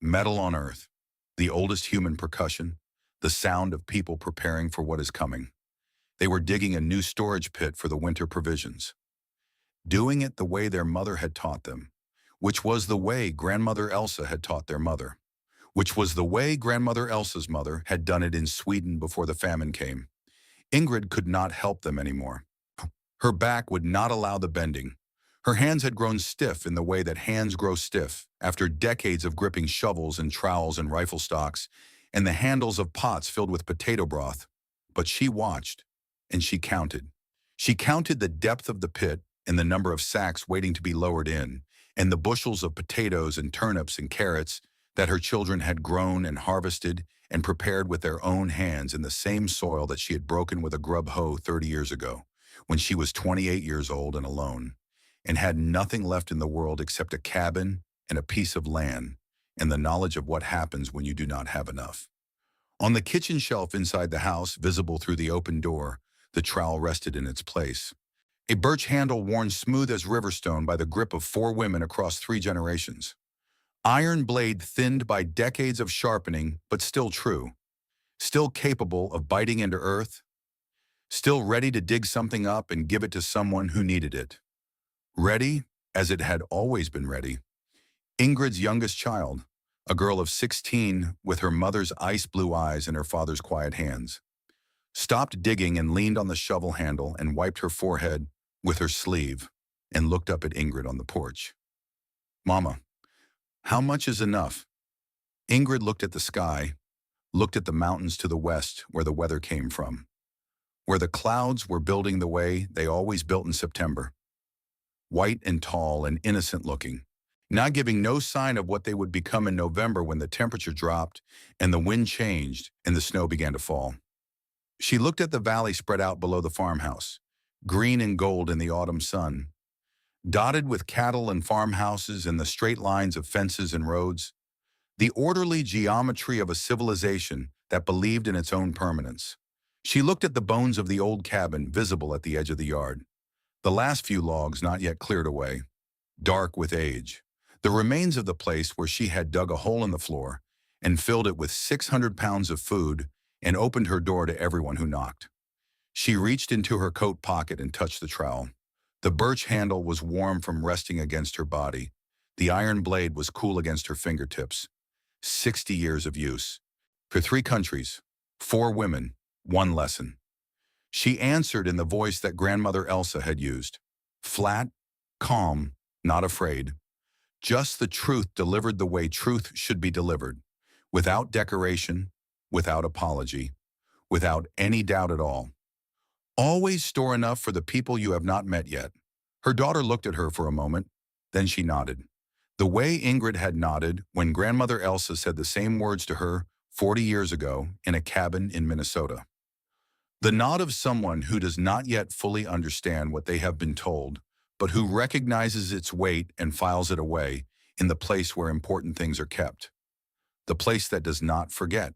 Metal on earth, the oldest human percussion, the sound of people preparing for what is coming. They were digging a new storage pit for the winter provisions, doing it the way their mother had taught them, which was the way Grandmother Elsa had taught their mother, which was the way Grandmother Elsa's mother had done it in Sweden before the famine came. Ingrid could not help them anymore. Her back would not allow the bending. Her hands had grown stiff in the way that hands grow stiff after decades of gripping shovels and trowels and rifle stocks and the handles of pots filled with potato broth. But she watched, and she counted. She counted the depth of the pit and the number of sacks waiting to be lowered in, and the bushels of potatoes and turnips and carrots that her children had grown and harvested and prepared with their own hands in the same soil that she had broken with a grub hoe 30 years ago, when she was 28 years old and alone, and had nothing left in the world except a cabin and a piece of land and the knowledge of what happens when you do not have enough. On the kitchen shelf inside the house, visible through the open door, the trowel rested in its place. A birch handle worn smooth as riverstone by the grip of 4 women across 3 generations. Iron blade thinned by decades of sharpening, but still true. Still capable of biting into earth. Still ready to dig something up and give it to someone who needed it. Ready, as it had always been ready. Ingrid's youngest child, a girl of 16 with her mother's ice blue eyes and her father's quiet hands, stopped digging and leaned on the shovel handle and wiped her forehead with her sleeve and looked up at Ingrid on the porch. "Mama, how much is enough?" Ingrid looked at the sky, looked at the mountains to the west where the weather came from, where the clouds were building the way they always built in September, white and tall and innocent looking, not giving no sign of what they would become in November when the temperature dropped and the wind changed and the snow began to fall. She looked at the valley spread out below the farmhouse, green and gold in the autumn sun, dotted with cattle and farmhouses and the straight lines of fences and roads, the orderly geometry of a civilization that believed in its own permanence. She looked at the bones of the old cabin visible at the edge of the yard, the last few logs not yet cleared away, dark with age, the remains of the place where she had dug a hole in the floor and filled it with 600 pounds of food and opened her door to everyone who knocked. She reached into her coat pocket and touched the trowel. The birch handle was warm from resting against her body. The iron blade was cool against her fingertips. 60 years of use. For 3 countries, 4 women, 1 lesson. She answered in the voice that Grandmother Elsa had used. Flat, calm, not afraid. Just the truth delivered the way truth should be delivered. Without decoration, without apology, without any doubt at all. Always store enough for the people you have not met yet. Her daughter looked at her for a moment, then she nodded. The way Ingrid had nodded when Grandmother Elsa said the same words to her 40 years ago in a cabin in Minnesota. The nod of someone who does not yet fully understand what they have been told, but who recognizes its weight and files it away in the place where important things are kept. The place that does not forget.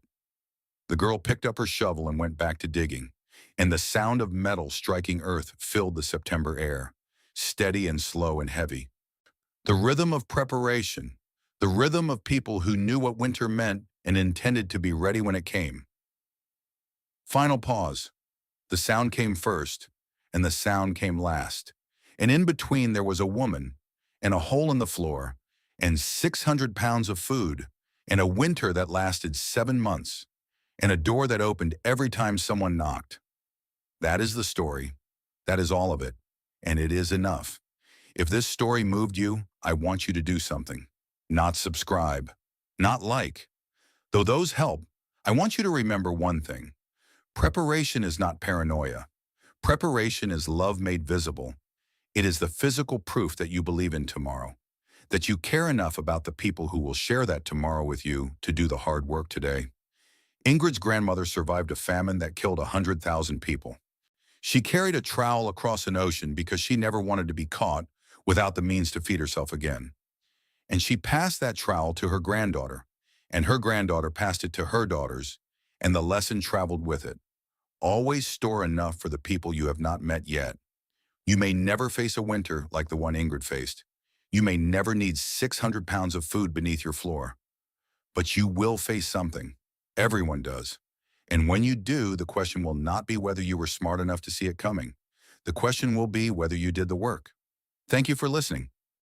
The girl picked up her shovel and went back to digging, and the sound of metal striking earth filled the September air, steady and slow and heavy. The rhythm of preparation, the rhythm of people who knew what winter meant and intended to be ready when it came. Final pause. The sound came first, and the sound came last. And in between there was a woman, and a hole in the floor, and 600 pounds of food, and a winter that lasted 7 months, and a door that opened every time someone knocked. That is the story. That is all of it. And it is enough. If this story moved you, I want you to do something. Not subscribe. Not like. Though those help, I want you to remember one thing. Preparation is not paranoia. Preparation is love made visible. It is the physical proof that you believe in tomorrow, that you care enough about the people who will share that tomorrow with you to do the hard work today. Ingrid's grandmother survived a famine that killed 100,000 people. She carried a trowel across an ocean because she never wanted to be caught without the means to feed herself again. And she passed that trowel to her granddaughter, and her granddaughter passed it to her daughters, and the lesson traveled with it. Always store enough for the people you have not met yet. You may never face a winter like the one Ingrid faced. You may never need 600 pounds of food beneath your floor. But you will face something. Everyone does. And when you do, the question will not be whether you were smart enough to see it coming. The question will be whether you did the work. Thank you for listening.